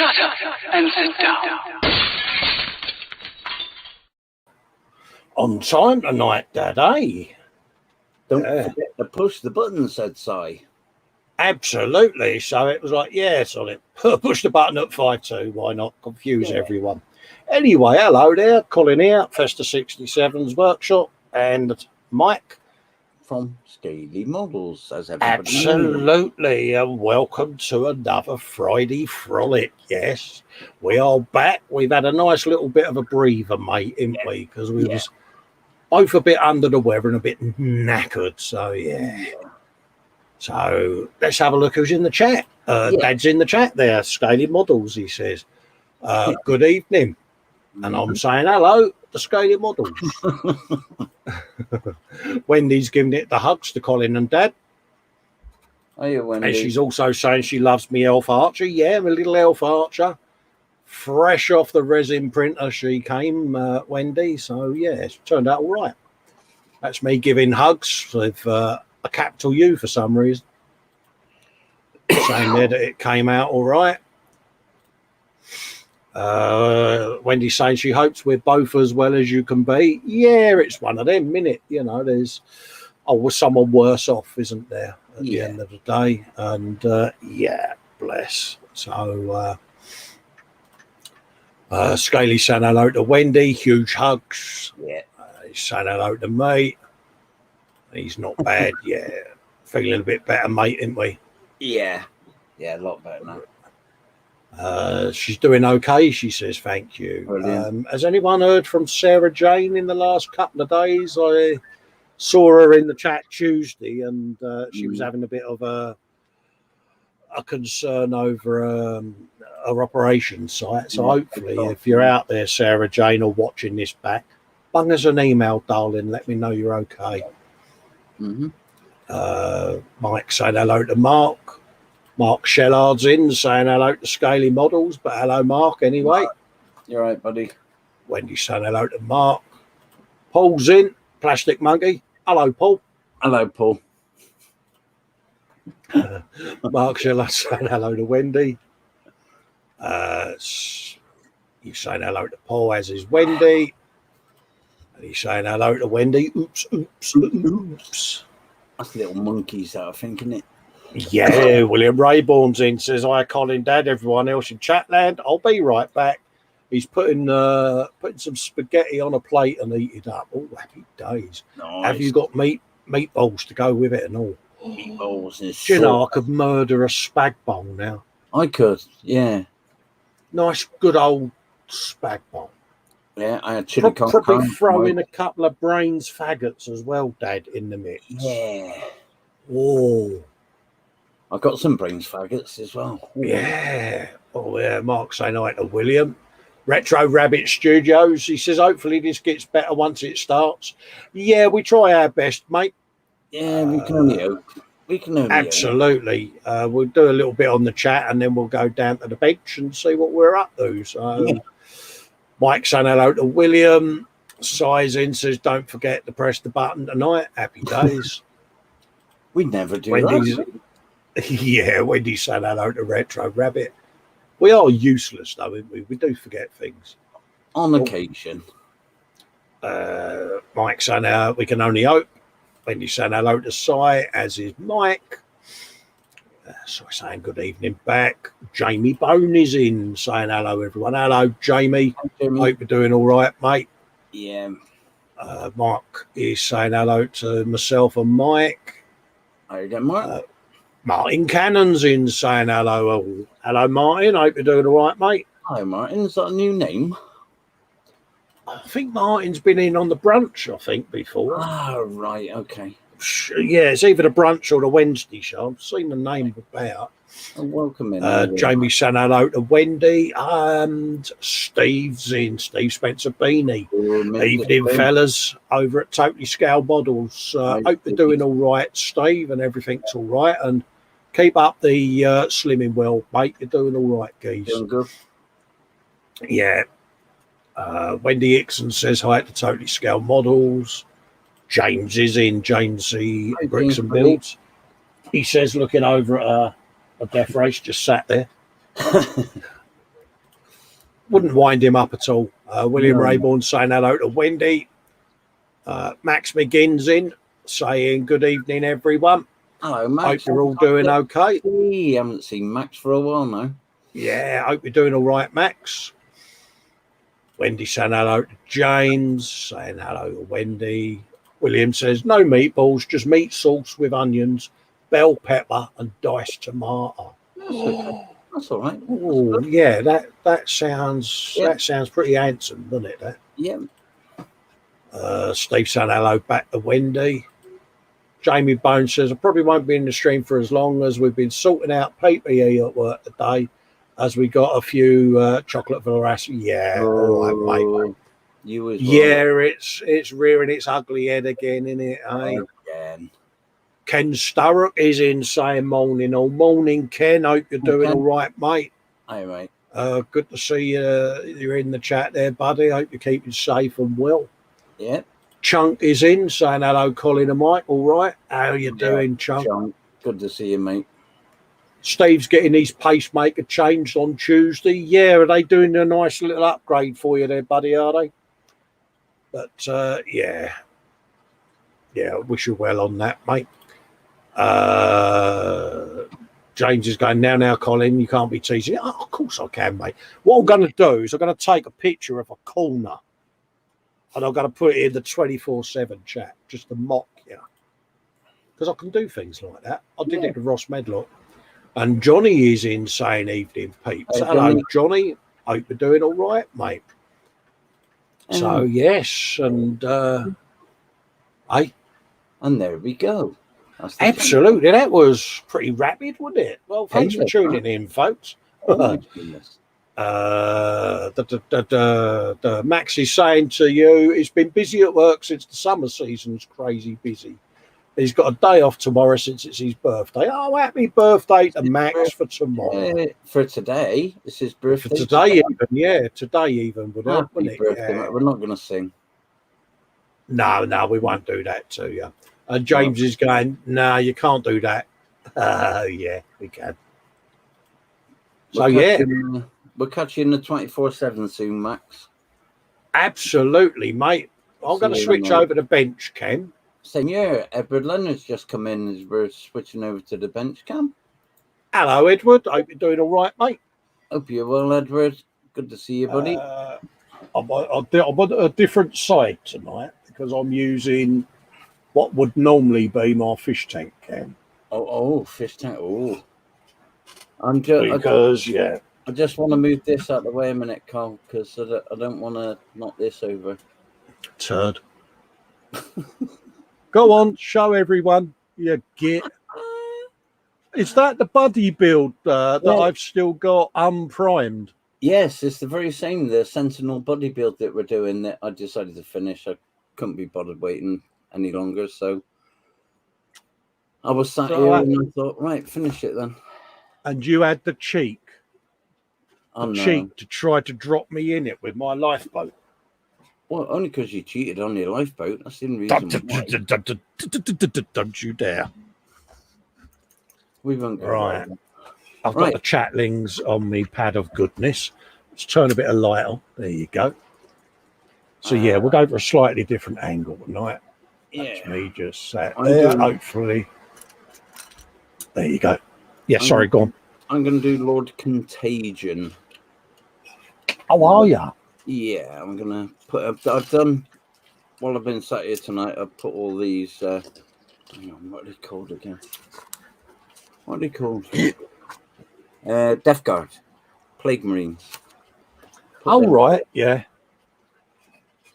Shut up and sit down. On time tonight, Dad, eh? Don't forget to push the button, said Si. Absolutely. So it was like, yes, on it. Push the button at 5-2. Why not confuse everyone? Anyway, hello there. Colin here, Festa 67's workshop, and Mike from Scaly Models, as everybody absolutely, and welcome to another Friday Frolic. Yes, we are back. We've had a nice little bit of a breather, mate, haven't we? Because we was both a bit under the weather and a bit knackered. So so let's have a look who's in the chat. Dad's in the chat there. Scaly Models, he says. Good evening. And I'm saying hello to Scaly Models. Wendy's giving it the hugs to Colin and Dad. Are you, Wendy? And she's also saying she loves me Elf Archer. Yeah, my little Elf Archer. Fresh off the resin printer she came, Wendy. So, yeah, it turned out all right. That's me giving hugs with a capital U for some reason. Saying there that it came out all right. Wendy's saying she hopes we're both as well as you can be. Yeah, it's one of them, innit? You know, there's someone worse off, isn't there, at the end of the day? And bless. So Scaly saying hello to Wendy, huge hugs. He's saying hello to me. He's not bad. Feeling a bit better, mate, ain't we? Yeah, a lot better now. She's doing okay, she says. Thank you. Has anyone heard from Sarah Jane in the last couple of days? I saw her in the chat Tuesday, and she was having a bit of a concern over her operation site. So hopefully, if you're out there, Sarah Jane, or watching this back, bung us an email, darling. Let me know you're okay. Mike saying hello to Mark. Mark Shellard's in saying hello to Scaly Models, but hello, Mark, anyway. You're right, buddy. Wendy saying hello to Mark. Paul's in, Plastic Monkey. Hello, Paul. Hello, Paul. Mark Shellard saying hello to Wendy. He's saying hello to Paul, as is Wendy. And he's saying hello to Wendy. Oops. That's little monkeys that are thinking it. Yeah, William Rayborn's in, says, hi, Colin, Dad, everyone else in Chatland. I'll be right back. He's putting some spaghetti on a plate and eat it up. Oh, happy days. Nice. Have you got meatballs to go with it and all? Meatballs is do you know, I could murder a spag bowl now. I could, yeah. Nice, good old spag bowl. Yeah, I had chili con carne. Probably throw in a couple of brains faggots as well, Dad, in the mix. Yeah. Oh. I got some brains faggots as well. Ooh. Yeah. Oh, yeah. Mark saying hi to William. Retro Rabbit Studios. He says, hopefully this gets better once it starts. Yeah, we try our best, mate. Yeah, we can only hope. We can only absolutely. We'll do a little bit on the chat and then we'll go down to the bench and see what we're up to. So, Mike saying hello to William. Size in says, don't forget to press the button tonight. Happy days. We never do that. Yeah, Wendy's saying hello to Retro Rabbit. We are useless, though, aren't we? We do forget things. On occasion. Mike saying we can only hope. Wendy's saying hello to Si, as is Mike. So saying good evening back. Jamie Bone is in, saying hello, everyone. Hello, Jamie. Hi, Jamie. Hope you're doing all right, mate. Yeah. Mark is saying hello to myself and Mike. How you getting, Mark? Martin Cannon's in, saying hello. Hello, Martin. Hope you're doing all right, mate. Hi, Martin. Is that a new name? I think Martin's been in on the brunch, I think, before. Oh, right. Okay. Yeah, it's either the brunch or the Wednesday show. I've seen the name about. Oh, welcome in. Jamie saying hello to Wendy. And Steve's in. Steve Spencer Beanie. Evening, fellas, over at Totally Scale Models. Hope you're doing all right, Steve, and everything's all right. And keep up the slimming well, mate. You're doing all right, geez. Doing good. Yeah. Wendy Ixon says hi to Totally Scale Models. James is in. James C. Bricks and Builds. He says, looking over at a death race, just sat there. wouldn't wind him up at all. William Rayborn saying hello to Wendy. Max McGinn's in, saying good evening, everyone. Hello, Max. Hope you're all doing okay. We haven't seen Max for a while now. Yeah, hope you're doing all right, Max. Wendy saying hello to James, saying hello to Wendy. William says, no meatballs, just meat sauce with onions, bell pepper and diced tomato. That's all right. Oh, yeah, that sounds pretty handsome, doesn't it? That? Yeah. Steve saying hello back to Wendy. Jamie Bones says, I probably won't be in the stream for as long as we've been sorting out PPE at work today, as we got a few chocolate veracity. Yeah, all right, mate. You as well. Yeah, it's rearing its ugly head again, isn't it? Again. Ken Sturrock is in saying morning. All morning, Ken. Hope you're doing all right, mate. Hi, mate. Good to see you're in the chat there, buddy. Hope you're keeping safe and well. Yeah. Chunk is in saying hello, Colin and Mike. All right. How you doing, Chunk? Good to see you, mate. Steve's getting his pacemaker changed on Tuesday. Yeah, are they doing a nice little upgrade for you there, buddy, are they? But, yeah, I wish you well on that, mate. James is going, now, Colin, you can't be teasing. Oh, of course I can, mate. What I'm going to do is I'm going to take a picture of a corner and I'm going to put it in the 24/7 chat just to mock you. Because I can do things like that. I did it to Ross Medlock. And Johnny is in saying evening, peeps. Hello, Johnny. Hope you're doing all right, mate. So, yes, and and there we go. Absolutely, that was pretty rapid, wasn't it? Well, thanks for tuning in, folks. Max is saying to you, he's been busy at work since the summer season's crazy busy. He's got a day off tomorrow since it's his birthday. Oh, happy birthday to Max for tomorrow. For today, it's his birthday. For today, today even would help, wouldn't it? Yeah. We're not going to sing. No, we won't do that to you. And James is going, no, you can't do that. Yeah, we can. So, We'll catch you in the 24/7 soon, Max. Absolutely, mate. I'm going to switch over to bench cam. Same here. Edward Leonard's just come in as we're switching over to the bench cam. Hello, Edward. Hope you're doing all right, mate. Hope you're well, Edward. Good to see you, buddy. I'm on a different side tonight because I'm using what would normally be my fish tank cam. Oh, fish tank. Oh. I just want to move this out of the way a minute, Carl, because I don't want to knock this over. Turd. Go on, show everyone. You git. Is that the buddy build that I've still got unprimed? Yes, it's the very same. The Sentinel buddy build that we're doing that I decided to finish. I couldn't be bothered waiting any longer, so I was sat here and I thought, right, finish it then. And you had the cheek. Cheek to try to drop me in it with my lifeboat. Well, only because you cheated on your lifeboat. That's the only reason why. Don't you dare. We won't go right. I've got the chatlings on me pad of goodness. Let's turn a bit of light on. There you go. So, we'll go for a slightly different angle tonight. That's me just sat there, hopefully. There you go. Yeah, sorry, go on. I'm going to do Lord Contagion. Oh, are you? Yeah, I'm going to put... I've done... While I've been sat here tonight, I've put all these... hang on, what are they called again? What are they called? Death Guard. Plague Marines. Right, yeah.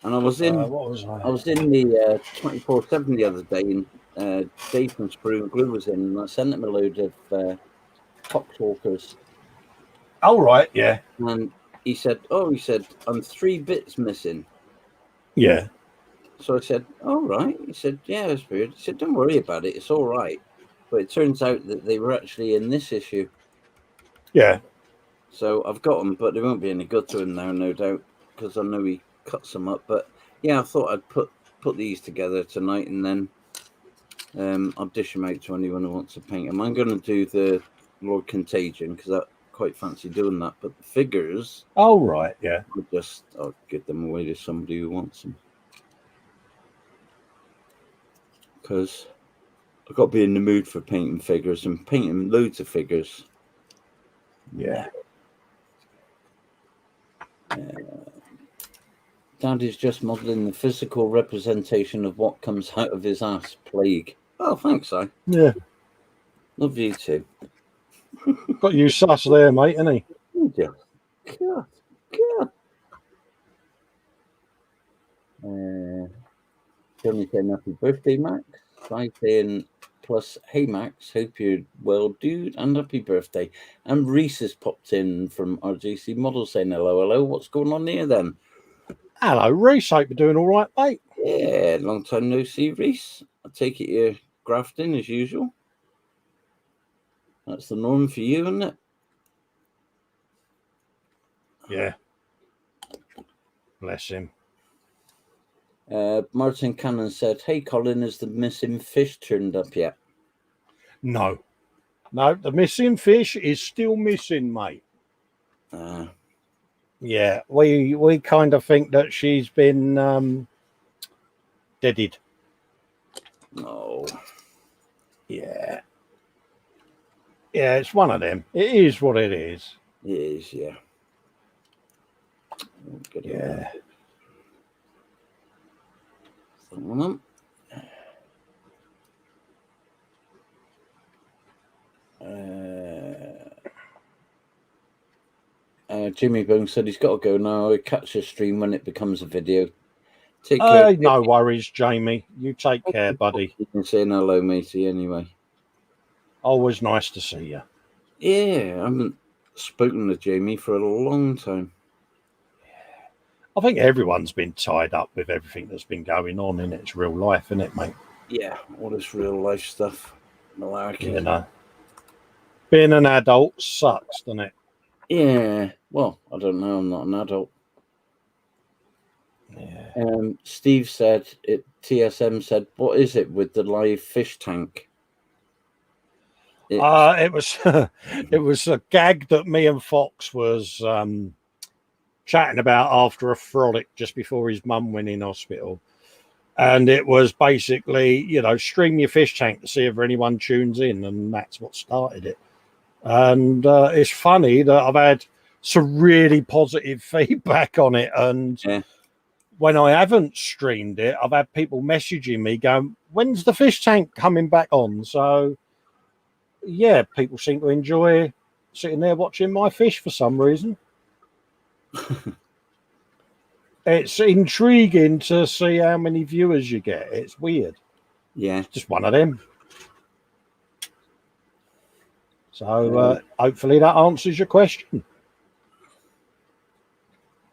And I was in... what was I? I was in the 24/7 the other day, and Dave from Sprue and Glue was in, and I sent him a load of Foxwalkers. Right, yeah. And he said, I'm 3 bits missing. Yeah. So I said, all right. He said, yeah, it's weird. He said, don't worry about it. It's all right. But it turns out that they were actually in this issue. Yeah. So I've got them, but they won't be any good to him now, no doubt, because I know he cuts them up. But yeah, I thought I'd put these together tonight, and then I'll dish them out to anyone who wants to paint them. I'm going to do the Lord Contagion because quite fancy doing that. But the figures, Oh, right, yeah. I'll give them away to somebody who wants them. Because I've got to be in the mood for painting figures and painting loads of figures. Yeah. Dad is just modelling the physical representation of what comes out of his ass. Plague. Oh, thanks, Si. Yeah. Love you too. Got you sus there, mate, ain't he? Yeah. God. Johnny saying happy birthday, Max. Si saying plus, hey Max, hope you're well, dude, and happy birthday. And Reese has popped in from RJC Model saying hello. What's going on here then? Hello, Reese. Hope you're doing all right, mate. Yeah, long time no see, Reese. I take it you're grafting as usual. That's the norm for you, isn't it? Yeah. Bless him. Martin Cannon said, hey, Colin, has the missing fish turned up yet? No, the missing fish is still missing, mate. Yeah, we kind of think that she's been deaded. Oh. Yeah. Yeah, it's one of them. It is what it is. It is, yeah. Yeah. Jimmy Boone said he's got to go now. I'll catch the stream when it becomes a video. Take care. No worries, Jamie. You take care, buddy. You can say hello, matey, anyway. Always nice to see you. Yeah, I haven't spoken to Jamie for a long time. I think everyone's been tied up with everything that's been going on in its real life, isn't it, mate? Yeah, all this real life stuff. Malarkey. You know. Being an adult sucks, doesn't it? Yeah. Well, I don't know. I'm not an adult. Yeah. Steve said, TSM said, what is it with the live fish tank? It was it was a gag that me and Fox was chatting about after a frolic just before his mum went in hospital. And it was basically, you know, stream your fish tank to see if anyone tunes in, and that's what started it. And it's funny that I've had some really positive feedback on it. And when I haven't streamed it, I've had people messaging me going, when's the fish tank coming back on? So, yeah, people seem to enjoy sitting there watching my fish for some reason. It's intriguing to see how many viewers you get. It's weird. Yeah. It's just one of them. So hopefully that answers your question.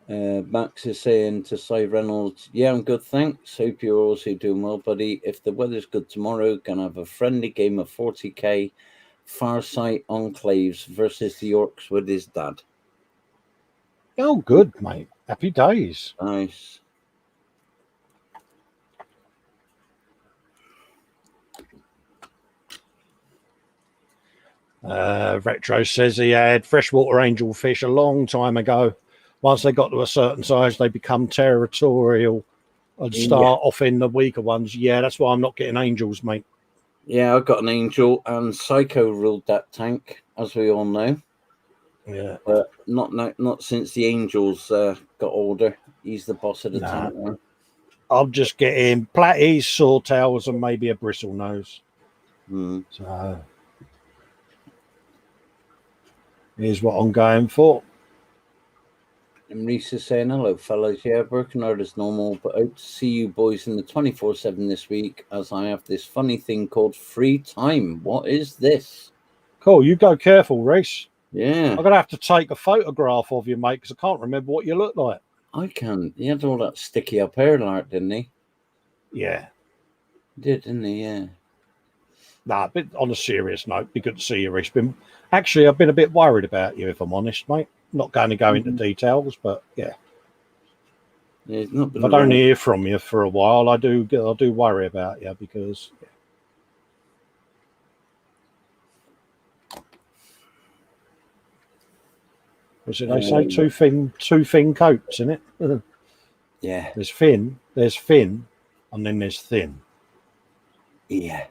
Max is saying to Cy Reynolds, yeah, I'm good, thanks. Hope you're also doing well, buddy. If the weather's good tomorrow, can I have a friendly game of 40k Farsight Enclaves versus the Orcs with his dad? Oh, good, mate. Happy days. Nice. Retro says he had freshwater angelfish a long time ago. Once they got to a certain size, they become territorial and start off in the weaker ones. Yeah, that's why I'm not getting angels, mate. Yeah, I've got an angel, and Psycho ruled that tank, as we all know. Yeah, but not since the angels got older. He's the boss of the tank now. I'm just getting platies, sawtails, and maybe a bristle nose. So here's what I'm going for. And Reese is saying, hello, fellas. Yeah, working hard as normal, but hope to see you boys in the 24/7 this week, as I have this funny thing called free time. What is this? Cool. You go careful, Reese. Yeah. I'm going to have to take a photograph of you, mate, because I can't remember what you look like. I can. He had all that sticky up hair, like, didn't he? Yeah. He did, didn't he? Yeah. Nah, but on a serious note, be good to see you, Reese. Actually, I've been a bit worried about you, if I'm honest, mate. Not going to go into details, but yeah. If I don't hear from you for a while, I do worry about you because. Was it they say two fin coats in it? Yeah. There's fin, and then there's thin. Yeah.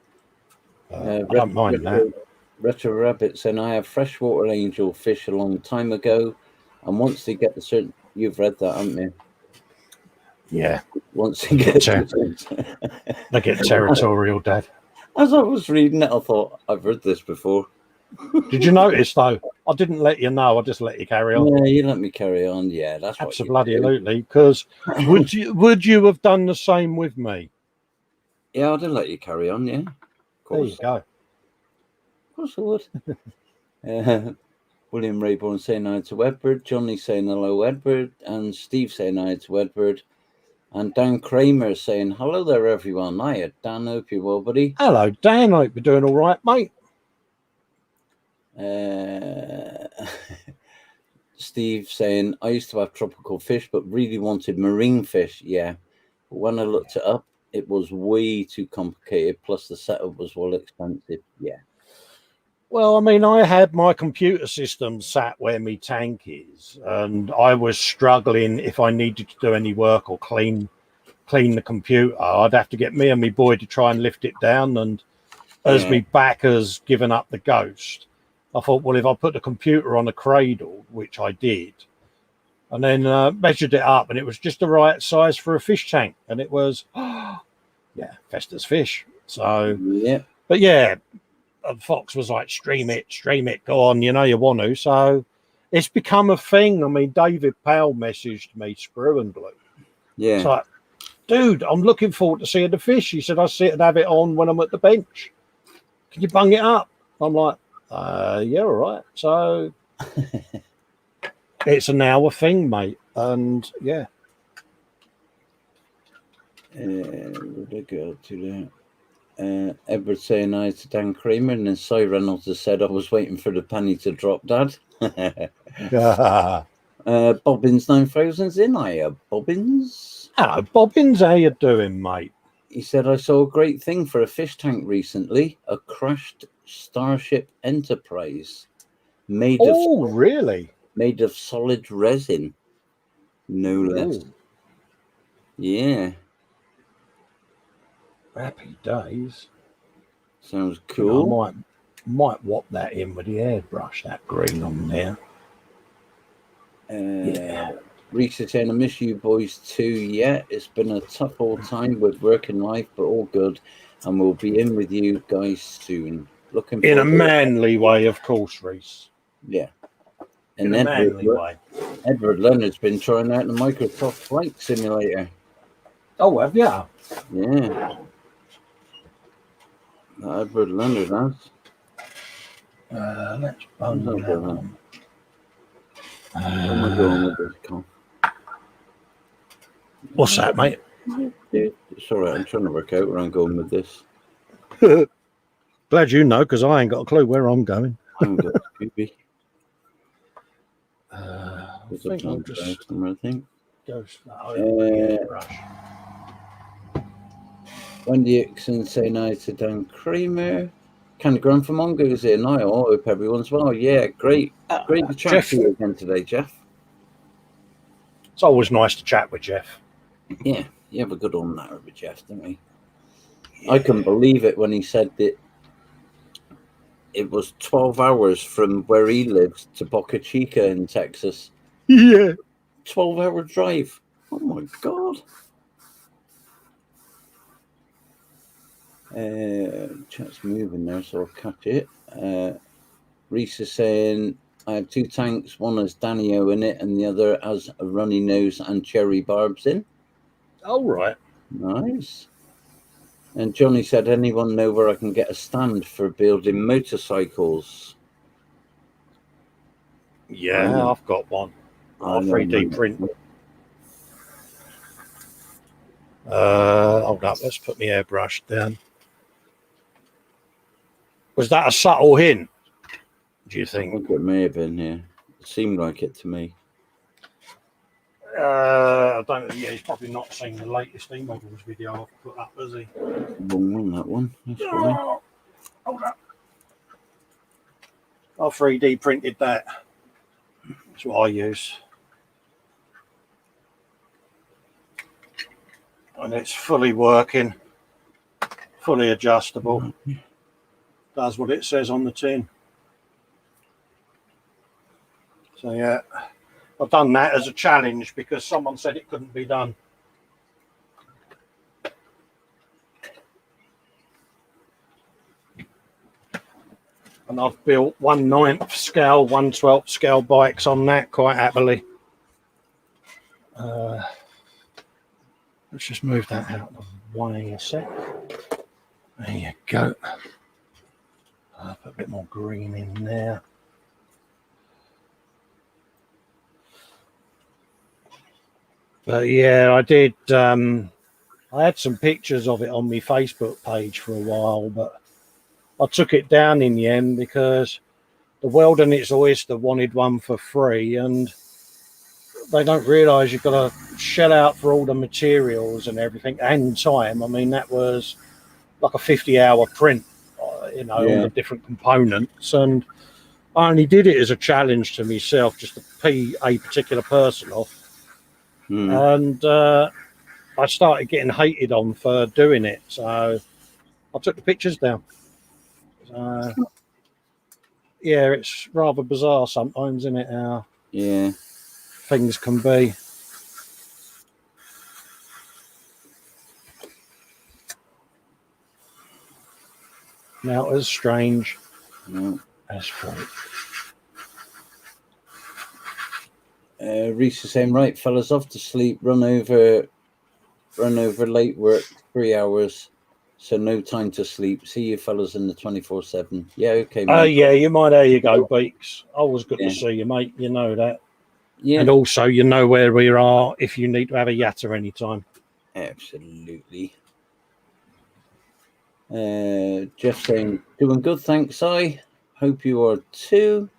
I don't mind that. Retro Rabbit saying, I have freshwater angel fish a long time ago, and once they get the certain... You've read that, haven't you? Yeah. Once they get... They get territorial, Dad. As I was reading it, I thought, I've read this before. Did you notice, though? I didn't let you know. I just let you carry on. Yeah, you let me carry on. Yeah, that's what absolutely. Because would you have done the same with me? Yeah, I'd have let you carry on. Yeah, of course. There you go. Of course I would. William Rayborn saying hi to Edward. Johnny saying hello, Edward, and Steve saying hi to Edward. And Dan Kramer saying, hello there, everyone. Hiya, Dan. Hope you're well, buddy. Hello, Dan. Hope you're doing all right, mate. Steve saying, I used to have tropical fish, but really wanted marine fish. Yeah. But when I looked it up, it was way too complicated. Plus, the setup was well expensive. Yeah. Well, I mean, I had my computer system sat where my tank is, and I was struggling if I needed to do any work or clean the computer. I'd have to get me and my boy to try and lift it down, and as me back has given up the ghost, I thought, well, if I put the computer on a cradle, which I did, and then measured it up, and it was just the right size for a fish tank, and it was, Festa's fish. So, yeah. But yeah, Fox was like, stream it, go on, you know you want to. So it's become a thing. I mean, David Powell messaged me, Screw and Glue. Yeah. It's like, dude, I'm looking forward to seeing the fish. He said, I sit and have it on when I'm at the bench. Can you bung it up? I'm like, yeah, all right. So it's now a thing, mate. And yeah. Would I go to that? Edward saying hi to Dan Kramer, and then Cy Reynolds has said, I was waiting for the penny to drop, Dad. Bobbins 9000's in. Hiya, Bobbins. Hello, Bobbins. How you doing, mate? He said, I saw a great thing for a fish tank recently, a crashed Starship Enterprise really? Made of solid resin, no less. Ooh. Yeah. Happy days. Sounds cool. You know, I might whop that in with the airbrush, that green on there. Yeah. Reese is saying, I miss you boys too. Yeah, it's been a tough old time with work and life, but all good. And we'll be in with you guys soon. Looking in a manly way, of course, Reese. Yeah. And in a manly way. Edward Leonard's been trying out the Microsoft Flight Simulator. Oh, have you? Yeah. Edward Leonard has. Let's bung that on. Where am I going with this, Colin? What's that, mate? It's all right. I'm trying to work out where I'm going with this. Glad you know, because I ain't got a clue where I'm going. I haven't got a Scooby. I think. Brush. Wendy Ixon saying hi to Dan Kramer. Candy Graham from Mongo's here. I hope everyone's well. Yeah, great. Great to chat to you again today, Jeff. It's always nice to chat with Jeff. Yeah, you have a good old night with Jeff, don't we? Yeah. I couldn't believe it when he said that it was 12 hours from where he lives to Boca Chica in Texas. Yeah. 12-hour drive. Oh, my God. Chat's moving there, so I'll catch it. Reese is saying, I have two tanks. One has Danny-O in it, and the other has a runny nose and cherry barbs in. Oh, right. Nice. And Johnny said, anyone know where I can get a stand for building motorcycles? Yeah, I've got one. I'll 3D print. Hold up, let's put my airbrush down. Was that a subtle hint, do you think? I think it may have been, yeah. It seemed like it to me. I don't know. Yeah, he's probably not seen the latest E-Models video I've put up, has he? Wrong one, that one. That's fine. Hold up. I 3D printed that. That's what I use. And it's fully working, fully adjustable. Does what it says on the tin. So yeah, I've done that as a challenge because someone said it couldn't be done. And I've built 1/9 scale, 1/12 scale bikes on that quite happily. Let's just move that out of the way a sec. There you go. I'll put a bit more green in there. But yeah, I did. I had some pictures of it on my Facebook page for a while, but I took it down in the end because the World and Its Oyster wanted one for free, and they don't realise you've got to shell out for all the materials and everything and time. I mean, that was like a 50-hour print, all the different components, and I only did it as a challenge to myself, just to pee a particular person off. And I started getting hated on for doing it, so I took the pictures down. Yeah, it's rather bizarre sometimes, isn't it, how things can be. Now, as strange as Frolic. Reese is saying, right, fellas, off to sleep, run over late work, 3 hours, so no time to sleep. See you fellas in the 24/7. Yeah, okay, mate. Yeah, you might. There you go, Beaks. Always good to see you, mate. You know that. Yeah. And also, you know where we are if you need to have a yatter anytime. Absolutely. Jeff saying, doing good, thanks, I. Hope you are too.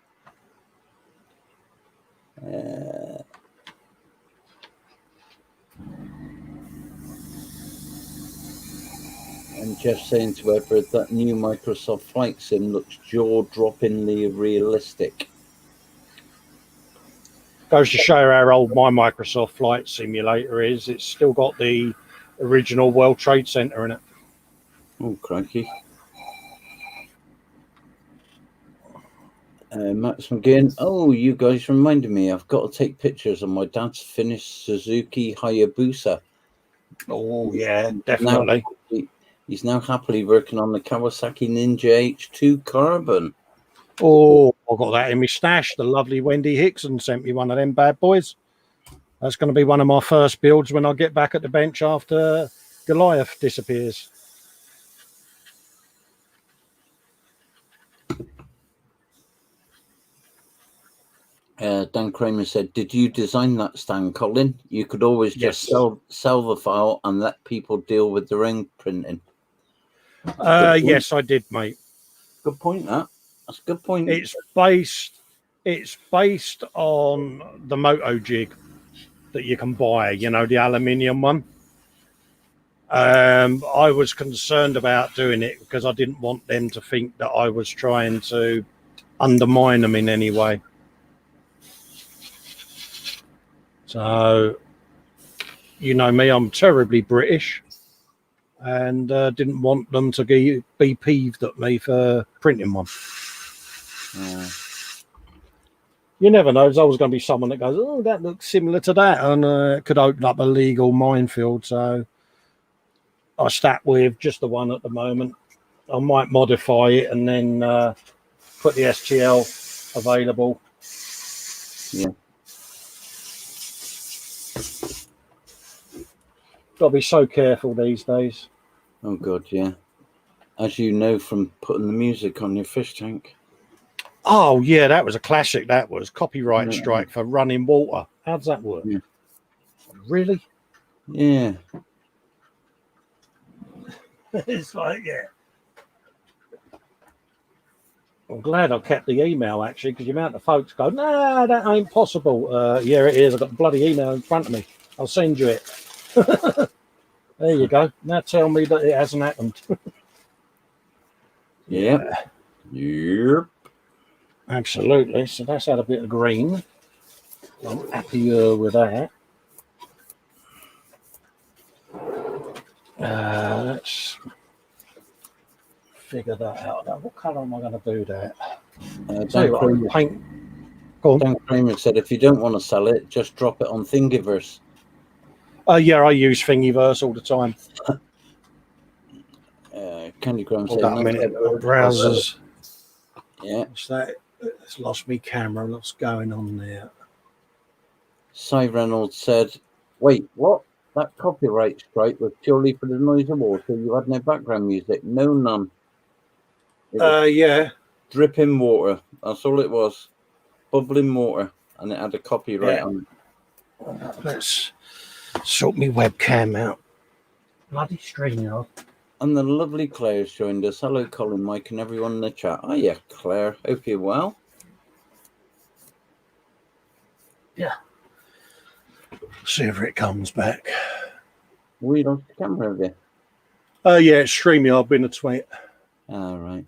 And Jeff saying to Edward, that new Microsoft Flight Sim looks jaw-droppingly realistic. Goes to show how old my Microsoft Flight Simulator is. It's still got the original World Trade Center in it. Oh, crikey. Max McGinn. Oh, you guys reminded me. I've got to take pictures of my dad's finished Suzuki Hayabusa. Oh, yeah, definitely. He's now happily working on the Kawasaki Ninja H2 Carbon. Oh, I've got that in my stash. The lovely Wendy Hickson sent me one of them bad boys. That's going to be one of my first builds when I get back at the bench after Goliath disappears. Dan Kramer said, did you design that stand, Colin? You could always just sell the file and let people deal with their own printing. Yes, I did, mate. Good point, that. That's a good point. It's based on the Moto jig that you can buy, the aluminium one. I was concerned about doing it because I didn't want them to think that I was trying to undermine them in any way. So, you know me, I'm terribly British and didn't want them to be peeved at me for printing one. You never know. There's always going to be someone that goes, oh, that looks similar to that, and it could open up a legal minefield. So I stuck with just the one at the moment. I might modify it and then put the STL available. Yeah. Got to be so careful these days. Oh, God, yeah. As you know from putting the music on your fish tank. Oh, yeah, that was a classic. That was copyright strike for running water. How does that work? Yeah. Really? Yeah. It's like, yeah. I'm glad I kept the email, actually, because the amount of folks go, nah, that ain't possible. Yeah, it is. I've got the bloody email in front of me. I'll send you it. There you go. Now tell me that it hasn't happened. Yeah. Yep. Absolutely. So that's had a bit of green. I'm happier with that. Let's figure that out. Now, what colour am I going to do that? Paint. Go on. Dan Kramer said, if you don't want to sell it, just drop it on Thingiverse. Yeah, I use Thingiverse all the time. Candy Graham Hold said, on a minute. My browsers. Yeah. What's that? It's lost me camera. What's going on there? Cy Reynolds said, wait, what? That copyright strike was purely for the noise of water. You had no background music. No, none. Yeah. Dripping water. That's all it was. Bubbling water. And it had a copyright on it. Let's sort me webcam out. Bloody StreamYard. And the lovely Claire's joined us. Hello, Colin, Mike, and everyone in the chat. Oh, yeah, Claire. Hope you're well. Yeah. See if it comes back. We lost the camera, have you? Yeah, it's StreamYard been a tweet. All right.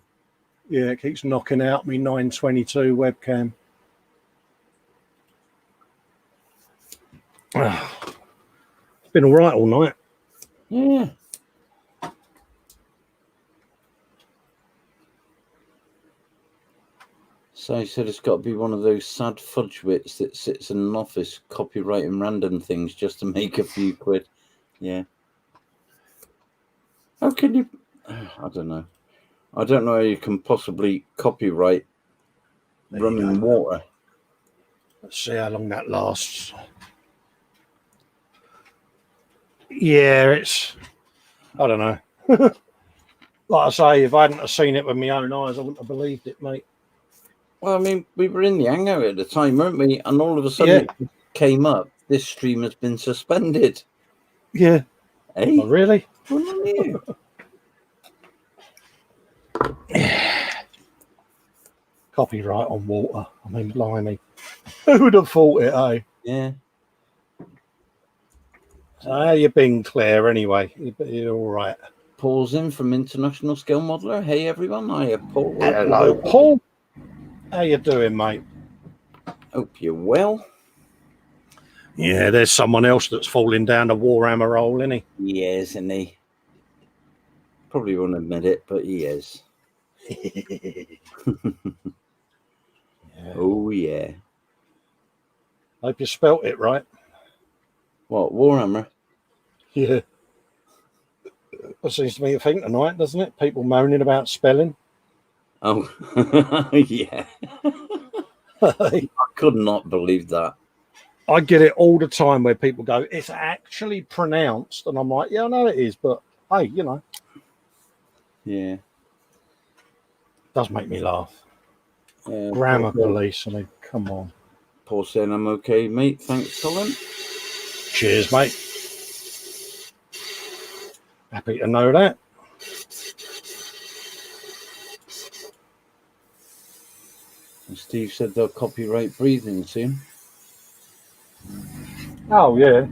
Yeah, it keeps knocking out me 922 webcam. It's been all right all night. Yeah. So he said it's got to be one of those sad fudge wits that sits in an office copyrighting random things just to make a few quid. Yeah. How can you... I don't know. I don't know how you can possibly copyright running water. Let's see how long that lasts. Yeah, it's... I don't know. Like I say, if I hadn't have seen it with my own eyes, I wouldn't have believed it, mate. Well, I mean, we were in the hangout at the time, weren't we? And all of a sudden it came up, this stream has been suspended. Yeah. Hey? Oh, really? Copyright on water. I mean, blimey. Who would have thought it, eh? Yeah. So how you been, Claire, anyway? You're all right. Paul's in from International Scale Modeler. Hey, everyone. Hiya, Paul. Hello, Paul. How you doing, mate? Hope you're well. Yeah, there's someone else that's falling down the Warhammer hole, isn't he? He is, isn't he? Probably won't admit it, but he is. Oh, yeah. Hope you spelt it right. What, Warhammer? Yeah. That seems to be a thing tonight, doesn't it? People moaning about spelling. Oh, yeah. I could not believe that. I get it all the time where people go, it's actually pronounced. And I'm like, yeah, I know it is, but hey, you know. Yeah. It does make me laugh. Grammar police, I mean, come on. Paul saying I'm okay, mate. Thanks, Colin. Cheers, mate. Happy to know that. And Steve said they'll copyright breathing soon. Oh, yeah.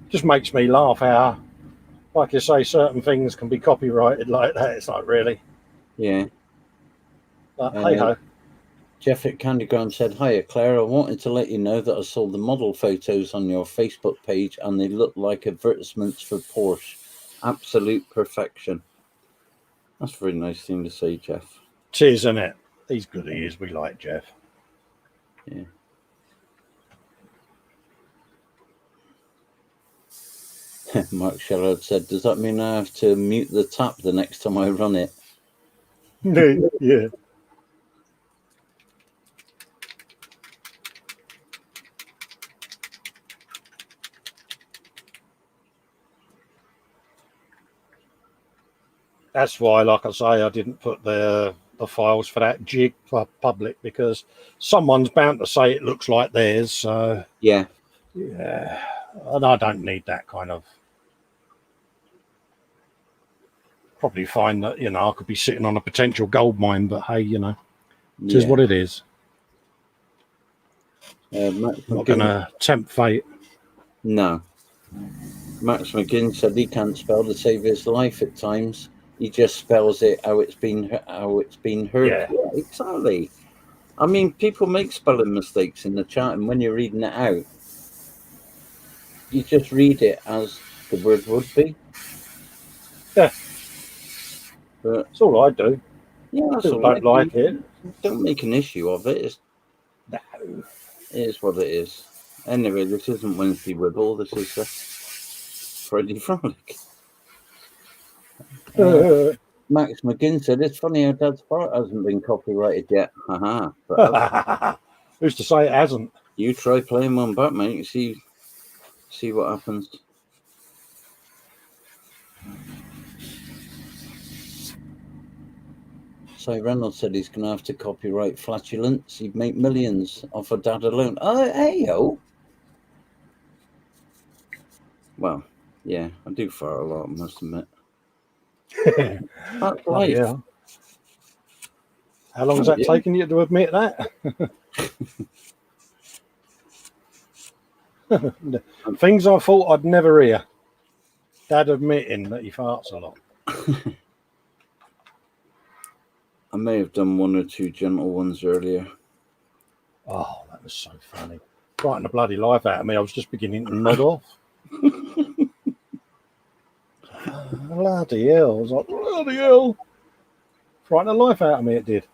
Just makes me laugh how, like you say, certain things can be copyrighted like that. It's like, really? Yeah. But hey-ho. Jeff at Candygram said, hiya, Claire. I wanted to let you know that I saw the model photos on your Facebook page and they look like advertisements for Porsche. Absolute perfection. That's a very nice thing to say, Jeff. Cheers, isn't it? He's good, he is. We like Jeff. Yeah. Mark Sherrod said, does that mean I have to mute the tap the next time I run it? Yeah. That's why, like I say, I didn't put the files for that jig public because someone's bound to say it looks like theirs. So yeah, and I don't need that kind of. Probably find that I could be sitting on a potential gold mine, but hey, it is what it is. Not going to tempt fate. No. Max McGinn said he can't spell to save his life at times. He just spells it how it's been heard. Yeah, exactly. I mean, people make spelling mistakes in the chat, and when you're reading it out, you just read it as the word would be. Yeah. But That's all I do. yeah, that's People all don't like it. Don't make an issue of it. No. It is what it is. Anyway, this isn't Wednesday Wibble. This is Freddie Frolic. Max McGinn said, it's funny how Dad's fart hasn't been copyrighted yet. Haha. But who's to say it hasn't? You try playing one back, mate. See what happens. So Reynolds said he's going to have to copyright flatulence. He'd make millions off of Dad alone. Oh, hey, yo. Well, yeah, I do fart a lot, I must admit. That's life. Yeah. How long has that taken you to admit that? Things I thought I'd never hear. Dad admitting that he farts a lot. I may have done one or two gentle ones earlier. Oh, that was so funny. Frightened the bloody life out of me. I was just beginning to nod off. Bloody hell. I was like, bloody hell. Frightened the life out of me, it did.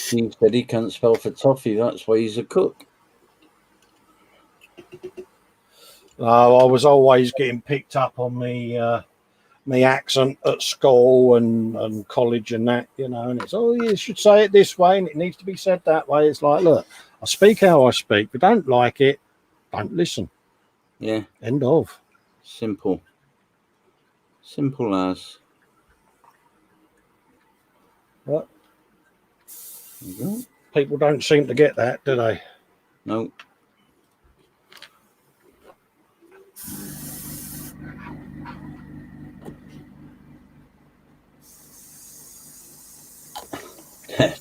Steve said he can't spell for toffee, that's why he's a cook. I was always getting picked up on me accent at school and college and that, you know, and it's, oh, you should say it this way and it needs to be said that way. It's like, look, I speak how I speak. If you don't like it, don't listen. Yeah. End of. Simple. Simple as. What? People don't seem to get that, do they? No.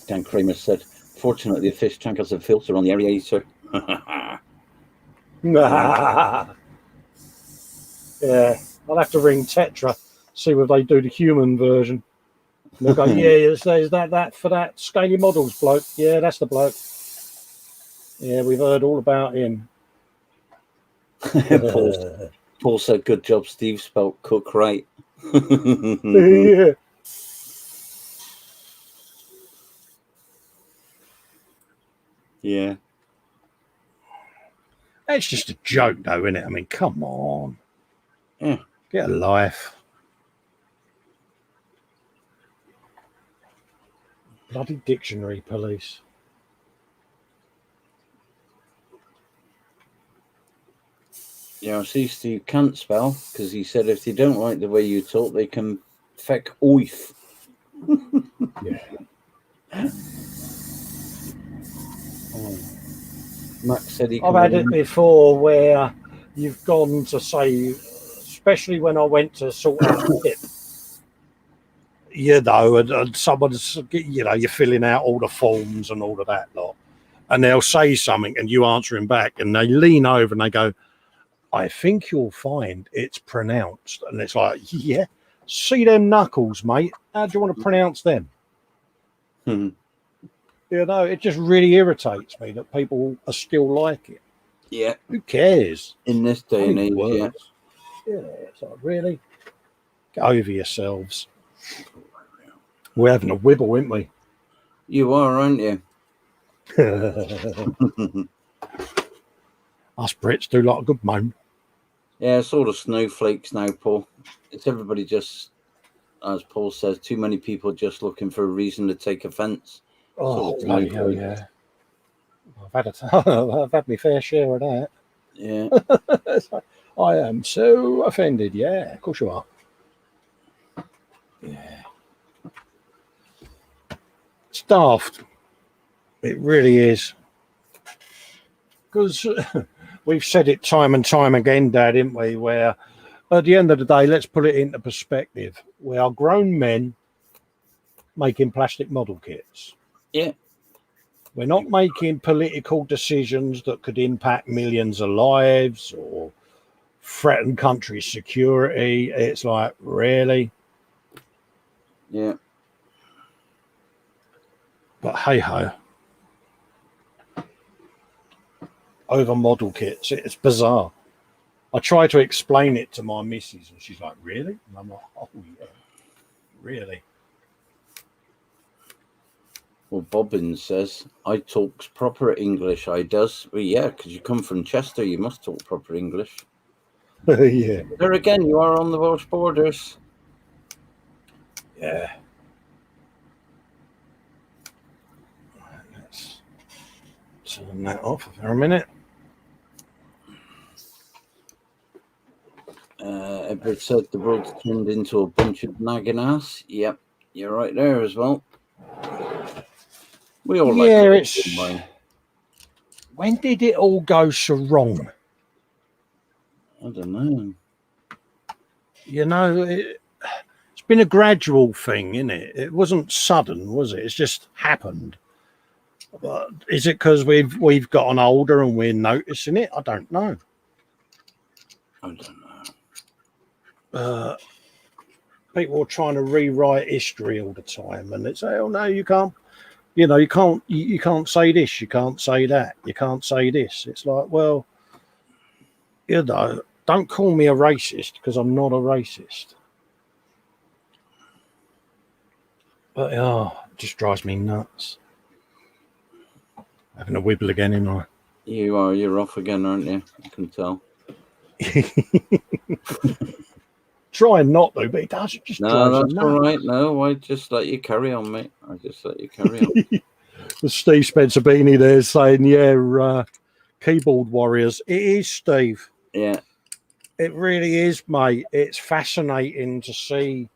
Dan Kramer said, fortunately, the fish tank has a filter on the aerator. Yeah, I'll have to ring Tetra, see whether they do the human version. And they'll go, yeah, is that for that Scaly Models bloke? Yeah, that's the bloke. Yeah, we've heard all about him. Paul said, good job, Steve spelt cook right. Yeah. Yeah. It's just a joke, though, isn't it? I mean, come on. Yeah. Get a life. Bloody dictionary police. Yeah, I see Steve can't spell because he said if they don't like the way you talk, they can feck oif. Yeah. Max said he. I've had it before where you've gone to say, especially when I went to sort out the tip, you know, and someone's, you know, you're filling out all the forms and all of that lot, and they'll say something and you answer him back, and they lean over and they go, I think you'll find it's pronounced. And it's like, yeah, see them knuckles, mate. How do you want to pronounce them? You know, it just really irritates me that people are still like it. Yeah. Who cares? In this day and age, yeah. Yeah, it's like, really? Get over yourselves. We're having a wibble, aren't we? You are, aren't you? Us Brits do like a good moan. Yeah, it's all the snowflakes now, Paul. It's everybody just, as Paul says, too many people just looking for a reason to take offence. Oh, bloody hell, yeah. I've had my fair share of that. Yeah. Like, I am so offended. Yeah, of course you are. Yeah. It's daft. It really is. Because we've said it time and time again, Dad, didn't we? Where at the end of the day, let's put it into perspective. We are grown men making plastic model kits. Yeah. We're not making political decisions that could impact millions of lives or threaten country security. It's like, really? Yeah. But hey ho. Over model kits, it's bizarre. I try to explain it to my missus, and she's like, "Really?" And I'm like, "Oh yeah, really." Well, Bobbins says, I talks proper English, I does. Well, yeah, because you come from Chester, you must talk proper English. Yeah. There again, you are on the Welsh borders. Yeah. Let's turn that off for a minute. Edward said the world's turned into a bunch of nagging ass. Yep, you're right there as well. We all like it. When did it all go so wrong? I don't know. You know, it's been a gradual thing, isn't it? It wasn't sudden, was it? It's just happened. But is it because we've gotten older and we're noticing it? I don't know. I don't know. People are trying to rewrite history all the time, and they say, "Oh no, you can't. You know, you can't say this. You can't say that. You can't say this." It's like, well, you know, don't call me a racist because I'm not a racist. But it just drives me nuts. Having a wibble again, am I? You are. You're off again, aren't you? I can tell. Trying not to, but it does. It just drives me nuts. No, that's all right. No, I just let you carry on, mate. I just let you carry on. The Steve Spencer Beanie there saying, yeah, keyboard warriors. It is, Steve. Yeah. It really is, mate. It's fascinating to see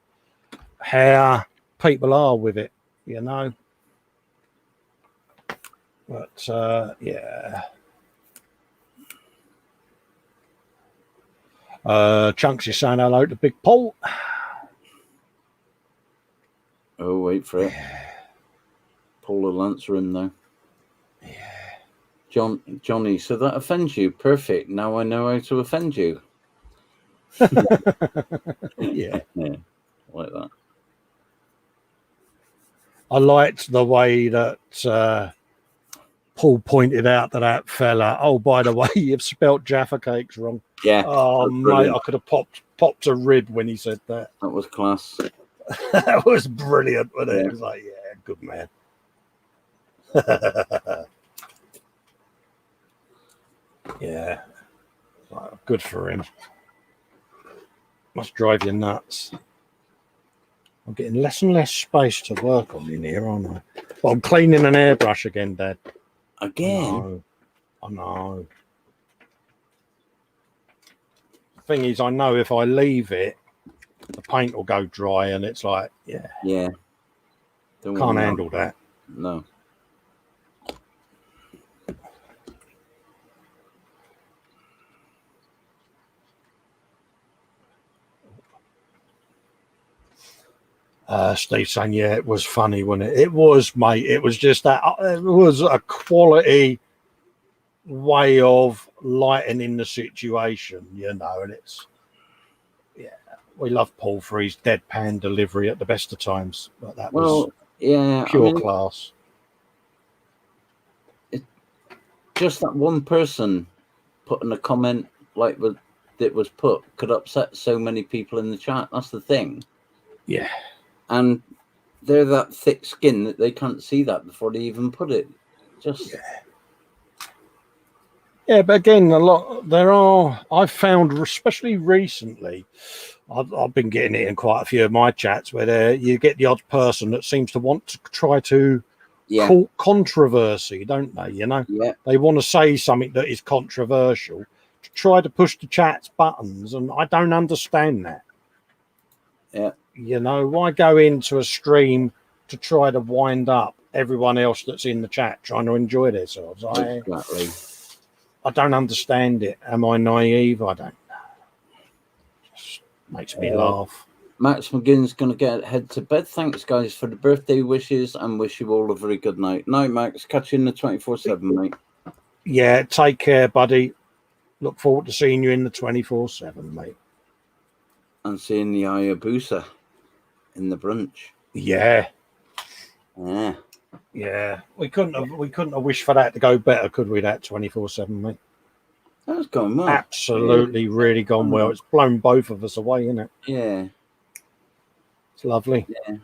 how people are with it, you know. But, yeah. Chunks is saying hello to Big Paul. Oh, wait for it. Paul will answer him now. Yeah. Johnny, so that offends you. Perfect. Now I know how to offend you. Yeah. Yeah. Like that. I liked the way that Paul pointed out to that fella, oh, by the way, you've spelt Jaffa Cakes wrong. Yeah. Oh, mate, I could have popped a rib when he said that. That was class. That was brilliant, wasn't it? Yeah. It was like, yeah, good man. Yeah. Well, good for him. Must drive you nuts. I'm getting less and less space to work on in here, aren't I? Well, I'm cleaning an airbrush again, Dad. Again? I know. The thing is, I know if I leave it, the paint will go dry, and it's like, yeah. Yeah. Can't handle that. No. Steve saying, yeah, it was funny, wasn't it? It was, mate. It was just that. It was a quality way of lightening the situation, you know. And it's, yeah, we love Paul for his deadpan delivery at the best of times. But that was pure class. Just that one person putting a comment like that was put could upset so many people in the chat. That's the thing. Yeah. And they're that thick skin that they can't see that before they even put it. Just yeah, but again, I've found, especially recently, I've been getting it in quite a few of my chats where you get the odd person that seems to want to try to court controversy, don't they? You know, they want to say something that is controversial to try to push the chat's buttons, and I don't understand that. Yeah. You know, why go into a stream to try to wind up everyone else that's in the chat trying to enjoy themselves? Exactly. I don't understand it. Am I naive? I don't know. Just makes me laugh. Max McGinn's going to head to bed. Thanks, guys, for the birthday wishes, and wish you all a very good night. Night, Max. Catch you in the 24/7, mate. Yeah, take care, buddy. Look forward to seeing you in the 24/7, mate. And seeing the Hayabusa in the brunch. Yeah. Yeah. Yeah. We couldn't have wished for that to go better, could we? That 24/7, mate. That's gone well. Absolutely, really gone well. It's blown both of us away, isn't it? Yeah. It's lovely. Yeah.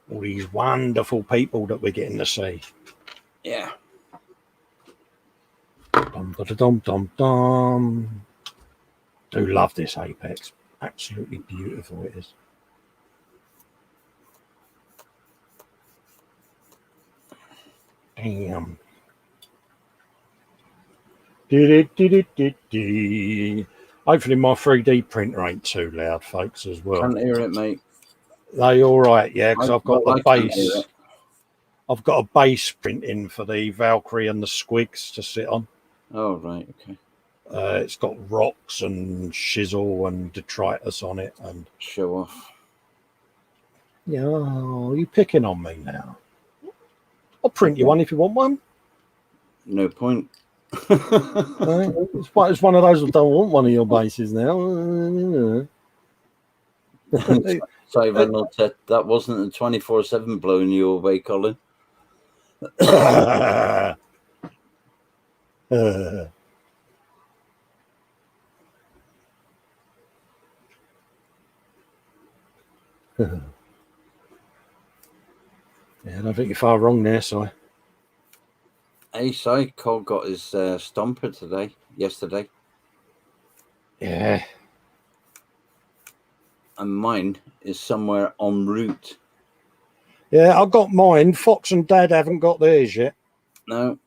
All these wonderful people that we're getting to see. Yeah. Dum, dum, dum, dum. Do love this Apex. Absolutely beautiful it is. Damn. Hopefully my 3D printer ain't too loud, folks, as well. Can't hear it, mate. They all right, yeah, because I've got the can't hear base. it. I've got a base printing for the Valkyrie and the Squigs to sit on. Oh, right, okay. It's got rocks and chisel and detritus on it. And show off. yeah, oh, you picking on me now? I'll print you one if you want one. No point. It's one of those that don't want one of your bases now. Sorry, Reynolds said that wasn't a 24/7 blowing you away, Colin. Yeah, I don't think you're far wrong there, Si. Hey, Si, Cole got his stomper yesterday. Yeah. And mine is somewhere en route. Yeah, I've got mine. Fox and Dad haven't got theirs yet. No.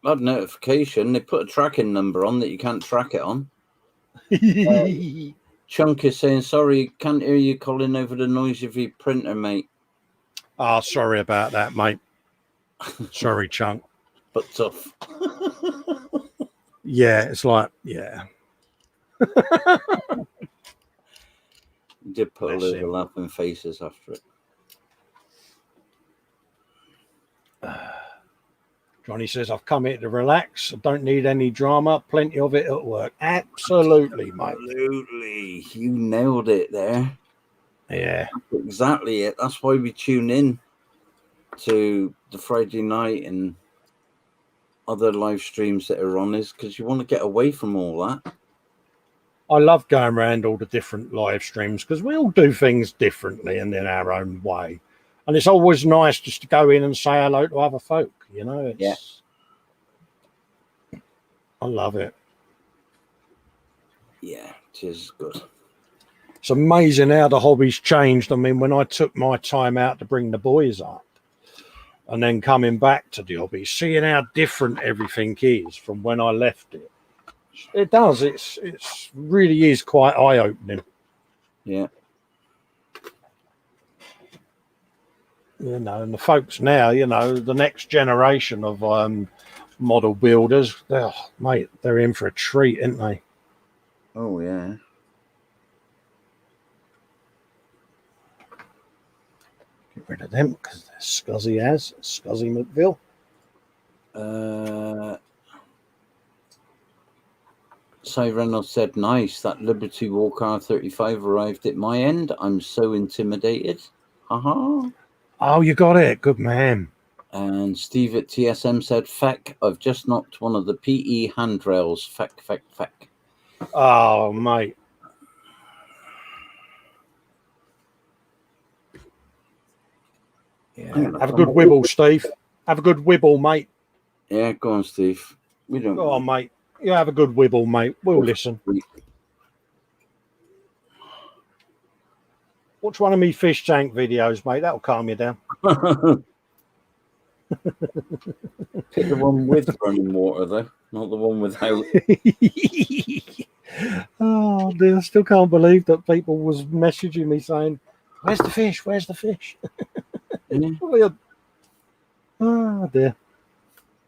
I had notification. They put a tracking number on that you can't track it on. Chunk is saying, sorry, can't hear you, Colin, over the noise of your printer, mate. Oh, sorry about that, mate. Sorry, Chunk. But tough. Yeah, it's like, yeah. You did put a Bless little him. laughing faces after it. Johnny says, I've come here to relax. I don't need any drama. Plenty of it at work. Absolutely, mate. Absolutely. You nailed it there. Yeah. That's exactly it. That's why we tune in to the Friday night and other live streams that are on, is because you want to get away from all that. I love going around all the different live streams because we all do things differently and in our own way. And it's always nice just to go in and say hello to other folk, you know? It's, yeah. I love it. Yeah, it is good. It's amazing how the hobby's changed. I mean, when I took my time out to bring the boys up and then coming back to the hobby, seeing how different everything is from when I left it. It does. It's really is quite eye-opening. Yeah. You know, and the folks now, you know, the next generation of model builders, they're in for a treat, aren't they? Oh, yeah. Get rid of them because they're scuzzy as Scuzzy McVille. Cy Reynolds said, nice. That Liberty Walk R35 arrived at my end. I'm so intimidated. Haha. Oh, you got it. Good man. And Steve at TSM said, feck, I've just knocked one of the PE handrails. Feck, feck, feck. Oh, mate. Yeah. Have a good wibble, Steve. Have a good wibble, mate. Yeah, go on, Steve. We don't. Go on, mate. You have a good wibble, mate. We'll listen. Watch one of me fish tank videos, mate. That'll calm you down. Pick the one with running water, though, not the one without. Oh, dear. I still can't believe that people was messaging me saying, where's the fish? Where's the fish? Yeah. Oh, dear.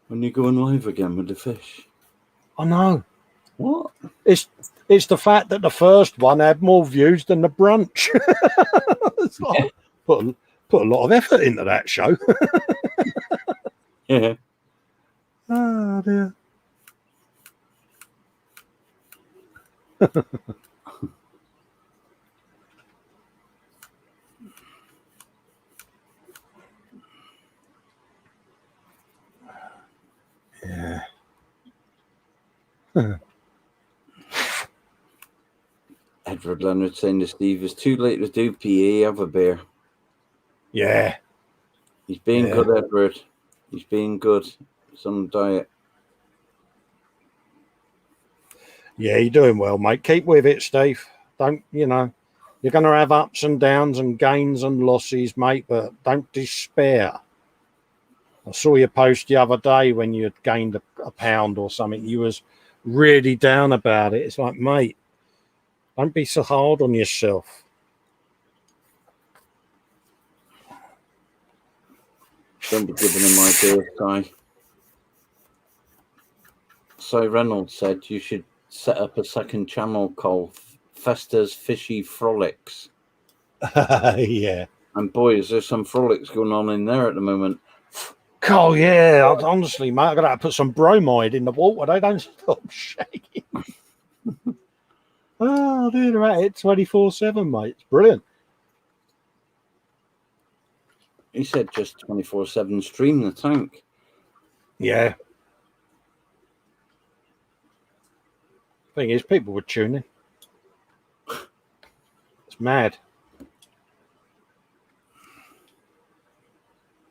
When you're going live again with the fish. I know. What? It's the fact that the first one had more views than the brunch. It's like, put a lot of effort into that show. Yeah. Oh dear. Yeah. Edward Leonard saying to Steve, it's too late to do PE, have a beer. Yeah. He's being good, Edward. He's being good. He's on diet. Yeah, you're doing well, mate. Keep with it, Steve. Don't, you're going to have ups and downs and gains and losses, mate, but don't despair. I saw your post the other day when you had gained a pound or something. You was really down about it. It's like, mate, don't be so hard on yourself. Don't be giving him ideas, Ty. So Reynolds said you should set up a second channel called Festa's Fishy Frolics. Yeah. And boy, is there some frolics going on in there at the moment. Oh, yeah. Honestly, mate, I've got to put some bromide in the water. They don't stop shaking. Oh, dude, they're at it 24/7, mate. It's brilliant. He said just 24/7 stream the tank. Yeah. Thing is, people were tuning. It's mad.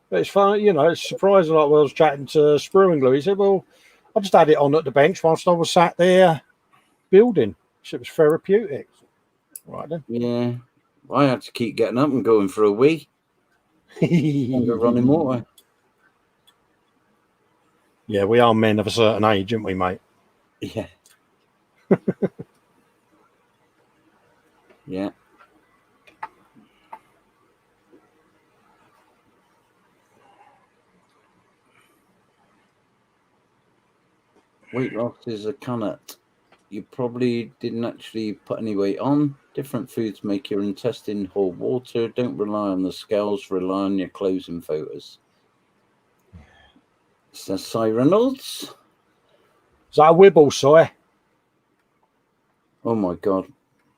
But it's fun, it's surprising. Like when I was chatting to Sprue and Glue, he said, well, I just had it on at the bench whilst I was sat there building. So it was therapeutic. Right then. Yeah. I had to keep getting up and going for a wee. Under running water. Yeah, we are men of a certain age, aren't we, mate? Yeah. Yeah. Weight loss is a cannot. You probably didn't actually put any weight on. Different foods make your intestine hold water. Don't rely on the scales. Rely on your clothes and photos. Says Cy Reynolds. Is that a wibble, Si? Oh my God.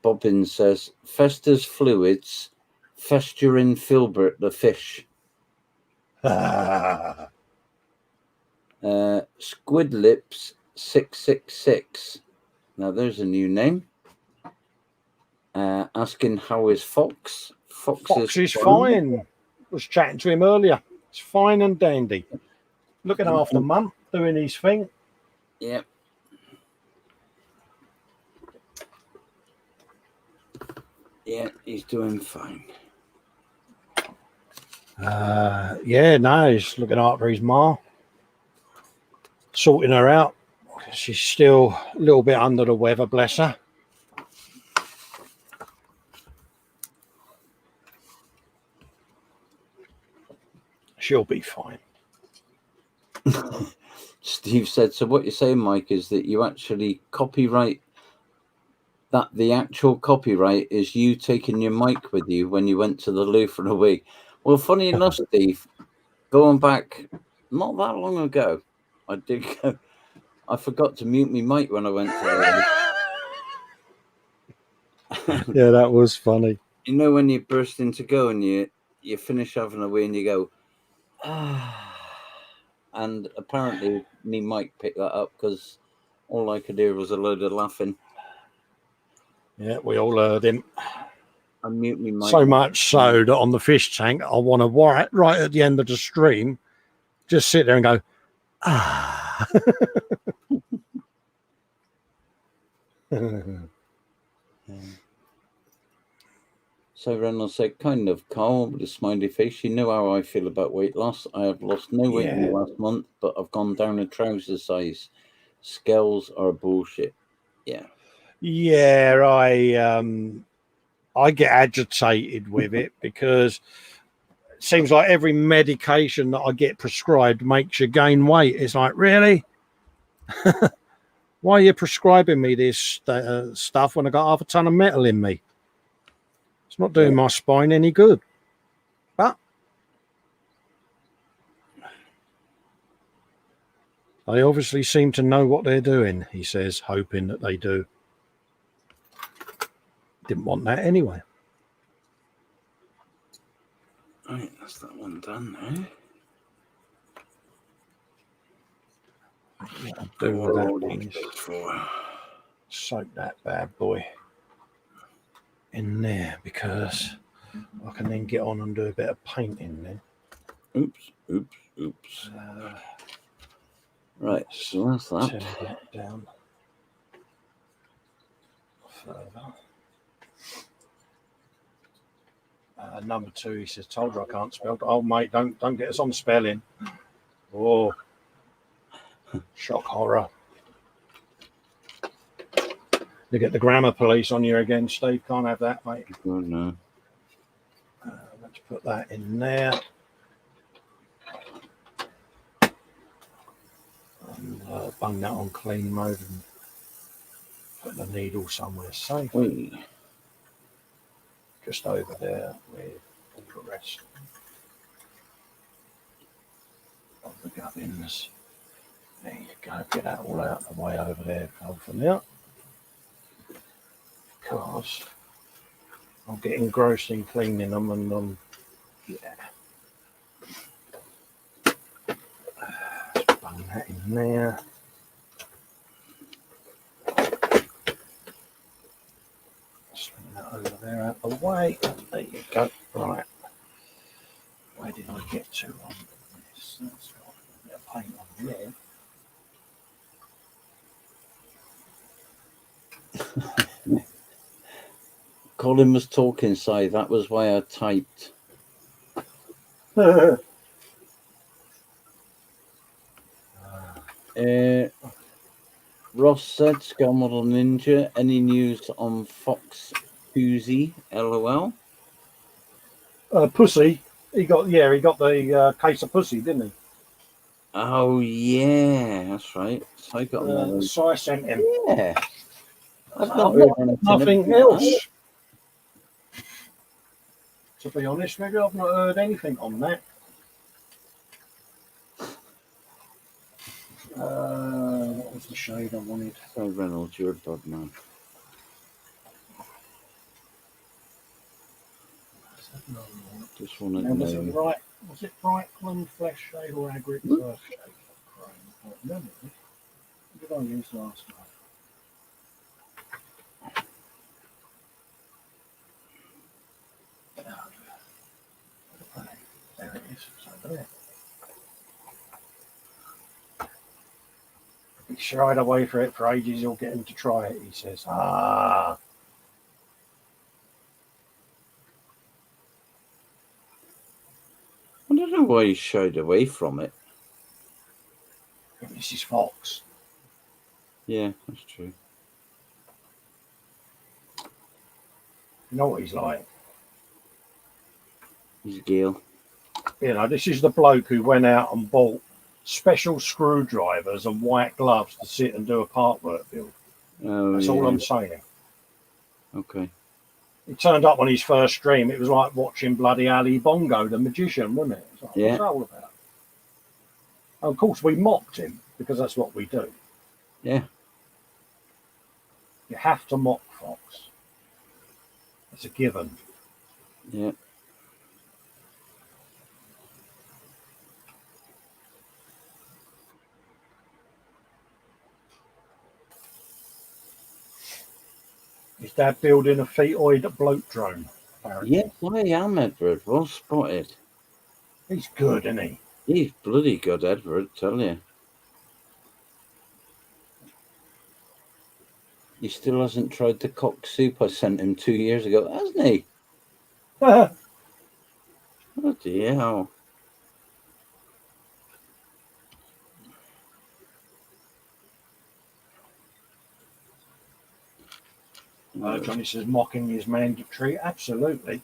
Bobbins says, Festa's fluids, Festurin filbert the fish. Squid Lips 666. Now there's a new name. Asking how is Fox? Fox is fine. Was chatting to him earlier. It's fine and dandy. Looking after Mum, doing his thing. Yep. Yeah, he's doing fine. Yeah, no, he's looking after his ma. Sorting her out. She's still a little bit under the weather, bless her. She'll be fine. Steve said, so what you're saying, Mike, is that you actually copyright, that the actual copyright is you taking your mic with you when you went to the loo for a week. Well, funny enough, Steve, going back not that long ago, I did go, I forgot to mute my mic when I went to the loo. Yeah, that was funny. You know when you burst into go and you finish having a wee and you go, and apparently me mic picked that up because all I could hear was a load of laughing. Yeah, we all heard him. I mute me mic. So much so that on the fish tank, I want to right at the end of the stream, just sit there and go, ah. So Reynolds said, kind of calm with a smiley face. You know how I feel about weight loss. I have lost no weight in the last month, but I've gone down a trouser size. Scales are bullshit. Yeah. Yeah, I get agitated with it because it seems like every medication that I get prescribed makes you gain weight. It's like, really? Why are you prescribing me this stuff when I got half a ton of metal in me? It's not doing my spine any good. But They obviously seem to know what they're doing, he says, hoping that they do. Didn't want that anyway. Right, that's that one done now. What I'll do with that one is for soak that bad boy in there, because I can then get on and do a bit of painting then. Oops. Right, so that's that. Turn that down further. Number 2, he says, told you I can't spell. Oh, mate, don't get us on spelling. Oh, shock horror. You get the grammar police on you again, Steve. Can't have that, mate. Oh, no. Let's put that in there. And bung that on clean mode and put the needle somewhere safe. Just over there with the rest of the gubbins. There you go. Get that all out of the way over there for now. Because I'll get engrossed in cleaning them and yeah. Let's bung that in there. Sling that over there out of the way. There you go. Right. Where did I get to on this? That's got a bit of paint on there. Colin was talking, so that was why I typed. Ross said, Scale Model Ninja, any news on Fox Koozie? LOL. Pussy. He got the case of pussy, didn't he? Oh yeah, that's right. So I got so I sent him. Yeah. I've not heard nothing else. To be honest with you, I've not heard anything on that. What was the shade I wanted? So Reynolds, you're a dog man. No, just want to know. Was it bright clone flesh shade or agric earth shade? I can't remember. What did I use last night? There it is. It's over there. He shied away for it for ages. He'll get him to try it, he says. I don't know why he shied away from it. This is Fox. Yeah, that's true. You know what he's like? He's Gale. You know, this is the bloke who went out and bought special screwdrivers and white gloves to sit and do a part work build. That's all I'm saying. Okay. He turned up on his first stream. It was like watching bloody Ali Bongo, the magician, wasn't it? Like, what's that all about? And of course, we mocked him because that's what we do. Yeah. You have to mock Fox. It's a given. Yeah. His dad building a fetoid bloke drone, apparently. Yes, I am, Edward. Well spotted. He's good, isn't he? He's bloody good, Edward, tell you. He still hasn't tried the cock soup I sent him 2 years ago, hasn't he? Bloody hell. Johnny says mocking is mandatory. Absolutely.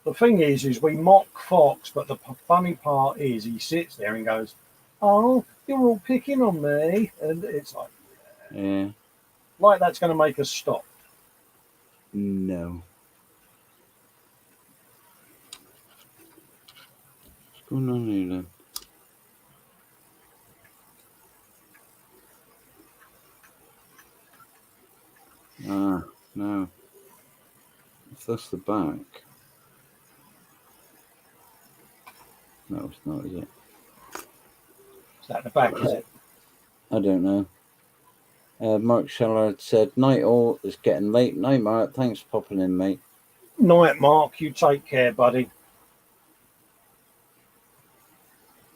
The thing is we mock Fox, but the funny part is he sits there and goes, "Oh, you're all picking on me," and it's like, yeah, like that's going to make us stop. No. What's going on here then? No. If that's the back. No, it's not, is it? Is that the back, is it? I don't know. Mark Scheller said, night all, it's getting late. Night, Mark. Thanks for popping in, mate. Night, Mark. You take care, buddy.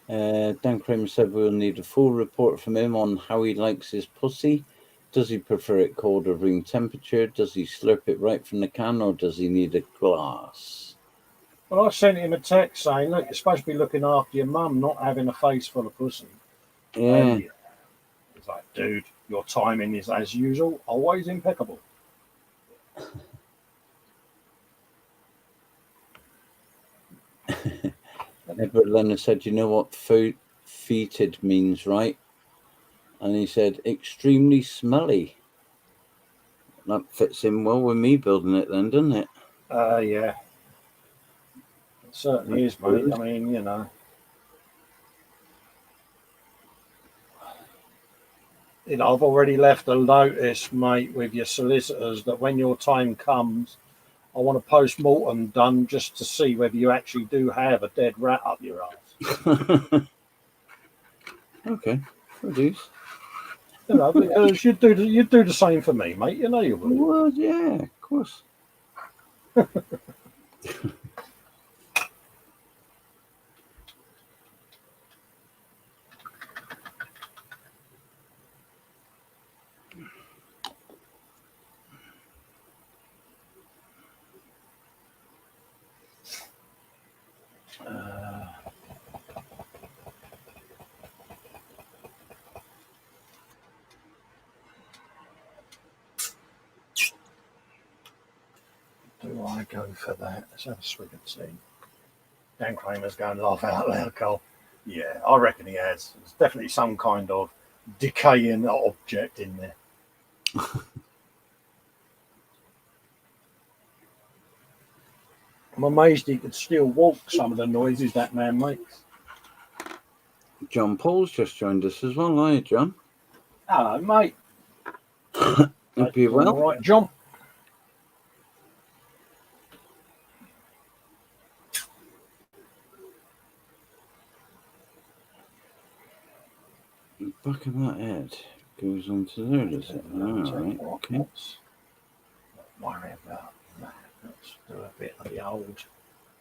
Dan Kramer said we'll need a full report from him on how he likes his pussy. Does he prefer it cold or room temperature? Does he slurp it right from the can, or does he need a glass? Well, I sent him a text saying, look, you're supposed to be looking after your mum, not having a face full of pussy. Yeah. It's like, dude, your timing is, as usual, always impeccable. Edward Leonard said, you know what fetid means, right? And he said, extremely smelly. That fits in well with me building it then, doesn't it? Yeah. It certainly is, mate. I mean, you know. I've already left a notice, mate, with your solicitors that when your time comes, I want a post-mortem done just to see whether you actually do have a dead rat up your ass. Okay. Produce. You know, because you'd do the same for me, mate. You know you would. Well, yeah, of course. Do I go for that? Let's have a swig of tea. Dan Kramer's going laugh out loud, Cole. Yeah, I reckon he has. There's definitely some kind of decaying object in there. I'm amazed he could still walk some of the noises that man makes. John Paul's just joined us as well, aren't you, John? Hello, mate. Hope you're well. All right, John. The back of that head goes onto there, does it? All right, okay. Don't worry about that. Let's do a bit of the old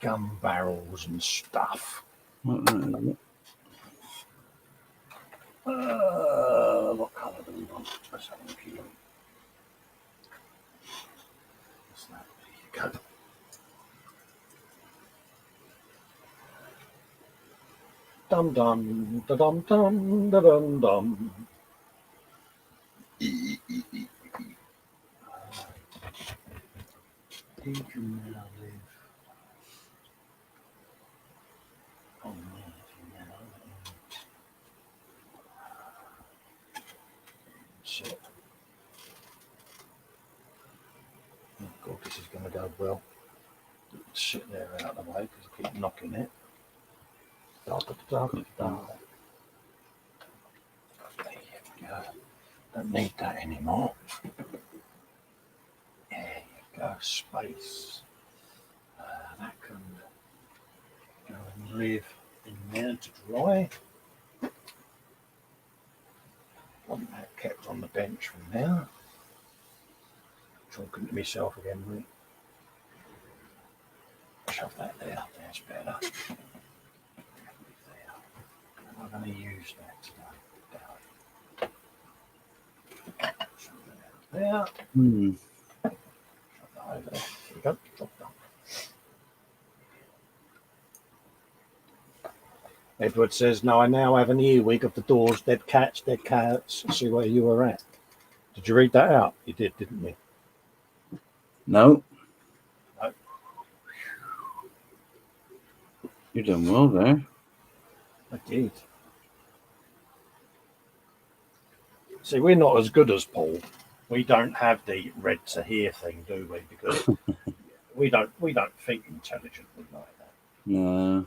gun barrels and stuff. What that is it? What colour do we want? Let's have a look here. There you go. Dum dum da dum dum da dum dum. Did you now live? Oh no, shit. Oh god, this is going to go well. Sit there out of the way because I keep knocking it. There you go. Don't need that anymore. There you go, space. That can go and live in there to dry. Want that kept on the bench from now. Talking to myself again, mate. Shove that there, that's better. I'm going to use that today. Shove that out there. Shove that over there. There you go, job done. Edward says, no, I now have an earwig of the Doors, dead cats, see where you were at. Did you read that out? You did, didn't you? No. No. You've done well there. I did. See, we're not as good as Paul. We don't have the read to hear thing, do we? Because we don't think intelligently like that. No.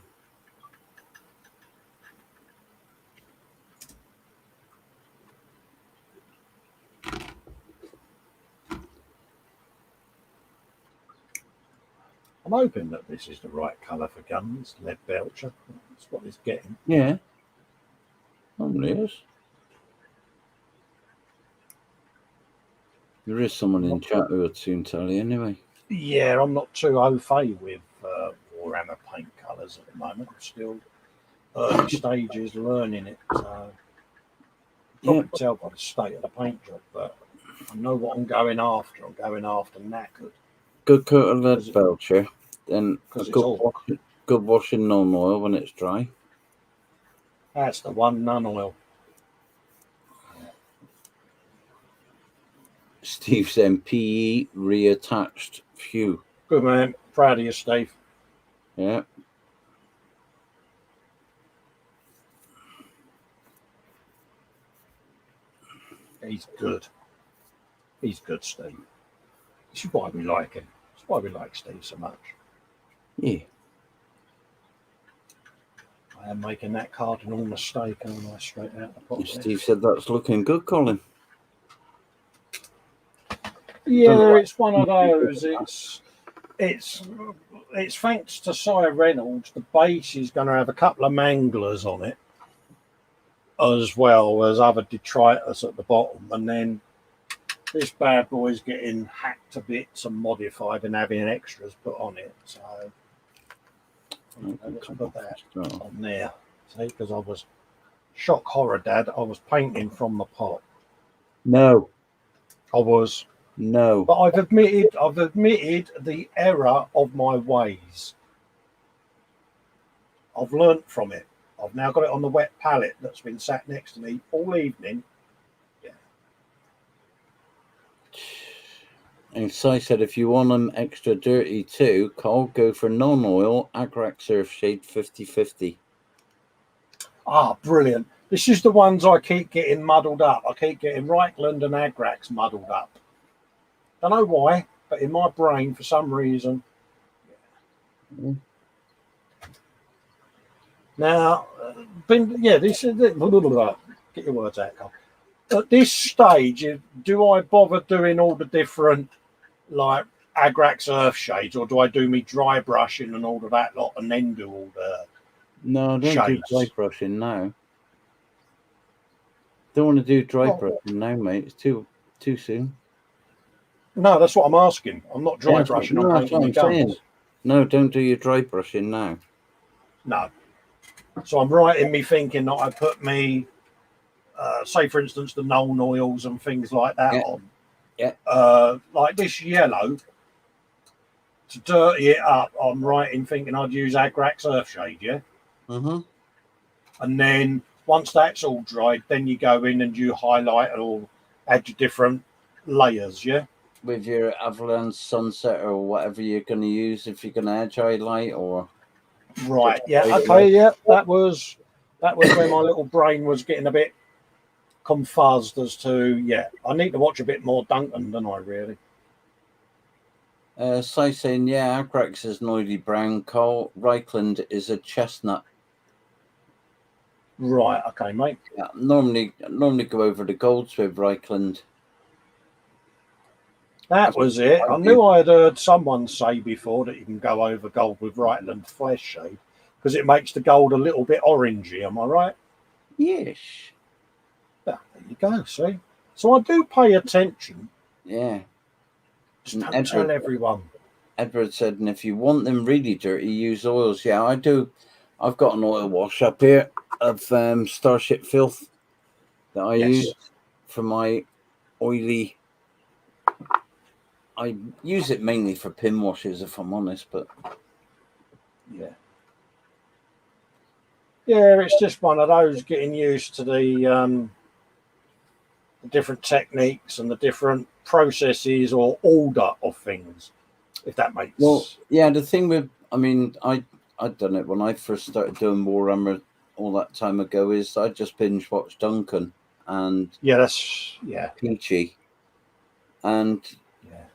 I'm hoping that this is the right colour for guns, lead belcher. That's what it's getting. Yeah. Normally is. There is someone in chat who would soon tell you anyway. Yeah, I'm not too au fait with Warhammer paint colours at the moment. I'm still early stages learning it. So probably tell by the state of the paint job, but I know what I'm going after. I'm going after knackered. Good coat of lead belcher, then good washing non-oil when it's dry. That's the one, non-oil. Steve saying PE reattached. Phew. Good man. Proud of you, Steve. Yeah. He's good. He's good, Steve. This is why we like him. That's why we like Steve so much. Yeah. I am making that cardinal mistake, aren't I? Straight out the pot. Steve said that's looking good, Colin. Yeah, it's one of those. It's thanks to Sire Reynolds. The base is going to have a couple of manglers on it, as well as other detritus at the bottom, and then this bad boy's getting hacked to bits and modified and having extras put on it. So let's put that on there. See, because I was shock horror, Dad. I was painting from the pot. No, I was. No, but I've admitted the error of my ways. I've learnt from it. I've now got it on the wet palette that's been sat next to me all evening. Yeah. And Si said, if you want them extra dirty too, Cole, go for non-oil Agrax Earthshade 50/50. Ah, brilliant. This is the ones I keep getting muddled up. I keep getting Reichland and Agrax muddled up. Don't know why, but in my brain, for some reason. Yeah. Now, this is get your words out, Carl. At this stage, do I bother doing all the different like Agrax Earthshades, or do I do me dry brushing and all of that lot, and then do all the No, don't shades? do dry brushing now. Don't want to do dry brushing now, mate. It's too soon. No, that's what I'm asking. I'm not dry brushing on painting the guns. No, don't do your dry brushing now. No. So I'm right in me thinking that I put me, say for instance, the Nuln oils and things like that on. Yeah. Like this yellow, to dirty it up, I'm right in thinking I'd use Agrax Earthshade, yeah? Mm-hmm. And then once that's all dried, then you go in and you highlight or add your different layers, yeah? With your Avalanche Sunset or whatever you're going to use, if you're going to edge highlight or... Right, yeah, okay, yeah, that was where my little brain was getting a bit confuzzed as to, yeah, I need to watch a bit more Duncan, don't I, really? Si saying, yeah, Agrax is an oily brown coal. Reichland is a chestnut. Right, okay, mate. Yeah, normally go over the golds with Reichland. That was it. I knew I had heard someone say before that you can go over gold with Reichland flesh shade because it makes the gold a little bit orangey. Am I right? Yes. Yeah, there you go. See, so I do pay attention. Yeah. Just don't tell everyone. Edward said, and if you want them really dirty, use oils. Yeah, I do. I've got an oil wash up here of Starship Filth that I use for my oily. I use it mainly for pin washes, if I'm honest, but yeah, it's just one of those getting used to the different techniques and the different processes or order of things, if that makes. Well, yeah, the thing with, I mean, I'd done it when I first started doing Warhammer all that time ago. Is I just binge watched Duncan and Peachy, and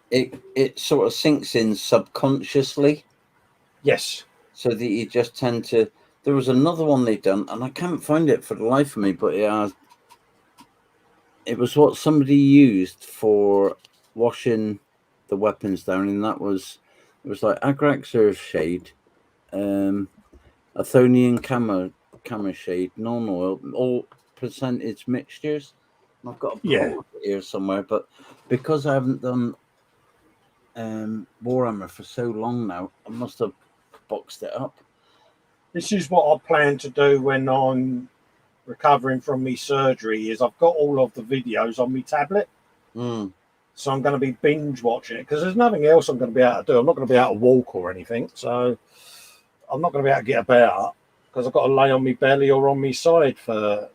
it sort of sinks in subconsciously. Yes. So that you just tend to. There was another one they done, and I can't find it for the life of me, but it was what somebody used for washing the weapons down, and that was It was like Agrax Earth shade, Athonian camera shade, non-oil, all percentage mixtures. I've got a Yeah. bottle here somewhere, but because I haven't done Warhammer for so long now, I must have boxed it up. This is what I plan to do when I'm recovering from my surgery. Is I've got all of the videos on my tablet, Mm. so I'm going to be binge watching it because there's nothing else I'm going to be able to do. I'm not going to be able to walk or anything, so I'm not going to be able to get about because I've got to lay on my belly or on my side for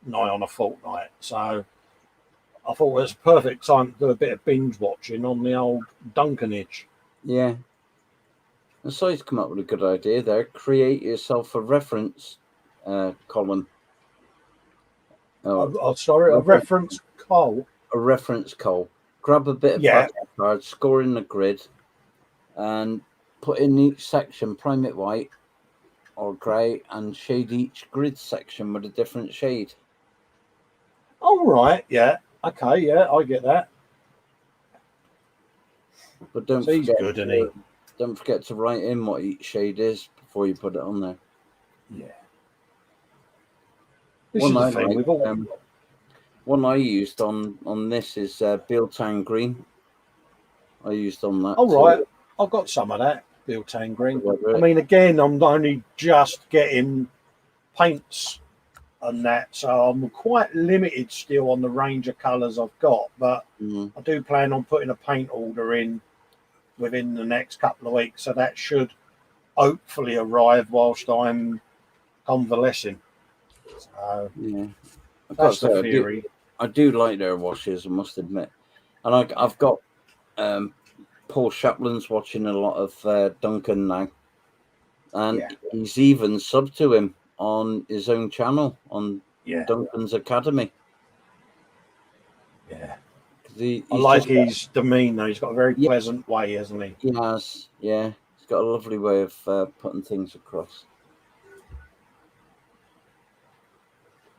nigh on a fortnight. So I thought it was a perfect time to do a bit of binge watching on the old Duncanage. Yeah. And so he's come up with a good idea there. Create yourself a reference, Colin. Sorry, a reference call. A reference call. Grab a bit of battle card, score in the grid, and put in each section, prime it white or grey, and shade each grid section with a different shade. All right, yeah. Okay, yeah, I get that. But don't He's forget, good, isn't he? Don't forget to write in what each shade is before you put it on there. Yeah. This is the thing. We've all... one I used on this is Biltang Green. I used on that. All right, I've got some of that Biltang Green. I mean, again, I'm only just getting paints and that, so I'm quite limited still on the range of colours I've got. But I do plan on putting a paint order in within the next couple of weeks, so that should hopefully arrive whilst I'm convalescing. So, yeah, that's the theory. I do like their washes, I must admit, and I've got Paul Shaplin's watching a lot of Duncan now, and he's even subbed to him on his own channel on Duncan's Academy. Yeah. I like his demeanour. He's got a very pleasant way, hasn't he? He has, yeah. He's got a lovely way of putting things across.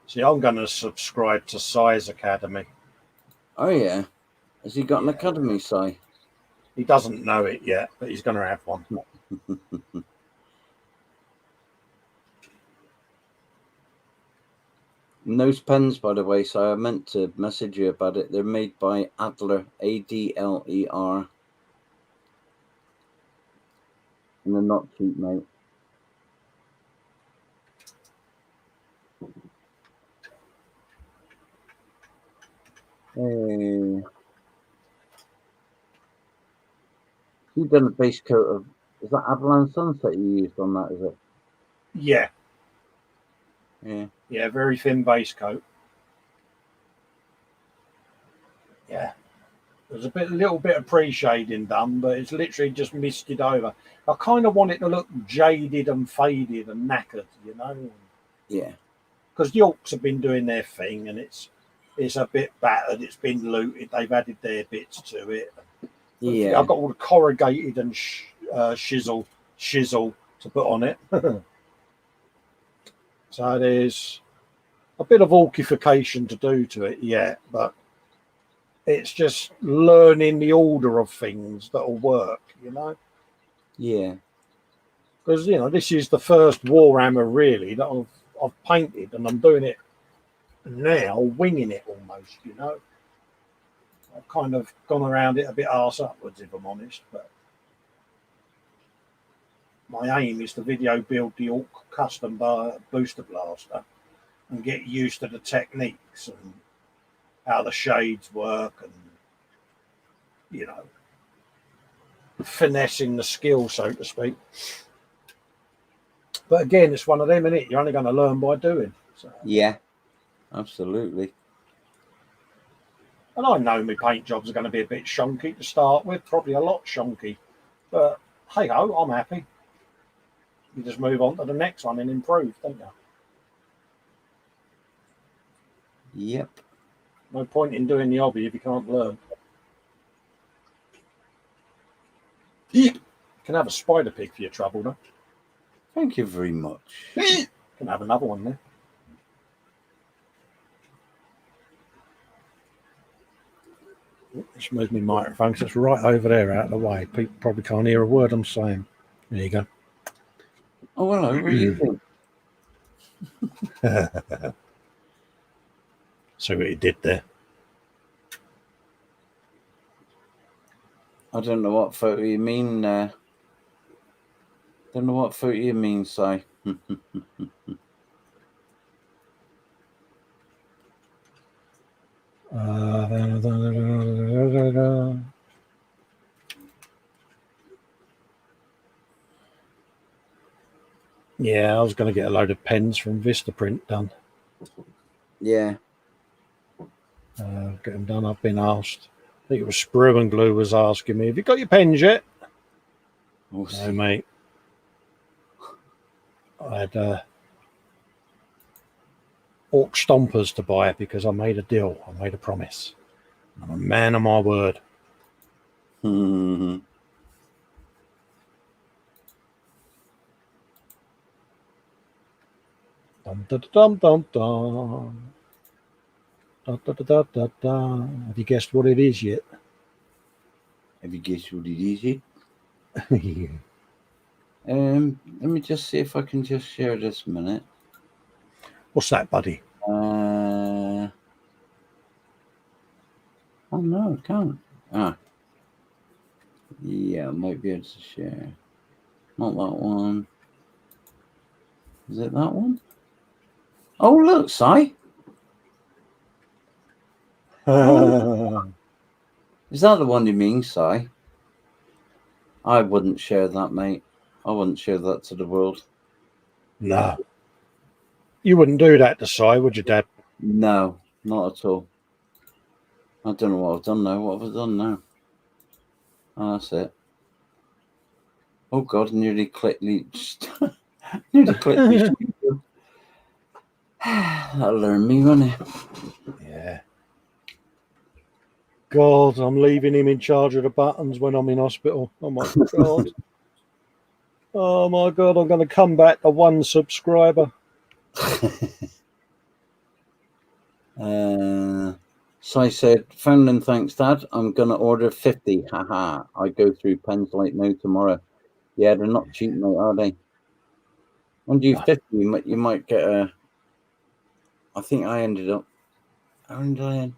See, I'm going to subscribe to Si's Academy. Oh, yeah. Has he got an academy, Si? He doesn't know it yet, but he's going to have one. And those pens, by the way, Si, I meant to message you about it. They're made by Adler, Adler. And they're not cheap, mate. Hey. You've done a base coat of... Is that Avalon Sunset you used on that, is it? Yeah. Yeah. Yeah, very thin base coat. Yeah. There's a little bit of pre-shading done, but it's literally just misted over. I kind of want it to look jaded and faded and knackered, you know? Yeah. Because the Orcs have been doing their thing, and it's a bit battered. It's been looted. They've added their bits to it. Yeah. I've got all the corrugated and shizzle to put on it. So there's a bit of orcification to do to it yet, but it's just learning the order of things that'll work, you know? Yeah. Because, you know, this is the first Warhammer really that I've painted, and I'm doing it now, winging it almost, you know? I've kind of gone around it a bit arse upwards, if I'm honest, but my aim is to video build the Orc custom booster blaster and get used to the techniques and how the shades work and, you know, finessing the skill, so to speak. But again, it's one of them, innit? You're only going to learn by doing. So. Yeah, absolutely. And I know my paint jobs are going to be a bit shonky to start with, probably a lot shonky. But hey ho, I'm happy. You just move on to the next one and improve, don't you? Yep. No point in doing the hobby if you can't learn. You can have a spider pig for your trouble, though. Thank you very much. You can have another one there. Just move my microphone because it's right over there out of the way. People probably can't hear a word I'm saying. There you go. Oh, hello. What are you doing? See what he did there. I don't know what photo you mean. Don't know what photo you mean, Si. Yeah, I was going to get a load of pens from Vistaprint done. Yeah. Get them done. I've been asked. I think it was Sprue and Glue was asking me, have you got your pens yet? No, mate. I had Orc Stompers to buy because I made a deal. I made a promise. I'm a man of my word. Mm-hmm. Dum da dum dum dum. Da, da, da, da, da, da. Have you guessed what it is yet? Have you guessed what it is yet? Let me just see if I can just share this a minute. What's that, buddy? Oh no, I can't. Yeah, I might be able to share. Not that one. Is it that one? Oh, look, Si. Is that the one you mean, Si? I wouldn't share that, mate. I wouldn't share that to the world. No. You wouldn't do that to Si, would you, Dad? No, not at all. I don't know what I've done now. What have I done now? Oh, that's it. Oh, God, nearly clicked me. Nearly clicked me. That'll learn me, won't it? Yeah. God, I'm leaving him in charge of the buttons when I'm in hospital. Oh, my God. Oh, my God, I'm going to come back to 1 subscriber. So I said, found and thanks, Dad. I'm going to order 50. Haha. I go through pens like no tomorrow. Yeah, they're not cheap, mate, are they? When you 50, you might get a... I think I ended up... How did I end?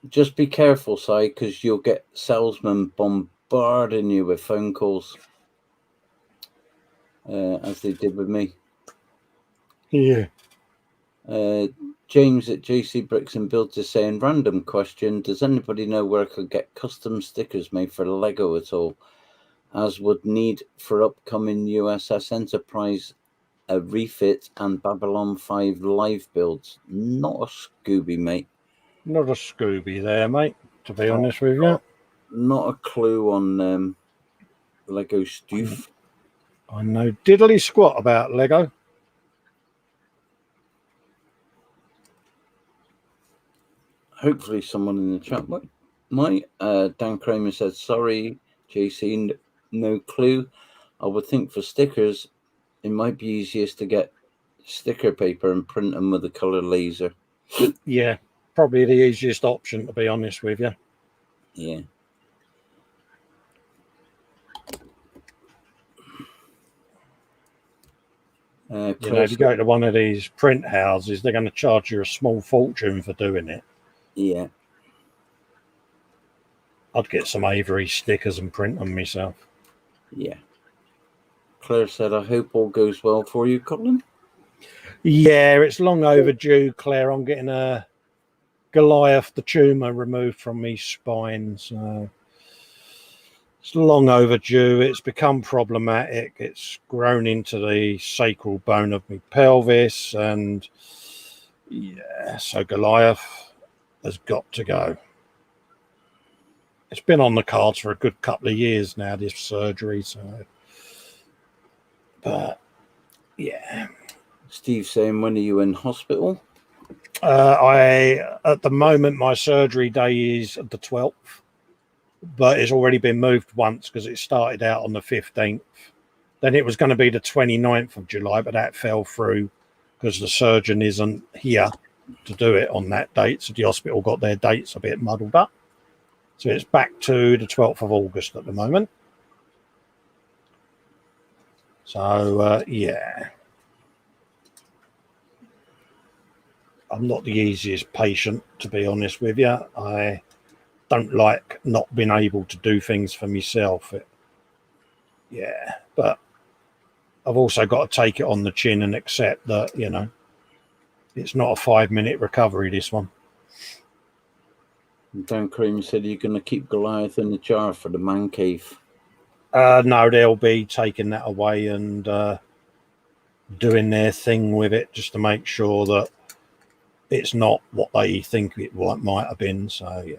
Just be careful, Si, because you'll get salesmen bombarding you with phone calls, as they did with me. Yeah. James at JC Bricks and Builds is saying, random question, does anybody know where I could get custom stickers made for Lego at all, as would need for upcoming USS Enterprise refit and Babylon 5 live builds? Not a Scooby, mate. Not a Scooby there, mate, to be honest with you. Not a clue on Lego stuff. I know diddly squat about Lego. Hopefully someone in the chat might. Dan Kramer said, sorry, JC, no clue. I would think for stickers, it might be easiest to get sticker paper and print them with a colour laser. Yeah, probably the easiest option, to be honest with you. Yeah. You know, if you go to one of these print houses, they're going to charge you a small fortune for doing it. Yeah. I'd get some Avery stickers and print them myself. Yeah. Claire said, I hope all goes well for you, Colin. Yeah, it's long overdue, Claire. I'm getting a Goliath, the tumour, removed from my spine. So it's long overdue. It's become problematic. It's grown into the sacral bone of my pelvis. And yeah, so Goliath has got to go. It's been on the cards for a good couple of years now, this surgery. So, but yeah. Steve saying, when are you in hospital? At the moment, my surgery day is the 12th, but it's already been moved once because it started out on the 15th. Then it was going to be the 29th of July, but that fell through because the surgeon isn't here. to do it on that date. So the hospital got their dates a bit muddled up. So it's back to the 12th of August at the moment. So, yeah. I'm not the easiest patient, to be honest with you. I don't like not being able to do things for myself. Yeah, but I've also got to take it on the chin and accept that, you know, it's not a 5-minute recovery, this one. Dan Cream said you're going to keep Goliath in the jar for the man cave. No, they'll be taking that away and doing their thing with it just to make sure that it's not what they think it might have been. So, yeah,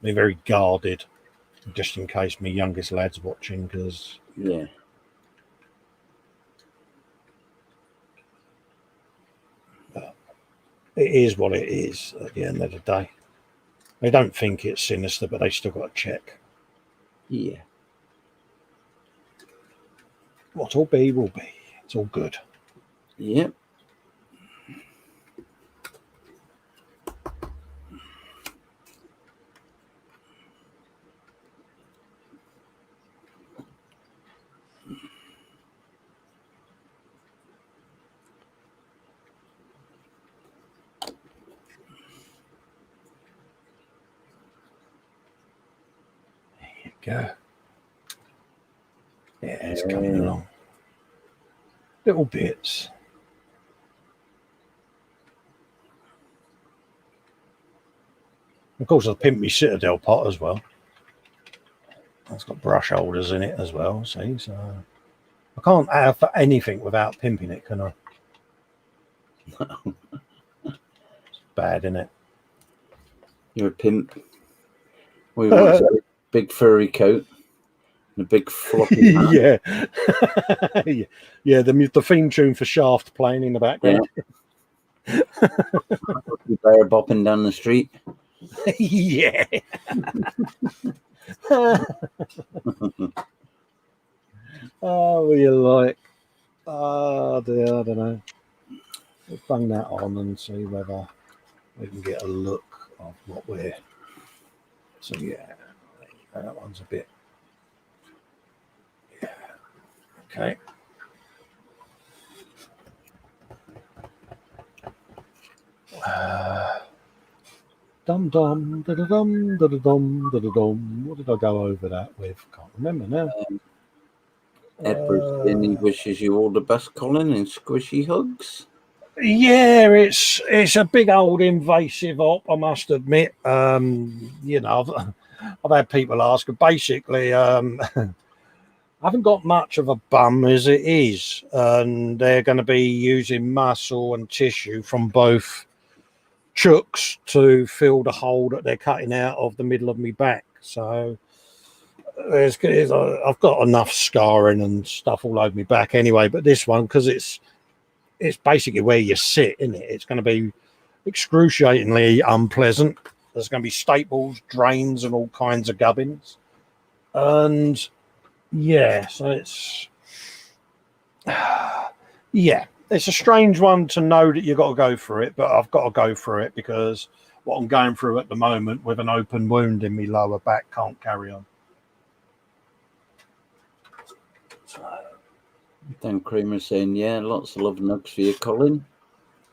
be very guarded just in case my youngest lad's watching, because yeah, it is what it is at the end of the day. They don't think it's sinister, but they still got to check. Yeah. What'll be will be. It's all good. Yep. Go. Yeah, it's coming along. Little bits. Of course, I've pimped my Citadel pot as well. It's got brush holders in it as well, see? So I can't have anything without pimping it, can I? It's bad, isn't it? You're a pimp. We want a big furry coat and a big floppy hat. Yeah. Yeah, the theme tune for Shaft playing in the background. Yeah. Bear bopping down the street. Yeah. Oh, what do you like? Oh, dear, I don't know. We'll bang that on and see whether we can get a look of what we're. So, yeah, that one's a bit. Yeah. Okay. Dum dum da da dum da da dum da da dum. What did I go over that with? Can't remember now. Edward he wishes you all the best, Colin, and squishy hugs. Yeah, it's a big old invasive op, I must admit. You know, I've had people ask. Basically, I haven't got much of a bum as it is, and they're going to be using muscle and tissue from both chooks to fill the hole that they're cutting out of the middle of my back. So I've got enough scarring and stuff all over my back anyway. But this one, because it's basically where you sit, isn't it? It's going to be excruciatingly unpleasant. There's going to be staples, drains, and all kinds of gubbins. And yeah, so it's yeah, it's a strange one to know that you've got to go for it, but I've got to go for it because what I'm going through at the moment with an open wound in my lower back can't carry on. So, Dan Kramer saying, yeah, lots of love and hugs for you, Colin.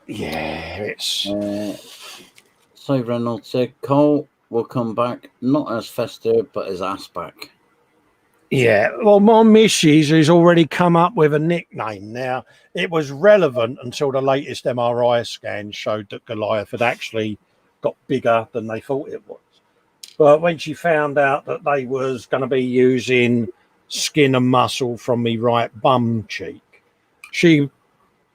yeah, it's. So Reynolds said, Cole will come back not as Festa, but as ass back. Yeah, well, my missus has already come up with a nickname. Now, it was relevant until the latest MRI scan showed that Goliath had actually got bigger than they thought it was. But when she found out that they was going to be using skin and muscle from me right bum cheek, she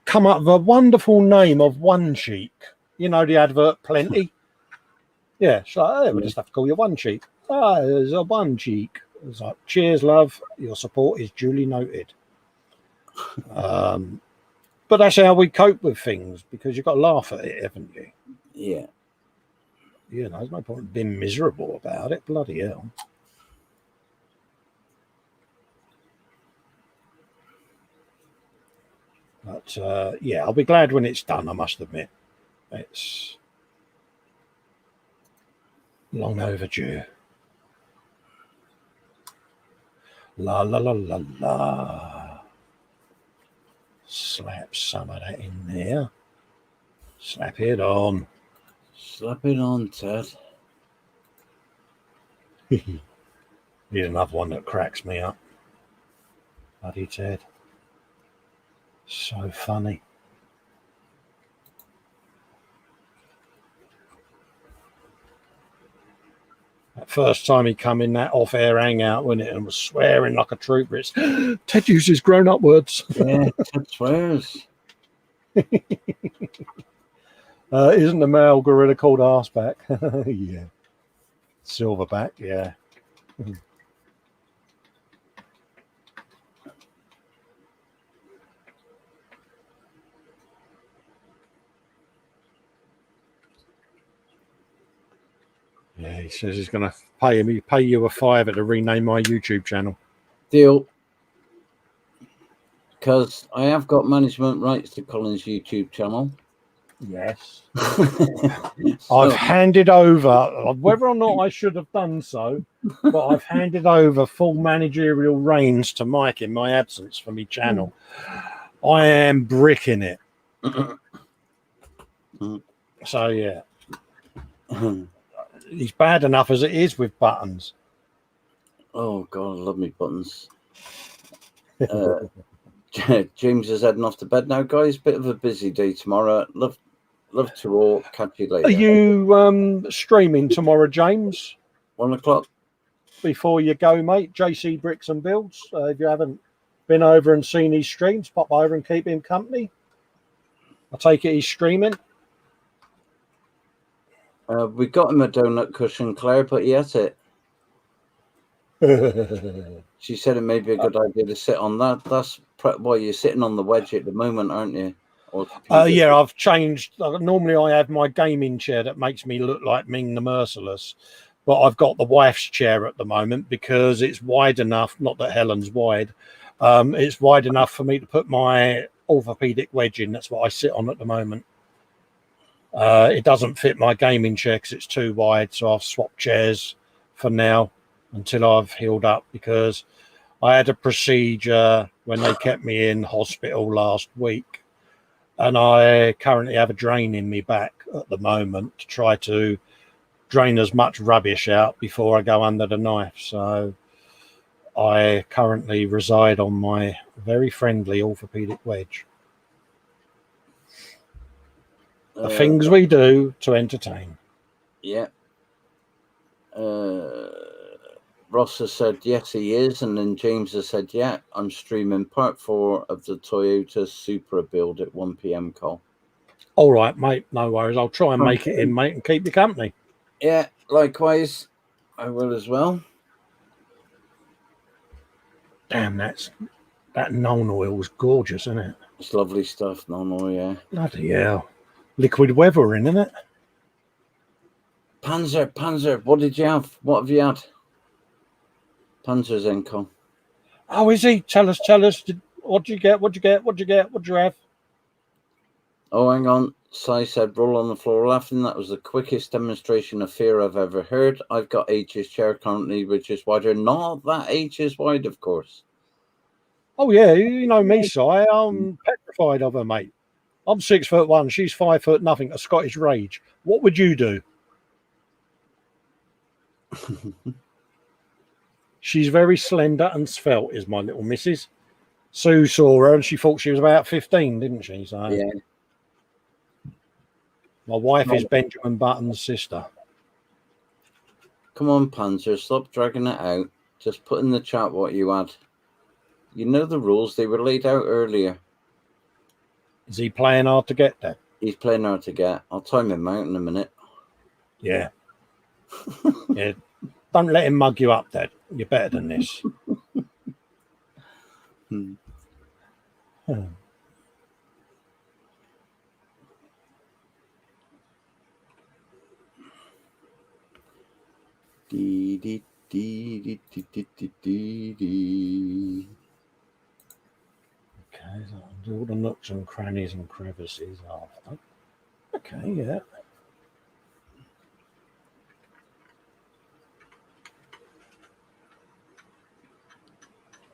come up with a wonderful name of One Cheek. You know, the advert Plenty? Yeah, so hey, we'll just have to call you One Cheek. Ah, there's a One Cheek. It's like, cheers, love. Your support is duly noted. But that's how we cope with things, because you've got to laugh at it, haven't you? Yeah. You know, there's no point in being miserable about it. Bloody hell. But, yeah, I'll be glad when it's done, I must admit. It's long overdue. La la la la la. Slap some of that in there. Slap it on. Slap it on, Ted. Here's another one that cracks me up. Bloody Ted. So funny. That first time he come in that off-air hangout, wasn't it, and was swearing like a trooper. It's Ted uses grown-up words. Yeah, Ted swears. Isn't the male gorilla called arseback? Yeah. Silverback, yeah. Yeah, he says he's going to pay you a $5 to rename my YouTube channel. Deal. Because I have got management rights to Colin's YouTube channel. Yes. I've handed over, whether or not I should have done so, but I've handed over full managerial reins to Mike in my absence for my channel. I am bricking it. So, yeah. He's bad enough as it is with buttons. Oh, God, I love me buttons. James is heading off to bed now, guys. Bit of a busy day tomorrow. Love to all. Catch you later. Are you streaming tomorrow, James? 1 o'clock. Before you go, mate, JC Bricks and Builds. If you haven't been over and seen his streams, pop over and keep him company. I take it he's streaming. We got him a donut cushion, Claire, but he ate it. She said it may be a good idea to sit on that. That's well, you're sitting on the wedge at the moment, aren't you? Yeah, I've changed. Normally, I have my gaming chair that makes me look like Ming the Merciless, but I've got the wife's chair at the moment because it's wide enough. Not that Helen's wide. It's wide enough for me to put my orthopedic wedge in. That's what I sit on at the moment. It doesn't fit my gaming chair because it's too wide, so I've swapped chairs for now until I've healed up, because I had a procedure when they kept me in hospital last week, and I currently have a drain in my back at the moment to try to drain as much rubbish out before I go under the knife. So I currently reside on my very friendly orthopedic wedge. The things we do to entertain. Yeah. Ross has said, yes, he is. And then James has said, yeah, I'm streaming part 4 of the Toyota Supra build at 1 p.m, Cole. All right, mate. No worries. I'll try and make it in, mate, and keep you company. Yeah, likewise. I will as well. Damn, that non oil's gorgeous, isn't it? It's lovely stuff, non-oil, yeah. Bloody hell. Liquid weathering, isn't it? Panzer, what did you have? What have you had? Panzer's income. Oh, is he? Tell us. What'd you get? What'd you have? Oh, hang on. Sai said, roll on the floor laughing. That was the quickest demonstration of fear I've ever heard. I've got H's chair currently, which is wider. Not that H is wide, of course. Oh, yeah. You know me, Sai. I'm petrified of her, mate. I'm 6'1". She's 5 foot nothing. A Scottish rage. What would you do? She's very slender and svelte, is my little missus. Sue saw her and she thought she was about 15, didn't she? So yeah. My wife is Benjamin Button's sister. Come on, Panzer, stop dragging it out. Just put in the chat what you had. You know the rules. They were laid out earlier. Is he playing hard to get there? He's playing hard to get. I'll time him out in a minute. Yeah. Yeah. Don't let him mug you up, Dad. You're better than this. Okay, so I'll do all the nooks and crannies and crevices after. Okay, yeah.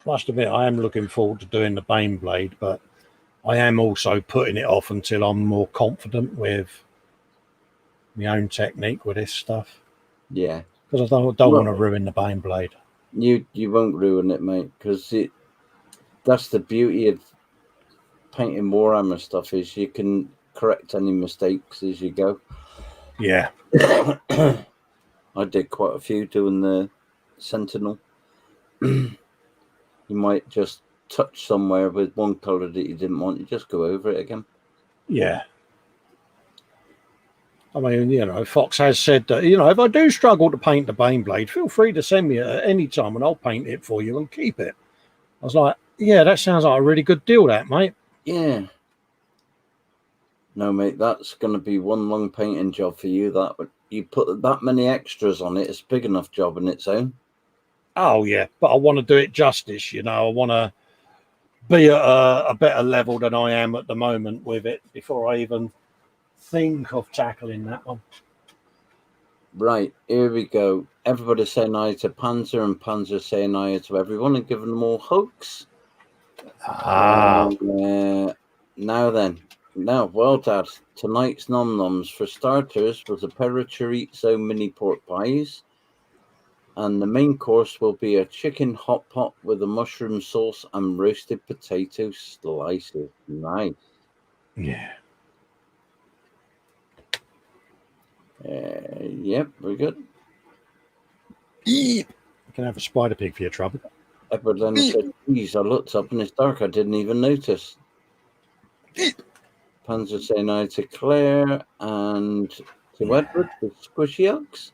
Must admit, I am looking forward to doing the Bane blade, but I am also putting it off until I'm more confident with my own technique with this stuff. Yeah. Because I don't want to ruin the Bane blade. You won't ruin it, mate, because that's the beauty of painting Warhammer stuff, is you can correct any mistakes as you go. Yeah. I did quite a few doing the Sentinel. You might just touch somewhere with one colour that you didn't want, you just go over it again. Yeah. I mean, you know, Fox has said that, you know, if I do struggle to paint the Bane blade, feel free to send me at any time and I'll paint it for you and keep it. I was like, yeah, that sounds like a really good deal, that, mate. Yeah. No, mate, that's going to be one long painting job for you. That you put that many extras on it, it's a big enough job in its own. Oh, yeah, but I want to do it justice, you know. I want to be at a better level than I am at the moment with it before I even think of tackling that one. Right, here we go. Everybody saying hi to Panzer, and Panzer saying hi to everyone and giving them all hugs. Now then. Now, well, Dad, tonight's nom-noms for starters was a pair of chorizo mini pork pies, and the main course will be a chicken hot pot with a mushroom sauce and roasted potato slices. Nice. Yeah. Yep, very good. You can have a spider pig for your trouble. Edward Leonard said, geez, I looked up and it's dark. I didn't even notice. Panzer saying hi to Claire and to Edward with squishy hugs.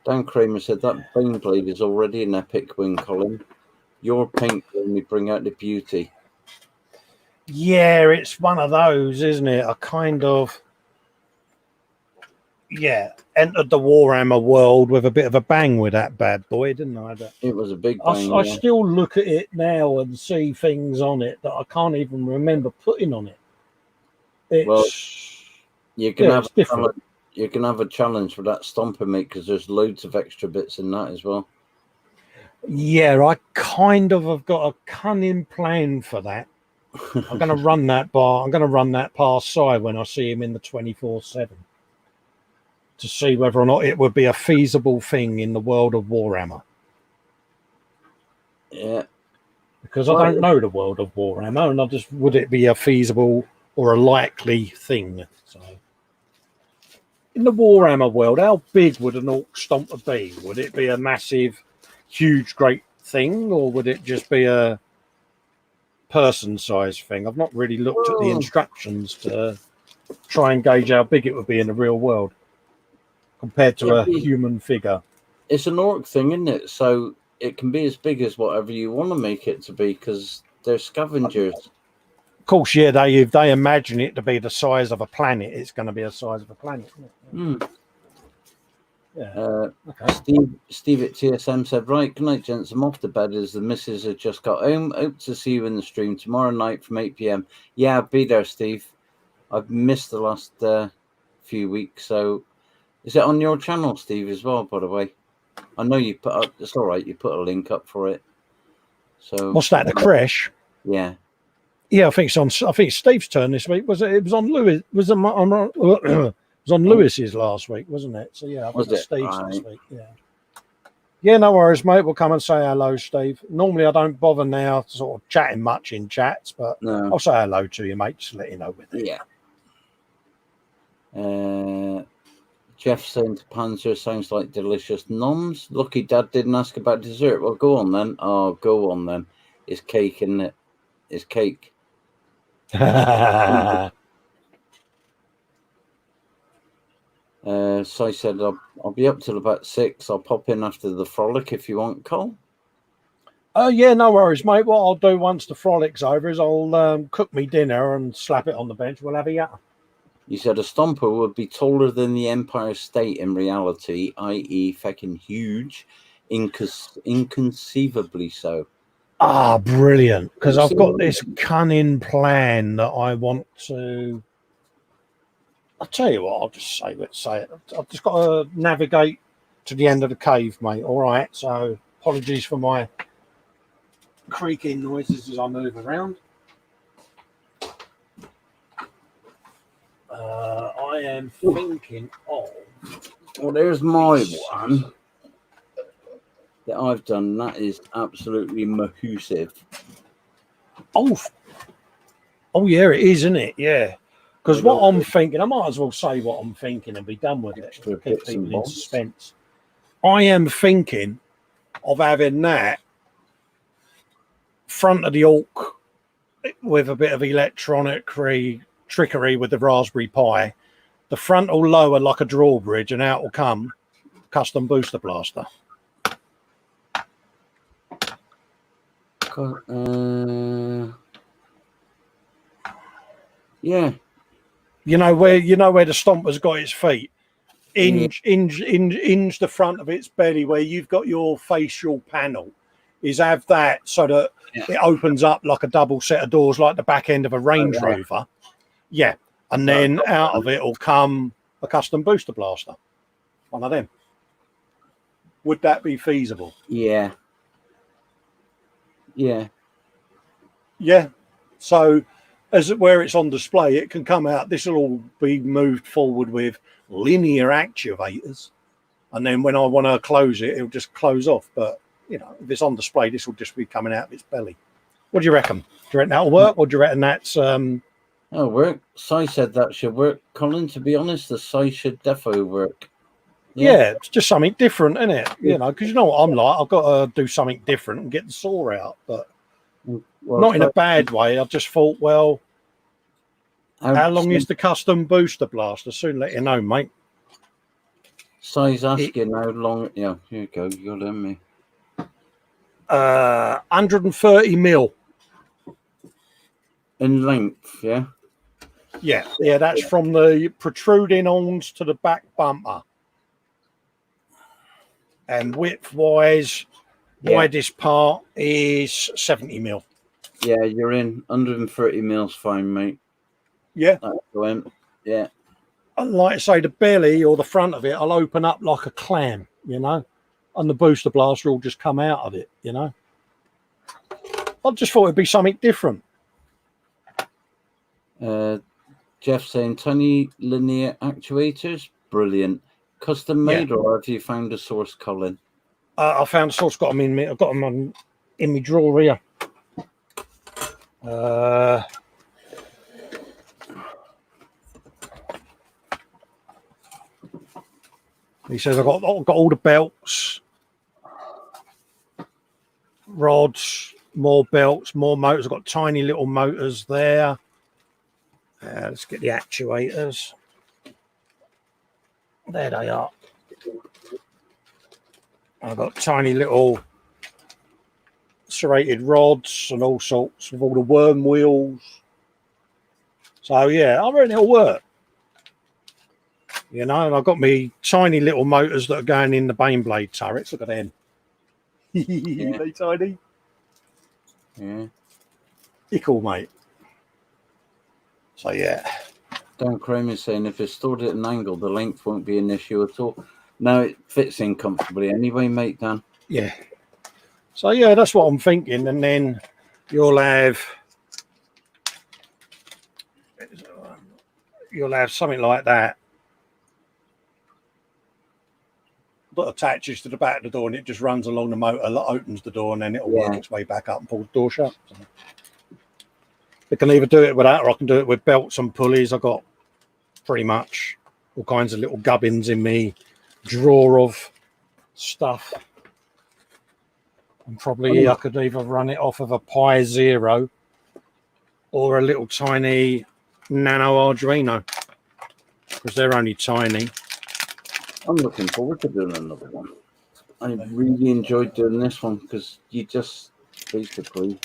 Dan Kramer said that Bane blade is already an epic win, Colin. Your paint will only bring out the beauty. Yeah, it's one of those, isn't it? I kind of, entered the Warhammer world with a bit of a bang with that bad boy, didn't I? It was a big bang. I still look at it now and see things on it that I can't even remember putting on it. You can have a challenge for that stomper, mate, because there's loads of extra bits in that as well. Yeah, I kind of have got a cunning plan for that. I'm going to run that past Si when I see him in the 24/7 to see whether or not it would be a feasible thing in the world of Warhammer. Yeah. Because I don't know the world of Warhammer, and would it be a feasible or a likely thing? So, in the Warhammer world, how big would an orc stomper be? Would it be a massive, huge, great thing, or would it just be a person-sized thing? I've not really looked at the instructions to try and gauge how big it would be in the real world compared to a human figure. It's an orc thing, isn't it? So it can be as big as whatever you want to make it to be, because they're scavengers. Of course, yeah, if they imagine it to be the size of a planet, it's going to be the size of a planet, isn't it? Yeah. Steve at TSM said, right, good night, gents. I'm off to bed as the missus had just got home. Hope to see you in the stream tomorrow night from 8 p.m. Yeah, I'll be there, Steve. I've missed the last few weeks. So is it on your channel, Steve, as well, by the way? I know you put up, it's all right, you put a link up for it. So what's that, the crash? Yeah. Yeah, I think it's on. I think it's Steve's turn this week. Was it? It was on Lewis. It was on Lewis's last week, wasn't it? So yeah, I think it's Steve's this week. Yeah. Yeah, no worries, mate. We'll come and say hello, Steve. Normally, I don't bother now, sort of chatting much in chats, but I'll say hello to you, mate, just to let you know with it. Yeah. Jeff saying to Panzer, sounds like delicious noms. Lucky Dad didn't ask about dessert. Well, go on then. Oh, go on then. It's cake, isn't it? It's cake. So I said I'll be up till about 6. I'll pop in after the frolic if you want, Cole. Oh yeah, no worries, mate. What I'll do once the frolic's over is I'll cook me dinner and slap it on the bench. We'll have a yatta. You said a stomper would be taller than the Empire State in reality, i.e. fucking huge, inconceivably so. Ah, brilliant. Because I've got this cunning plan that I want to I'll tell you what, let's say it. I've just got to navigate to the end of the cave, mate. All right. So apologies for my creaking noises as I move around. I am thinking of. Well, there's my one that I've done. That is absolutely massive. Oh, yeah, it is, isn't it? Yeah. Because what I'm thinking, I might as well say what I'm thinking and be done with it. Keep people in suspense. I am thinking of having that front of the Orc with a bit of electronic trickery with the Raspberry Pi. The front will lower like a drawbridge, and out will come custom booster blaster. Yeah. You know where the Stomper's got its feet. Inch the front of its belly where you've got your facial panel. Is have that so that it opens up like a double set of doors, like the back end of a Range Rover. Yeah, and then out of it will come a custom booster blaster. One of them. Would that be feasible? Yeah. So, where it's on display, it can come out. This will all be moved forward with linear actuators, and then when I want to close it, it'll just close off. But if it's on display, this will just be coming out of its belly. What do you reckon? Do you reckon that'll work, or do you reckon that's Oh, work. Si said that should work. Colin, to be honest, the Si should defo work. Yeah, it's just something different, isn't it? Because you know what I'm like. I've got to do something different and get the saw out, but not in a bad way. I just thought, well, how long is the custom booster blaster? Soon let you know, mate. Si's asking how long. Yeah, here you go. You got me. 130 mil in length. Yeah. Yeah. That's from the protruding horns to the back bumper. And width-wise, widest part is 70 mil. Yeah, you're in. 130 mil's fine, mate. Yeah. Yeah. And like I say, the belly or the front of it, I'll open up like a clam, and the booster blaster will just come out of it, I just thought it'd be something different. Jeff saying tiny linear actuators, brilliant. Custom made, or have you found a source, Colin? I found a source. Got them in me. I've got them in my drawer here. He says I've got all the belts, rods, more belts, more motors. I've got tiny little motors there. Let's get the actuators. There they are. I've got tiny little serrated rods and all sorts with all the worm wheels. So yeah, I reckon it'll work. And I've got me tiny little motors that are going in the Baneblade turrets. Look at them. They tiny. Yeah. They're cool, mate. So yeah. Dan Kramer is saying if it's stored at an angle, the length won't be an issue at all. No, it fits in comfortably anyway, mate, Dan. Yeah. So yeah, that's what I'm thinking. And then you'll have something like that attaches to the back of the door, and it just runs along the motor, opens the door, and then it'll work its way back up and pull the door shut. So I can either do it with that, or I can do it with belts and pulleys. I've got pretty much all kinds of little gubbins in me drawer of stuff. And probably I could either run it off of a Pi Zero or a little tiny nano Arduino, because they're only tiny. I'm looking forward to doing another one. I really enjoyed doing this one because you just basically,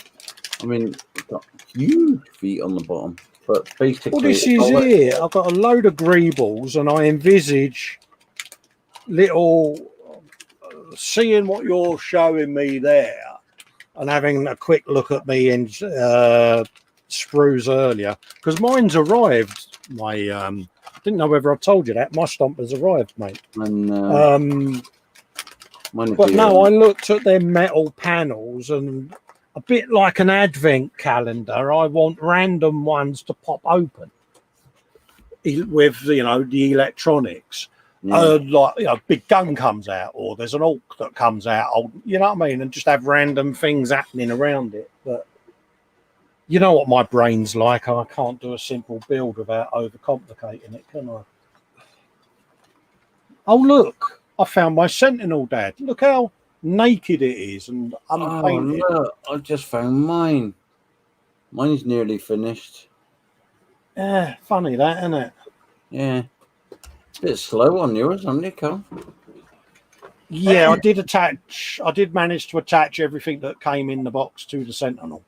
got huge feet on the bottom, but basically. Well, this is it. I've got a load of greebles, and I envisage seeing what you're showing me there, and having a quick look at me and sprues earlier, because mine's arrived. My didn't know whether I told you that. My stomper's arrived, mate. And but no, I looked at their metal panels, and a bit like an advent calendar, I want random ones to pop open with, you know, the electronics. Like, you know, big gun comes out, or there's an Orc that comes out, you know what I mean, and just have random things happening around it. But you know what my brain's like. I can't do a simple build without overcomplicating it, can I? Oh, look, I found my Sentinel, Dad. Look how naked it is and unpainted. Oh, look, I just found mine. Mine's nearly finished. Yeah, funny that, isn't it? Yeah. It's a bit slow on yours, isn't it, Carl? Yeah, I did manage to attach everything that came in the box to the Sentinel.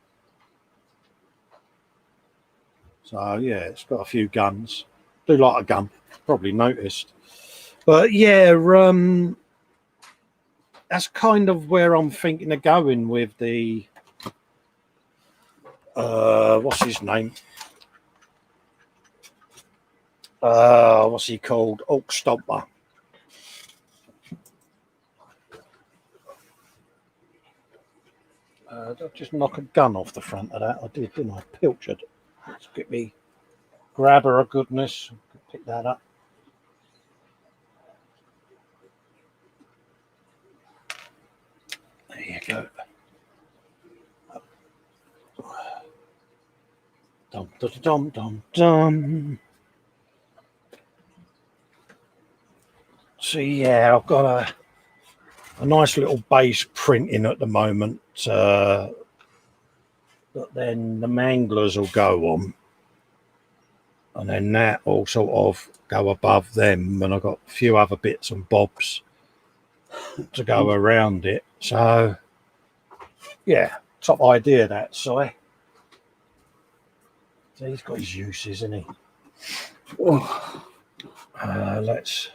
So, yeah, it's got a few guns. Do like a gun, probably noticed. But, yeah, that's kind of where I'm thinking of going with the... what's his name? What's he called? Orc Stomper. Did I just knock a gun off the front of that? I did, didn't I? Pilchard. Let's get me grabber of goodness. Pick that up. There you go. Dum dum dum dum dum. So yeah, I've got a nice little base printing at the moment, but then the manglers will go on, and then that will sort of go above them, and I've got a few other bits and bobs to go around it. So yeah, top idea that, Si. So he's got his uses, isn't he? Let's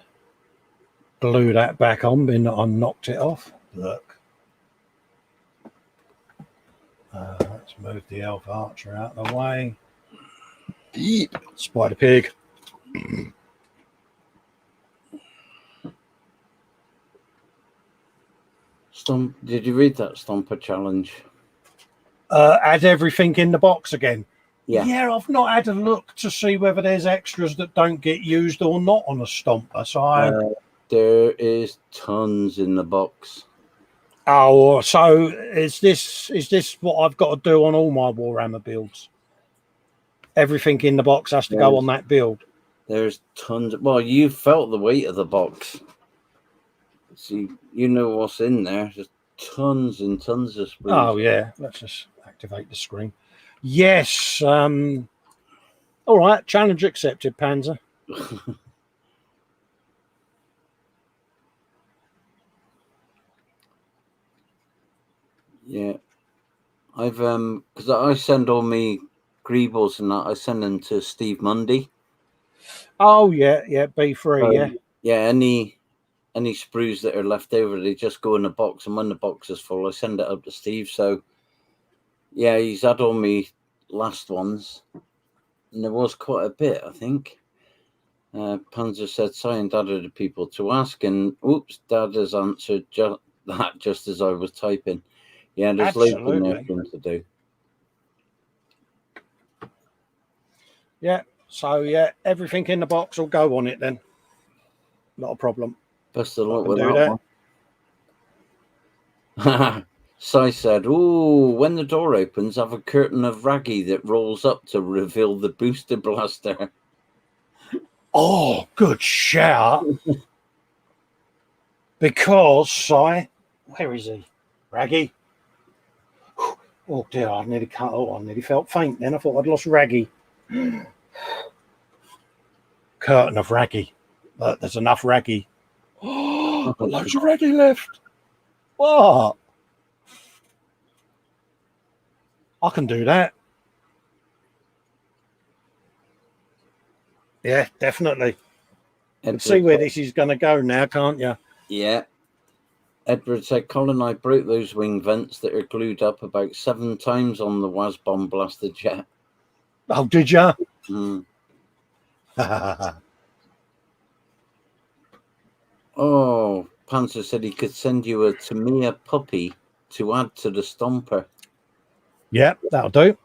glue that back on, being that I knocked it off. Look. Let's move the elf archer out of the way. Spider pig. Did you read that Stomper challenge? Add everything in the box again. Yeah, I've not had a look to see whether there's extras that don't get used or not on a Stomper. So there is tons in the box. Oh, so is this what I've got to do on all my Warhammer builds? Everything in the box has to go on that build. There's tons. Well, you felt the weight of the box. See, you know what's in there. There's tons and tons of sprues. Oh yeah, let's just activate the screen. Yes. All right. Challenge accepted, Panzer. Yeah, I've because I send all me greebles and that. I send them to Steve Mundy. Oh yeah, B3. Yeah. Any sprues that are left over, they just go in a box, and when the box is full, I send it up to Steve. So yeah, he's had all me last ones, and there was quite a bit, I think. Panzer said, "Si and Dad are the people to ask," and oops, Dad has answered that just as I was typing. Yeah, there's loads in there for him to do. Yeah, so yeah, everything in the box will go on it then. Not a problem. Best of luck with that one. Si said, "Oh, when the door opens, have a curtain of raggy that rolls up to reveal the booster blaster." Oh, good shout. Because, Si, where is he? Raggy. Oh dear, I nearly felt faint then. I thought I'd lost Raggy. Curtain of Raggy. But there's enough Raggy. Oh, loads of Raggy left. What? I can do that. Yeah, definitely. You can see where this is going to go now, can't you? Yeah. Edward said, "Colin, I broke those wing vents that are glued up about 7 times on the WAS bomb blaster jet." Oh, did you? Mm. Oh, Panzer said he could send you a Tamiya puppy to add to the Stomper. Yeah, that'll do.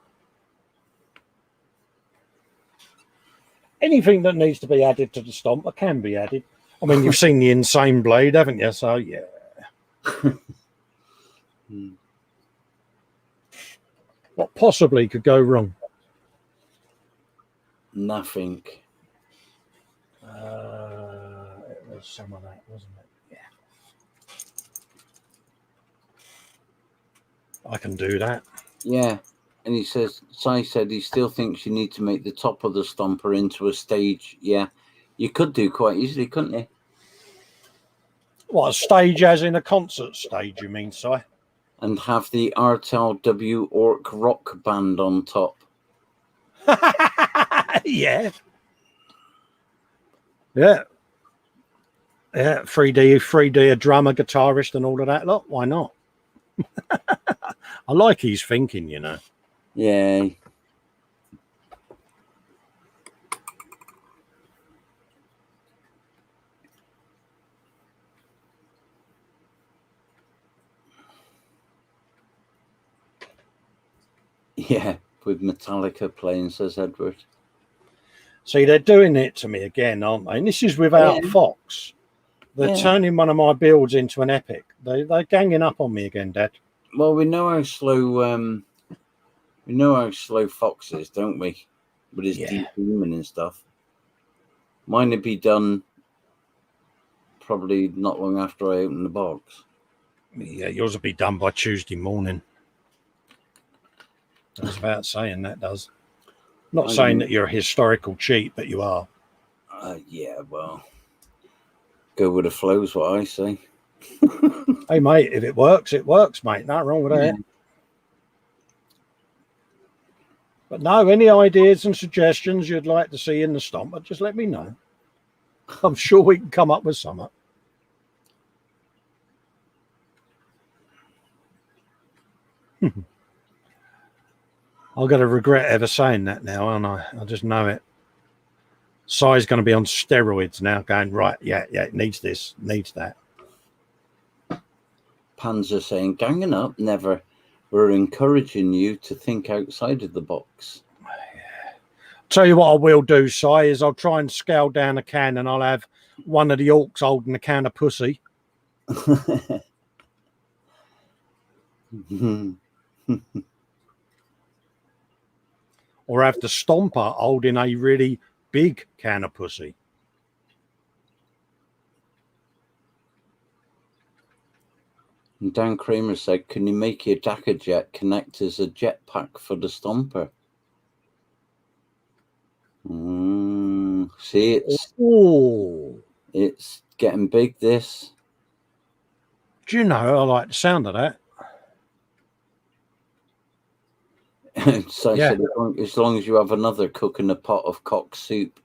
Anything that needs to be added to the Stomper can be added. I mean, you've seen the Insane Blade, haven't you? So, yeah. What possibly could go wrong? Nothing. It was some of that, wasn't it? Yeah. I can do that. Yeah. And he says, Sai said he still thinks you need to make the top of the Stomper into a stage. Yeah. You could do quite easily, couldn't you? What, a stage as in a concert stage, you mean, Si? And have the RTLW Orc Rock Band on top. Yeah. Yeah. Yeah, 3D, a drummer, guitarist, and all of that. Look, why not? I like his thinking, you know. Yeah. Yeah, with Metallica playing, says Edward. See, they're doing it to me again, aren't they? And this is without Foxx. They're turning one of my builds into an epic. They're ganging up on me again, Dad. Well, we know how slow Foxx is, don't we? With his deep human and stuff. Mine would be done probably not long after I open the box. Yeah, yours will be done by Tuesday morning. I was about saying that does. Not saying that you're a historical cheat, but you are. Yeah, well, go with the flow is what I say. Hey, mate, if it works, mate. Nothing wrong with that. But no, any ideas and suggestions you'd like to see in the Stomper, just let me know. I'm sure we can come up with something. I'm going to regret ever saying that now, aren't I? I just know it. Si's going to be on steroids now, going, right, yeah, it needs this, needs that. Panzer saying, ganging up, never. We're encouraging you to think outside of the box. Tell you what I will do, Si, is I'll try and scale down a can and I'll have one of the orcs holding a can of pussy. Or have the Stomper holding a really big can of pussy. And Dan Kramer said, can you make your Dakar jet connect as a jetpack for the Stomper? See, it's getting big, this. Do you know, I like the sound of that. So I said, as long as you have another cooking a pot of cock soup.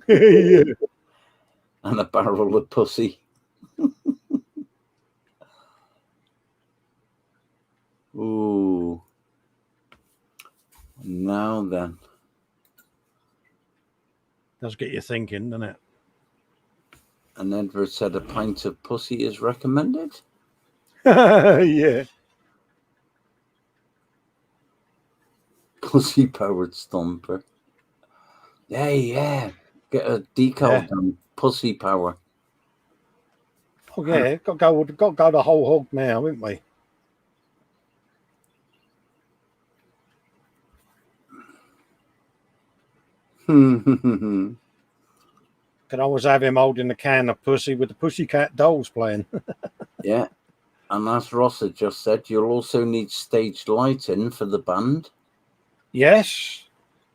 Yeah. And a barrel of pussy. Ooh. Now then. Does get you thinking, doesn't it? And Edward said a pint of pussy is recommended. Yeah. Pussy-powered Stomper. Yeah. Get a decal done. Pussy power. Oh, yeah. Got to go the whole hog now, haven't we? Can always have him holding the can of pussy with the Pussycat Dolls playing. Yeah. And as Ross had just said, you'll also need staged lighting for the band. Yes.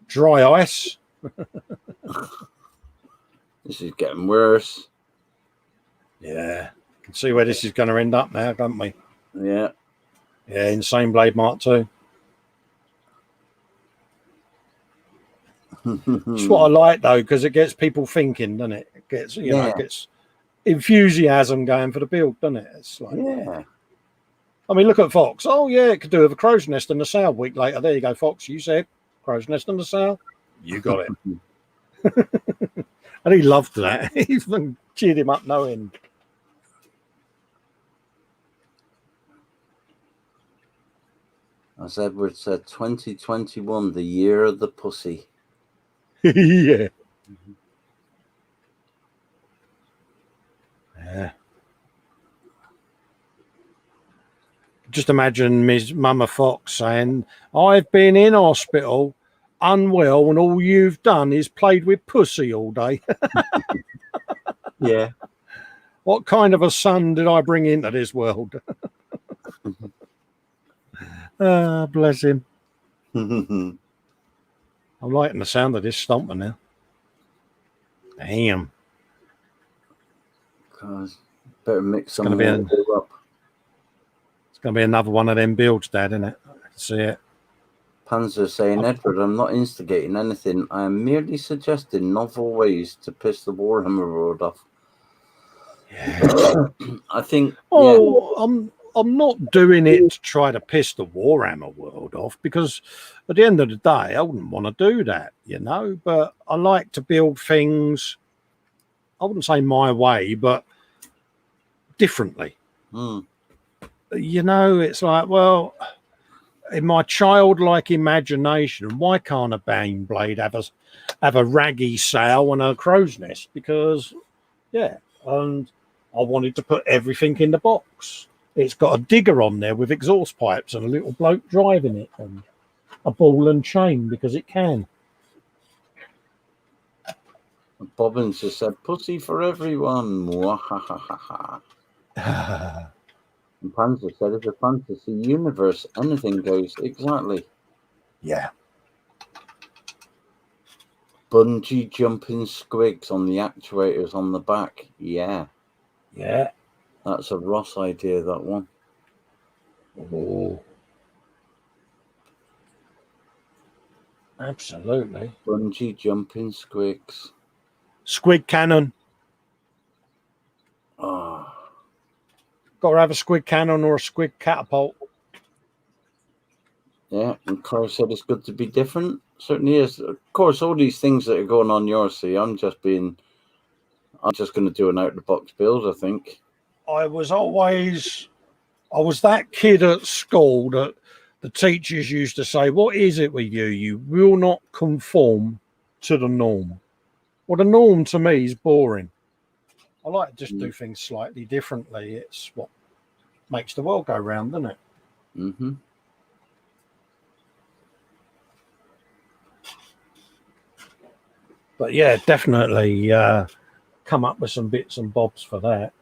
Dry ice. This is getting worse. Yeah. Can see where this is going to end up now, can't we? Yeah. Yeah, Insane Blade Mark II. It's what I like, though, because it gets people thinking, doesn't it? It gets, it gets enthusiasm going for the build, doesn't it? It's like, I mean, look at Foxx. Oh, yeah, it could do with a crow's nest and a sail. A week later, there you go, Foxx. You said crow's nest and a sail. You got it. And he loved that. He even cheered him up no end. As Edward said, 2021, the year of the pussy. Yeah. Yeah. Just imagine Ms. Mama Fox saying, I've been in hospital, unwell, and all you've done is played with pussy all day. Yeah. What kind of a son did I bring into this world? Bless him. I'm liking the sound of this stomper now. Damn. Cause better mix some Gonna be more up. It's going to be another one of them builds, Dad, isn't it? I can see it. Panzer saying, Edward, I'm not instigating anything. I am merely suggesting novel ways to piss the Warhammer world off. Yeah. I think. Oh, yeah. I'm not doing it to try to piss the Warhammer world off, because at the end of the day, I wouldn't want to do that, you know. But I like to build things, I wouldn't say my way, but differently. You know, it's like, well, in my childlike imagination, why can't a Bane Blade have a raggy sail and a crow's nest? Because, yeah, and I wanted to put everything in the box. It's got a digger on there with exhaust pipes and a little bloke driving it, and a ball and chain because it can. Bobbins just said, pussy for everyone. And Panzer said, it's a fantasy universe. Anything goes. Exactly. Yeah. Bungee jumping squigs on the actuators on the back. Yeah. Yeah. That's a Ross idea, that one. Oh. Absolutely. Bungee jumping squigs. Squid cannon. Oh. Got to have a squid cannon or a squid catapult. Yeah, and Carl said it's good to be different. Certainly is. Of course, all these things that are going on your see, I'm just going to do an out-of-the-box build, I think. I was that kid at school that the teachers used to say, what is it with you? You will not conform to the norm. Well, the norm to me is boring. I like to just do things slightly differently. It's what makes the world go round, doesn't it? Mm-hmm. But yeah, definitely come up with some bits and bobs for that.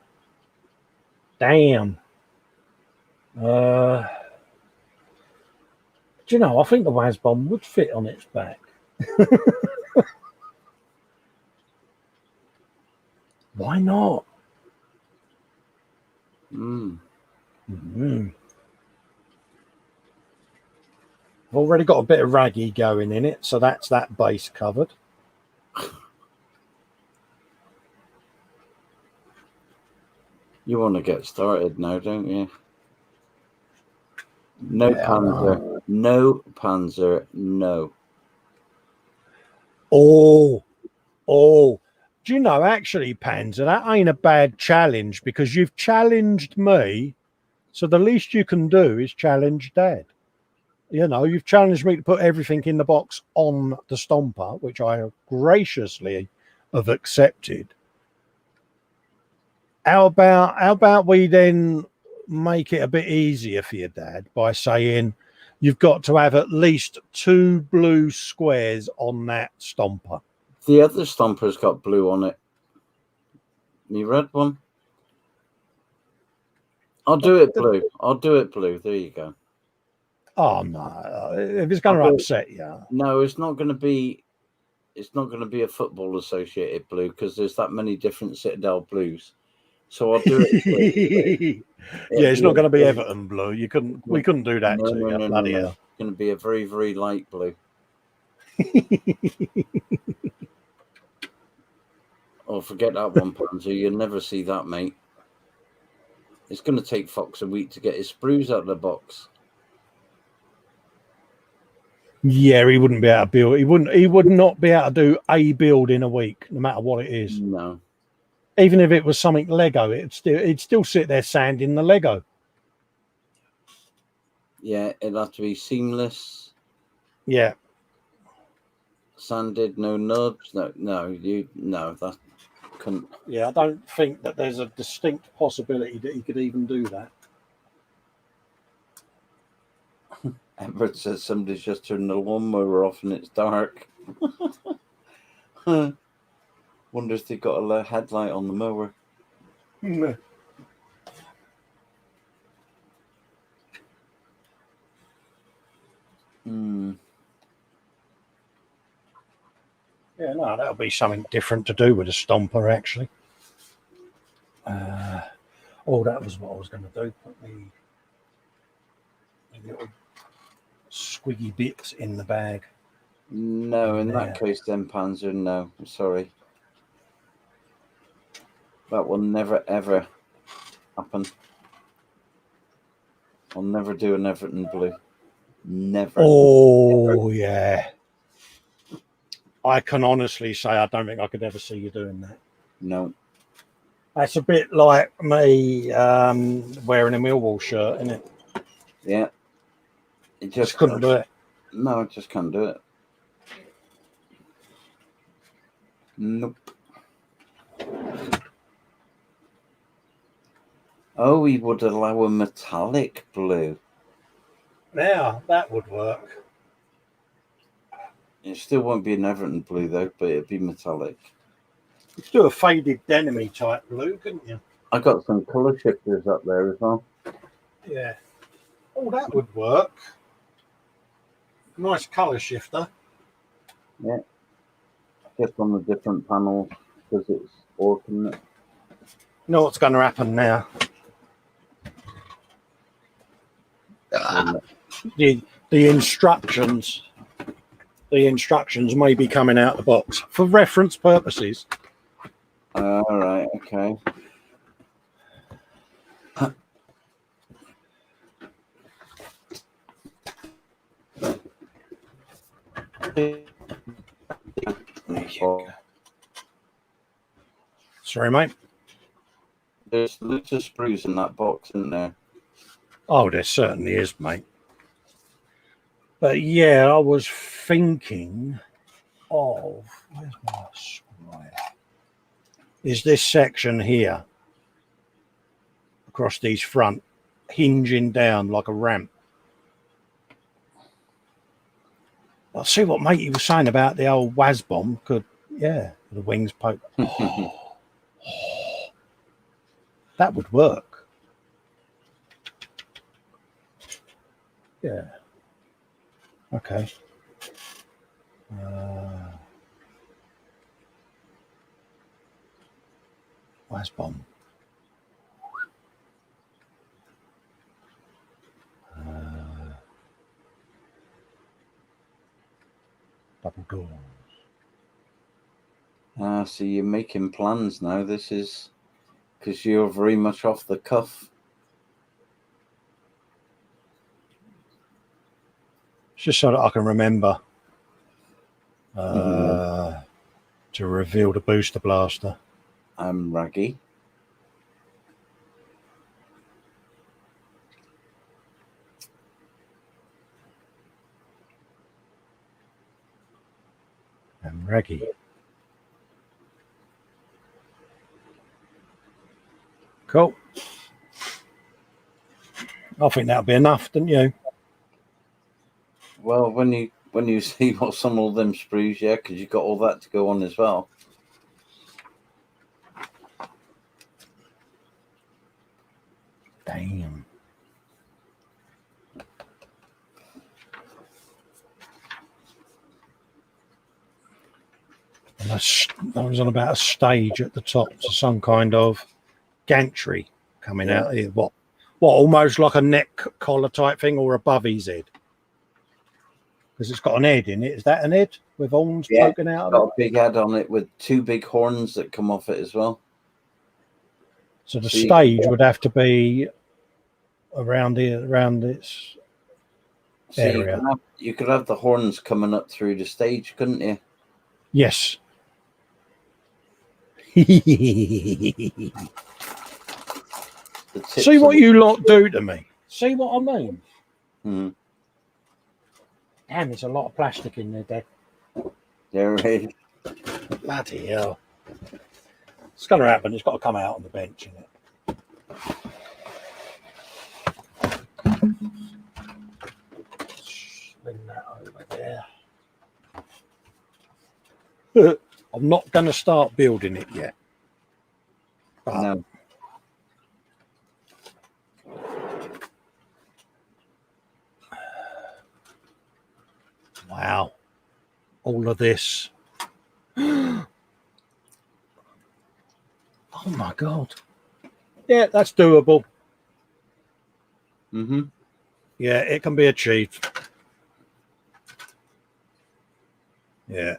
Damn. Do you know, I think the Wazbomb would fit on its back. Why not? Mm-hmm. I've already got a bit of raggy going in it, so that's that base covered. You want to get started now, don't you? No Panzer. No Panzer. No. Oh. Do you know, actually, Panzer, that ain't a bad challenge, because you've challenged me, so the least you can do is challenge Dad. You know, you've challenged me to put everything in the box on the Stomper, which I graciously have accepted. How about we then make it a bit easier for your Dad by saying you've got to have at least 2 blue squares on that Stomper. The other Stomper's got blue on it. The red one. I'll do it blue. There you go. Oh no! If it's going to upset you, no, it's not going to be. It's not going to be a football associated blue, because there's that many different Citadel blues. So I'll do it. Yeah, it's not going to be Everton blue. We couldn't do that to you. Bloody hell! It's going to be a very, very light blue. Oh, forget that one, Panzer. You'll never see that, mate. It's going to take Fox a week to get his sprues out of the box. Yeah, he wouldn't be able to build. He would not be able to do a build in a week, no matter what it is. No. Even if it was something Lego, he'd still sit there sanding the Lego. Yeah, it'd have to be seamless. Yeah. Sanded, no nubs. No, that couldn't. Yeah, I don't think that there's a distinct possibility that he could even do that. Everett says somebody's just turned the lawnmower off and it's dark. Wonder if they got a headlight on the mower. Mm. Yeah, no, that'll be something different to do with a stomper, actually. Oh, that was what I was going to do. Put the little squiggy bits in the bag. No, in that case, then Panzer, no. I'm sorry. That will never, ever happen. I'll never do an Everton blue. Never. Oh, ever. Yeah. I can honestly say I don't think I could ever see you doing that. No. That's a bit like me wearing a Millwall shirt, isn't it? Yeah. It just couldn't do it. No, I just can't do it. Nope. Oh, he would allow a metallic blue. Now, that would work. It still won't be an Everton blue, though, but it'd be metallic. You could do a faded denim-y type blue, couldn't you? I got some colour shifters up there as well. Yeah. Oh, that would work. Nice colour shifter. Yeah. Just on the different panels, because it's autumn. You know what's going to happen now? The instructions may be coming out the box for reference purposes. All right, okay. Sorry, mate. There's lots of sprues in that box, isn't there? Oh, there certainly is, mate. But yeah, I was thinking of, where's my square? Is this section here across these front hinging down like a ramp? I'll see what matey was saying about the old WAS bomb. Could, yeah, the wings poke. That would work. Yeah. Okay. WAS bomb. Double doors. So you're making plans now. This is because you're very much off the cuff. It's just so that I can remember to reveal the booster blaster. I'm Raggy. I'm Raggy. Cool. I think that'll be enough, don't you? Well, when you see what's on all them sprues, yeah, because you've got all that to go on as well. Damn. And I was on about a stage at the top, so some kind of gantry coming out here. What, almost like a neck collar type thing, or above his head? Because it's got an head in it. Is that an head with horns poking out of it? Got a big head on it with two big horns that come off it as well. So the stage would have to be around here, around its area. You could have the horns coming up through the stage, couldn't you? Yes. See what you lot do to me. See what I mean? Mm. Damn, there's a lot of plastic in there, Dad. There is. Bloody hell. It's going to happen. It's got to come out on the bench, isn't it? Sling that over there. I'm not going to start building it yet. But No. Wow. All of this. Oh my God. Yeah, that's doable. Mm-hmm. Yeah, it can be achieved. Yeah.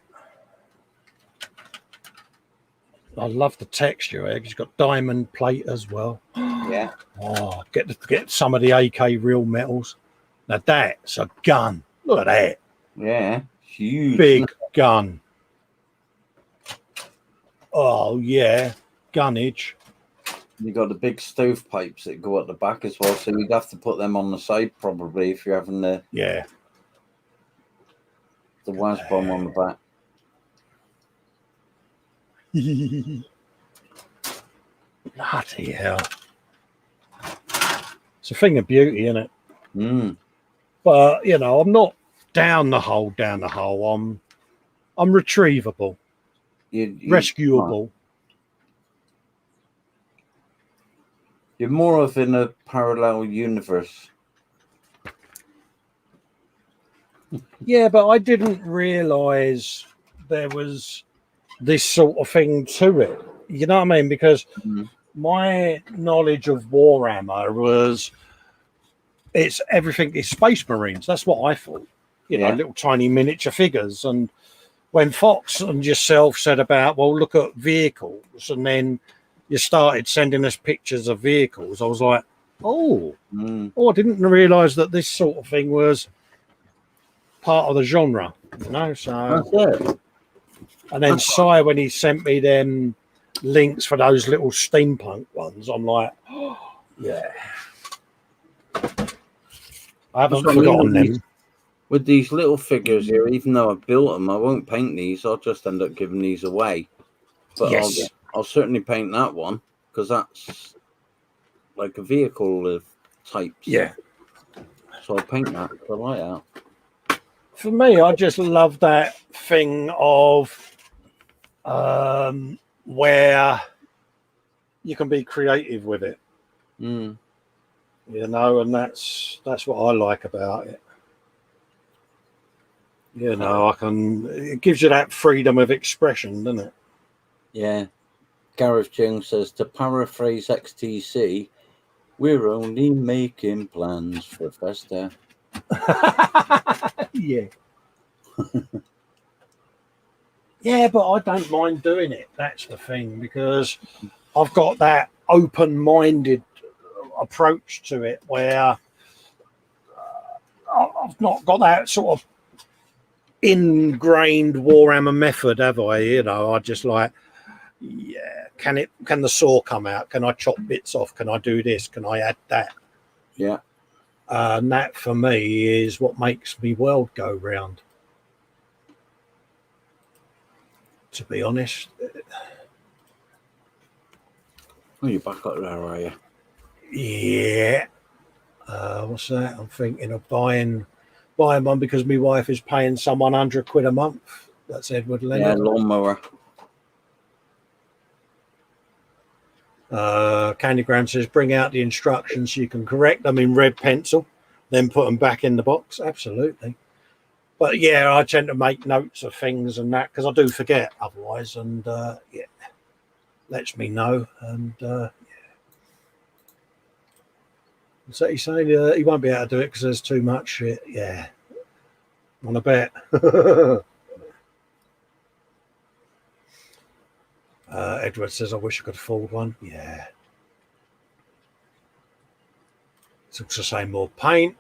I love the texture. It's got diamond plate as well. Yeah. Oh, get some of the AK real metals. Now that's a gun. Look at that. Yeah. Huge. Big gun. Oh yeah. Gunnage. You got the big stovepipes that go at the back as well, so you'd have to put them on the side probably if you're having the WAS bomb on the back. Bloody hell. It's a thing of beauty, isn't it? Mm. But you know, I'm not down the hole. I'm retrievable. Rescuable. You're more of in a parallel universe. Yeah, but I didn't realise there was this sort of thing to it. You know what I mean? Because my knowledge of Warhammer was everything is Space Marines. That's what I thought. You know, little tiny miniature figures. And when Fox and yourself said about, well, look at vehicles, and then you started sending us pictures of vehicles, I was like, I didn't realise that this sort of thing was part of the genre, you know. So that's it. And then Si, when he sent me them links for those little steampunk ones, I'm like, oh, yeah. I haven't forgotten them. With these little figures here, even though I've built them, I won't paint these. I'll just end up giving these away. But yes. I'll certainly paint that one because that's like a vehicle of types. Yeah. So I'll paint that. I like that. For me, I just love that thing of where you can be creative with it. Mm. You know, and that's what I like about it. You know, it gives you that freedom of expression, doesn't it? Yeah. Gareth Jones says, to paraphrase XTC, we're only making plans for Festa. Yeah. Yeah, but I don't mind doing it. That's the thing, because I've got that open-minded approach to it where I've not got that sort of ingrained Warhammer method, have I? You know, I just like, yeah, can the saw come out? Can I chop bits off? Can I do this? Can I add that? Yeah. And that for me is what makes me world go round. To be honest. Oh, you're back up there, are you? Yeah. What's that? I'm thinking of buying one because my wife is paying some 100 quid a month. That's Edward Leonard. Yeah, lawnmower. Candygram says, bring out the instructions so you can correct them in red pencil, then put them back in the box. Absolutely. But yeah, I tend to make notes of things and that because I do forget otherwise. And yeah, lets me know. And yeah. So he's saying he won't be able to do it because there's too much shit. Yeah. On a bet. Edward says, I wish I could afford one. Yeah. It's also saying more paint.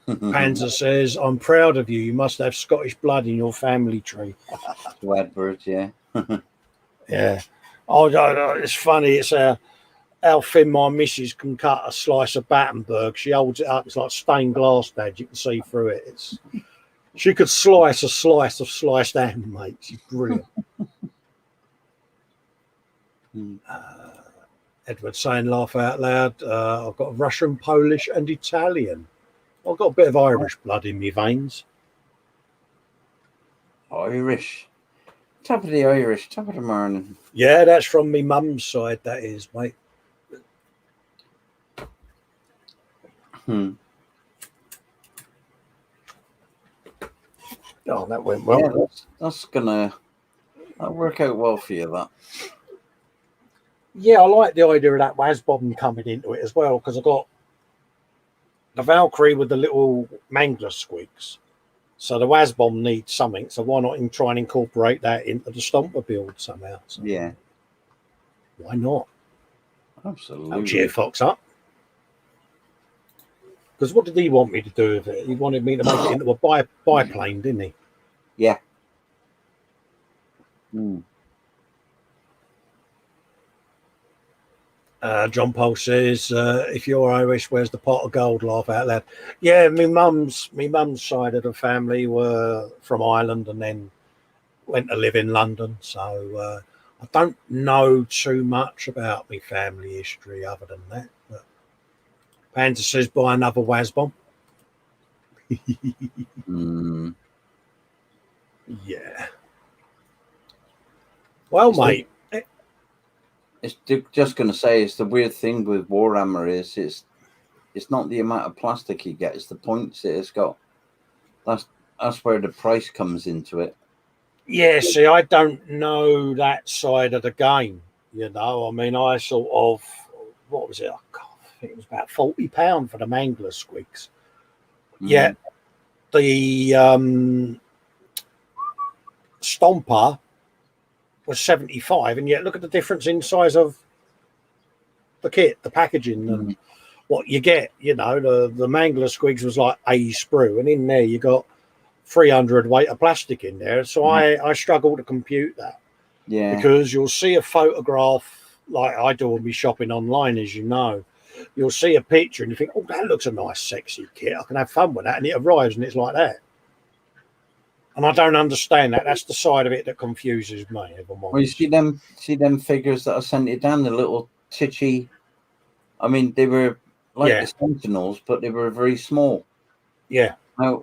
Panzer says, I'm proud of you. You must have Scottish blood in your family tree. Edward, yeah. Yeah. Oh, it's funny. It's how thin my missus can cut a slice of Battenberg. She holds it up. It's like stained glass, Dad. You can see through it. She could slice a slice of sliced ham, mate. She's brilliant. Edward saying, laugh out loud. I've got Russian, Polish, and Italian. I've got a bit of Irish blood in my veins. Irish. Top of the Irish, top of the morning. Yeah, that's from my mum's side, that is, mate. Oh, that went well. Yeah, that's gonna work out well for you, that. Yeah, I like the idea of that Wasbomb coming into it as well, because I've got the Valkyrie with the little mangler squeaks. So the Wasbomb needs something, so why not try and incorporate that into the Stomper build somehow? So yeah. Why not? Absolutely. I'll cheer Fox up. Because what did he want me to do with it? He wanted me to make it into a biplane, didn't he? Yeah. John Paul says, if you're Irish, where's the pot of gold? Laugh out loud. Yeah, my mum's side of the family were from Ireland and then went to live in London. So I don't know too much about my family history other than that. But Panzer says, buy another Wasbomb. Yeah. Well, mate. It's just going to say, it's the weird thing with Warhammer is it's not the amount of plastic you get, it's the points that it's got. That's where the price comes into it. Yeah, see, I don't know that side of the game. You know, I mean, I sort of, what was it? Oh, God, I think it was about £40 for the mangler squeaks. Yeah, the Stomper was 75, and yet look at the difference in size of the kit, the packaging, and what you get. You know, the mangler squigs was like a sprue, and in there you got 300 weight of plastic in there. So I struggle to compute that. Yeah, because you'll see a photograph like I do when we shopping online, as you know. You'll see a picture and you think, oh, that looks a nice, sexy kit. I can have fun with that, and it arrives and it's like that. And I don't understand that. That's the side of it that confuses me. Well, you see them figures that I sent you down, the little titchy. I mean, they were like the Sentinels, but they were very small. Yeah. Now,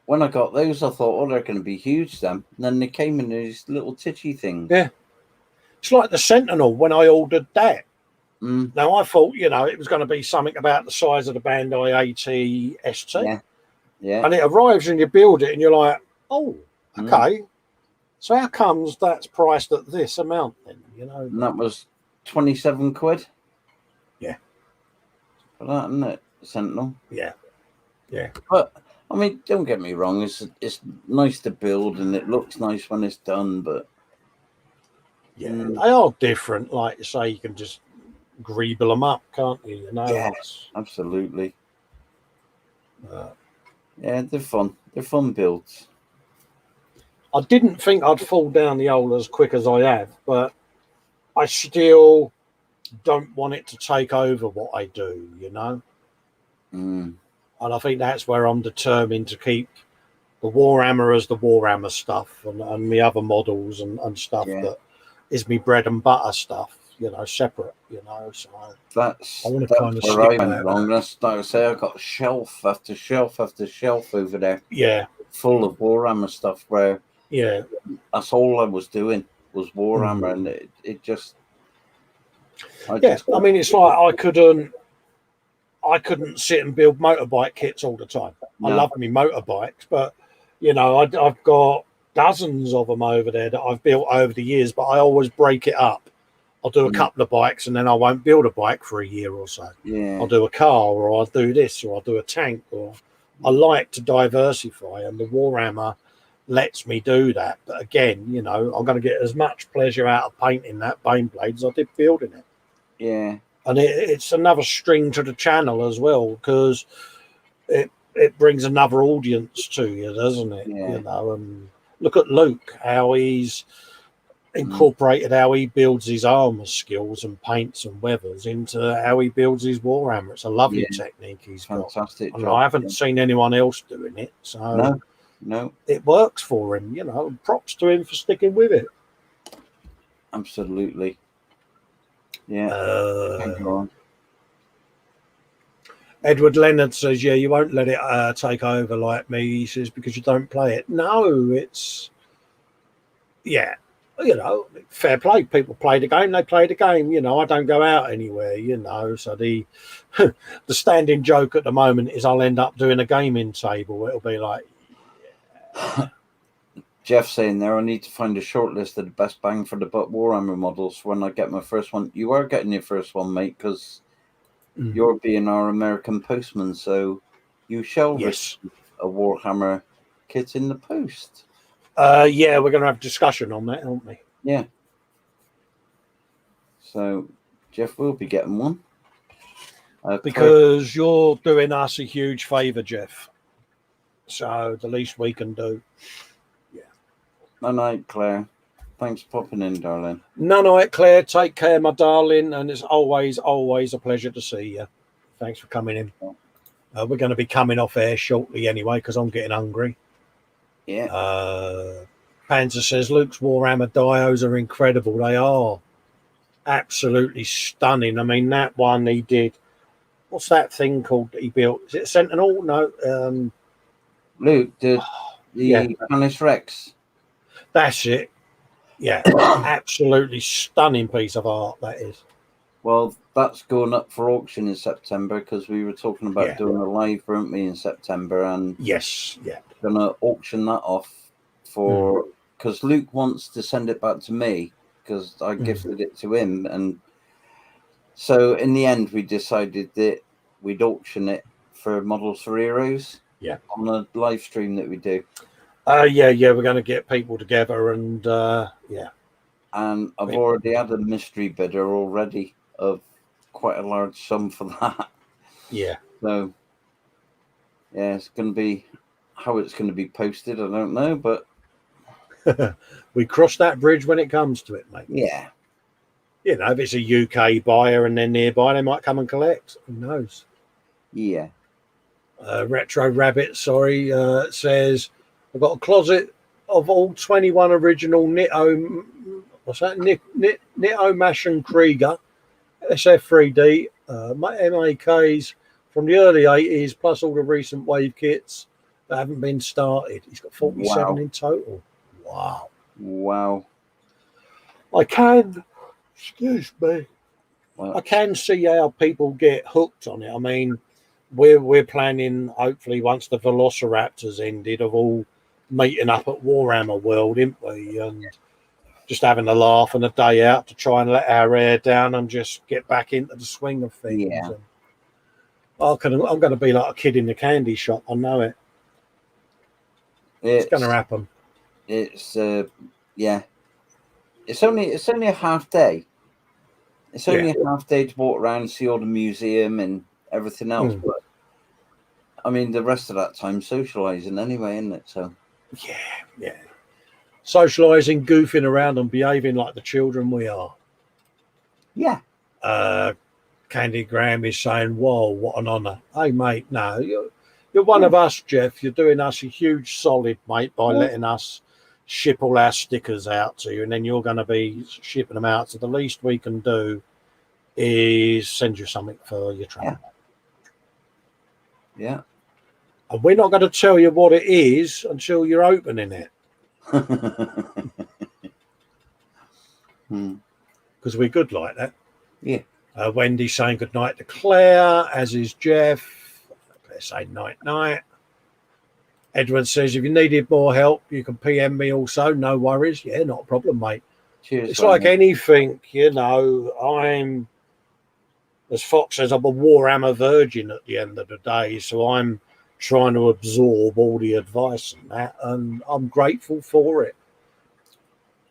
when I got those, I thought, oh, they're going to be huge then. And then they came in these little titchy things. Yeah. It's like the Sentinel when I ordered that. Now, I thought, you know, it was going to be something about the size of the Bandai AT-ST. Yeah. And it arrives and you build it and you're like, oh, okay. So how comes that's priced at this amount then? You know, and that was 27 quid. Yeah, for that, isn't it? Sentinel. Yeah. But I mean, don't get me wrong. It's nice to build and it looks nice when it's done. But yeah, they are different. Like you say, you can just greeble them up, can't you? You know. Yeah, absolutely. Yeah, they're fun. They're fun builds. I didn't think I'd fall down the hole as quick as I have, but I still don't want it to take over what I do, you know? And I think that's where I'm determined to keep the Warhammer as the Warhammer stuff and the other models and stuff that is me bread and butter stuff, you know, separate, you know? So that's I want to kind of where stick I went wrong. That's like I say, I've got shelf after shelf after shelf over there. Yeah. Full of Warhammer stuff where that's all I was doing was Warhammer, and it just I mean, it's like I couldn't sit and build motorbike kits all the time. I love me motorbikes, but you know, I've got dozens of them over there that I've built over the years, but I always break it up. I'll do a couple of bikes and then I won't build a bike for a year or so. I'll do a car, or I'll do this, or I'll do a tank, or I like to diversify, and the Warhammer lets me do that. But again, you know, I'm going to get as much pleasure out of painting that Baneblade as I did building it. Yeah. And it's another string to the channel as well, because it brings another audience to you, doesn't it? Yeah. You know, and look at Luke, how he's incorporated how he builds his armor skills and paints and weathers into how he builds his Warhammer. It's a lovely technique he's Fantastic got. job. And I haven't seen anyone else doing it, so no, it works for him. You know, props to him for sticking with it. Absolutely. Yeah. Edward Leonard says, "Yeah, you won't let it take over like me." He says, "Because you don't play it." No, it's you know, fair play. People play the game, they play the game. You know, I don't go out anywhere, you know. So the the standing joke at the moment is I'll end up doing a gaming table. It'll be like Jeff saying there, I need to find a short list of the best bang for the buck Warhammer models when I get my first one. You are getting your first one, mate, because you're being our American postman, so you shall receive a Warhammer kit in the post. Yeah, we're going to have a discussion on that, aren't we? Yeah. So Jeff will be getting one. Because you're doing us a huge favour, Jeff. So the least we can do. Yeah. Good night, Claire. Thanks for popping in, darling. No, night, Claire. Take care, my darling. And it's always, always a pleasure to see you. Thanks for coming in. We're going to be coming off air shortly anyway, because I'm getting hungry. Yeah. Panzer says Luke's Warhammer dios are incredible. They are absolutely stunning. I mean, that one he did. What's that thing called that he built? Is it Sentinel? No. Luke did the Canis Rex. That's it. Yeah, absolutely stunning piece of art that is. Well, that's going up for auction in September because we were talking about doing a live, weren't we, in September? And going to auction that off for because Luke wants to send it back to me because I gifted it to him, and so in the end we decided that we'd auction it for Models for Heroes. Yeah, on a live stream that we do. We're going to get people together and and I've already had a mystery bidder already of quite a large sum for that. Yeah. So it's going to be how it's going to be posted. I don't know, but we cross that bridge when it comes to it, mate. Yeah. You know, if it's a UK buyer and they're nearby, they might come and collect. Who knows? Yeah. Retro Rabbit, says I've got a closet of all 21 original Nitto. What's that? Nitto Mash and Krieger SF3D MAKs from the early 80s, plus all the recent wave kits that haven't been started. He's got 47 in total. Wow. I can, excuse me, I can see how people get hooked on it. I mean, we're planning, hopefully, once the Velociraptors ended, of all meeting up at Warhammer World, ain't we? And just having a laugh and a day out to try and let our hair down and just get back into the swing of things. Yeah. I'm going to be like a kid in the candy shop. I know it. It's going to happen. It's It's only a half day. It's only a half day to walk around and see all the museum and everything else. But I mean, the rest of that time socializing anyway, isn't it? So yeah. Socializing, goofing around, and behaving like the children we are. Yeah. Candy Graham is saying, "Whoa, what an honour!" Hey, mate, no, you're one of us, Jeff. You're doing us a huge solid, mate, by letting us ship all our stickers out to you, and then you're going to be shipping them out. So the least we can do is send you something for your travel. Yeah. And we're not going to tell you what it is until you're opening it. Because we're good like that. Yeah. Wendy's saying good night to Claire, as is Jeff. Claire saying night. Edward says, if you needed more help, you can PM me also. No worries. Yeah, not a problem, mate. Cheers. It's like anything, you know, I'm, as Fox says, I'm a Warhammer virgin at the end of the day. So I'm trying to absorb all the advice and that, and I'm grateful for it.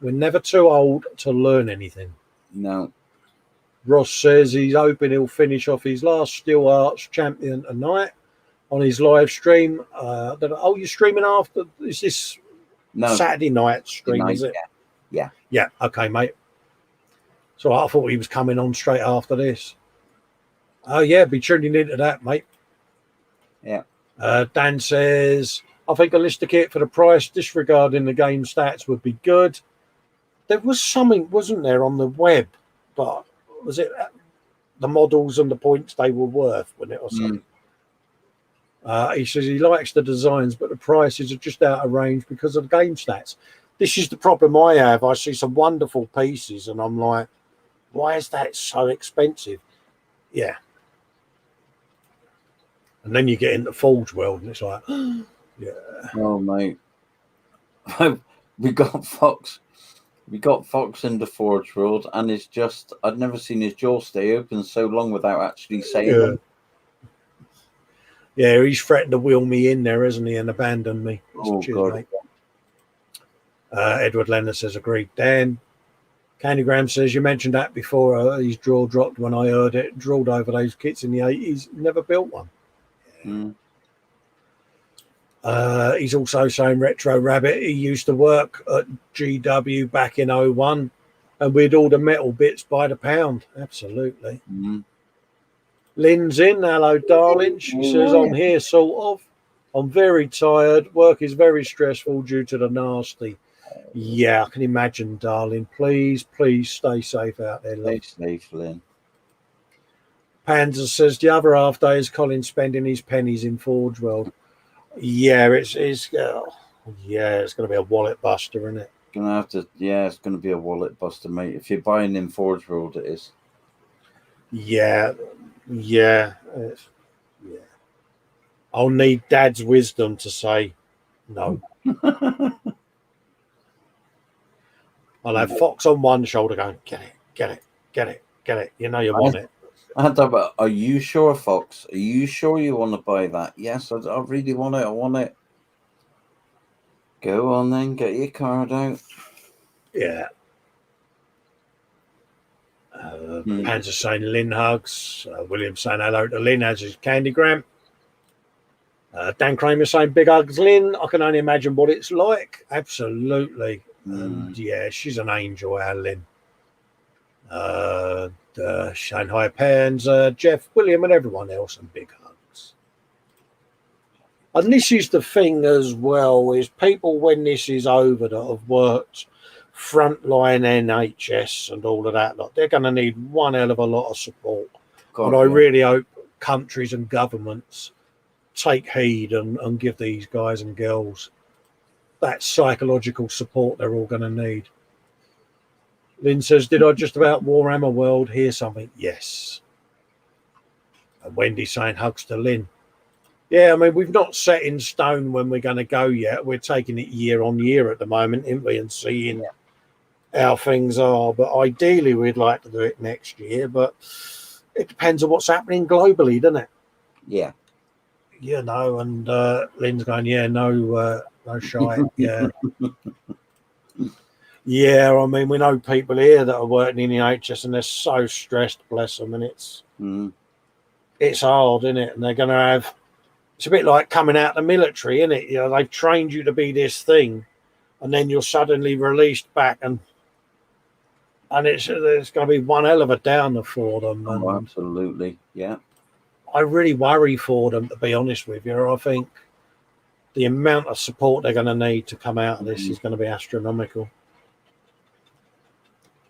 We're never too old to learn anything. No. Ross says he's hoping he'll finish off his last Steel Arts champion tonight. on his live stream. You're streaming after? Is this Saturday night stream? Is it? Yeah. Yeah. Okay, mate. So I thought he was coming on straight after this. Oh yeah, be tuning into that, mate. Yeah. Dan says, I think a lister kit for the price, disregarding the game stats, would be good. There was something, wasn't there, on the web, but was it the models and the points they were worth, wasn't it, or something? He says he likes the designs, but the prices are just out of range because of the game stats. This is the problem I have. I see some wonderful pieces, and I'm like, why is that so expensive? Yeah. And then you get into Forge World, and it's like, yeah. Oh, mate. we got Foxx. We got Foxx into Forge World, and it's just, I'd never seen his jaw stay open so long without actually saying them. Yeah, he's threatened to wheel me in there, hasn't he, and abandon me. Cheers, God. Mate. Edward Lennon says, agreed. Dan Candygram says, you mentioned that before. His jaw dropped when I heard it. Drilled over those kits in the 80s. Never built one. He's also saying Retro Rabbit, he used to work at GW back in 01, and we'd order metal bits by the pound. Absolutely. Lynn's in. Hello, darling. She says, I'm here, sort of. I'm very tired. Work is very stressful due to the nasty. Yeah, I can imagine, darling. Please stay safe out there, love. Stay safe, Lynn. Panzer says, the other half day is Colin spending his pennies in Forge World. Yeah, it's going to be a wallet buster, isn't it? It's going to be a wallet buster, mate. If you're buying in Forge World, it is. Yeah. I'll need Dad's wisdom to say no. I'll have Foxx on one shoulder going, get it. You know you want it. Are you sure, Foxx? Are you sure you want to buy that? Yes, I really want it. I want it. Go on then, get your card out. Yeah. Panzer saying Lynn hugs. William saying hello to Lynn as his Candygram. Dan Kramer saying big hugs, Lynn. I can only imagine what it's like. Absolutely. And yeah, she's an angel, our Lynn. Shanghai Pans, Jeff, William, and everyone else, and big hugs. And this is the thing as well, is people, when this is over, that have worked frontline NHS and all of that lot, they're going to need one hell of a lot of support. And I really hope countries and governments take heed and give these guys and girls that psychological support they're all going to need. Lynn says, did I just about Warhammer World hear something? Yes. And Wendy saying hugs to Lynn. Yeah, I mean, we've not set in stone when we're going to go yet. We're taking it year on year at the moment, aren't we, and seeing how things are. But ideally, we'd like to do it next year. But it depends on what's happening globally, doesn't it? Yeah. You know, and Lynn's going, no shy. Yeah. Yeah, I mean, we know people here that are working in the NHS and they're so stressed, bless them, and it's hard, isn't it? And they're going to have, it's a bit like coming out of the military, isn't it? You know, they've trained you to be this thing, and then you're suddenly released back, and it's going to be one hell of a downer for them. Oh, absolutely, yeah. I really worry for them, to be honest with you. I think the amount of support they're going to need to come out of this is going to be astronomical.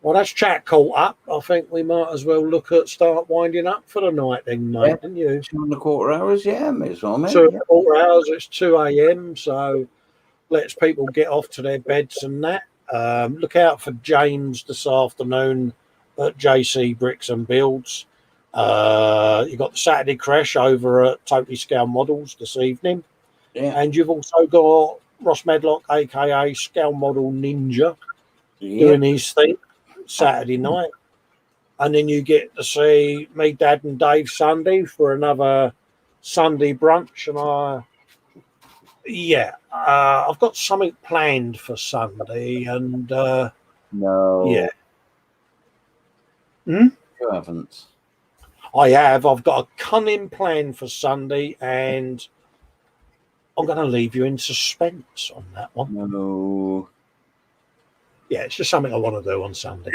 Well, that's chat caught up. I think we might as well start winding up for the night then, mate, didn't you? 2.25 hours, yeah, may as well, mate. 2.25 hours, it's 2 a.m, so let's people get off to their beds and that. Look out for James this afternoon at JC Bricks and Builds. You've got the Saturday Crash over at Totally Scale Models this evening. Yeah. And you've also got Ross Medlock, a.k.a. Scale Model Ninja, doing his thing Saturday night. And then you get to see me, Dad, and Dave Sunday for another Sunday brunch. And I've got something planned for Sunday. And no. Yeah. You haven't. I have. I've got a cunning plan for Sunday, and I'm going to leave you in suspense on that one. No. Yeah, it's just something I want to do on Sunday.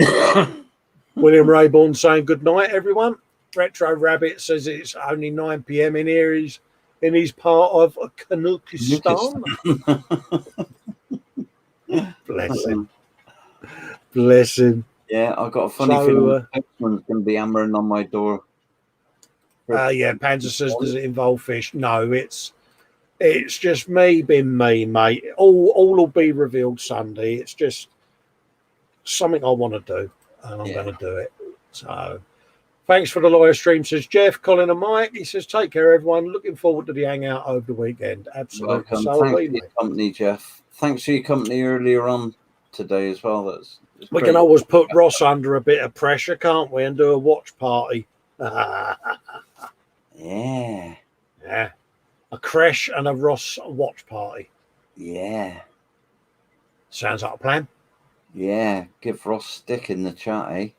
William Rayborn saying good night, everyone. Retro Rabbit says it's only 9 p.m. in here. He's in his part of Kanukistan. Bless him. Bless him. Yeah, I've got a funny feeling someone's going to be hammering on my door. Yeah, Panzer says, does it involve fish? No, it's just me being me, mate. All will be revealed Sunday. It's just something I want to do, and I'm going to do it. So, thanks for the live stream, says Jeff, Colin, and Mike. He says, take care, everyone. Looking forward to the hangout over the weekend. Absolutely. Welcome. So thanks for your company, Jeff. Thanks for your company earlier on today as well. We can always put Ross under a bit of pressure, can't we, and do a watch party. Yeah. A Crash and a Ross watch party. Yeah. Sounds like a plan. Yeah. Give Ross stick in the chat, eh?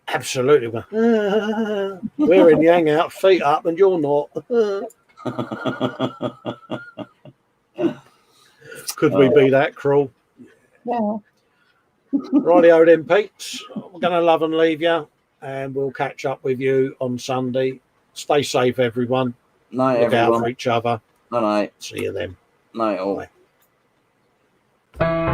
Absolutely. We're in the hangout, feet up, and you're not. Could we be that cruel? Yeah. Rightio then, Pete. We're going to love and leave you, and we'll catch up with you on Sunday. Stay safe, everyone. Night, Look everyone. out for each other. Night. See you then. Night, all. Bye.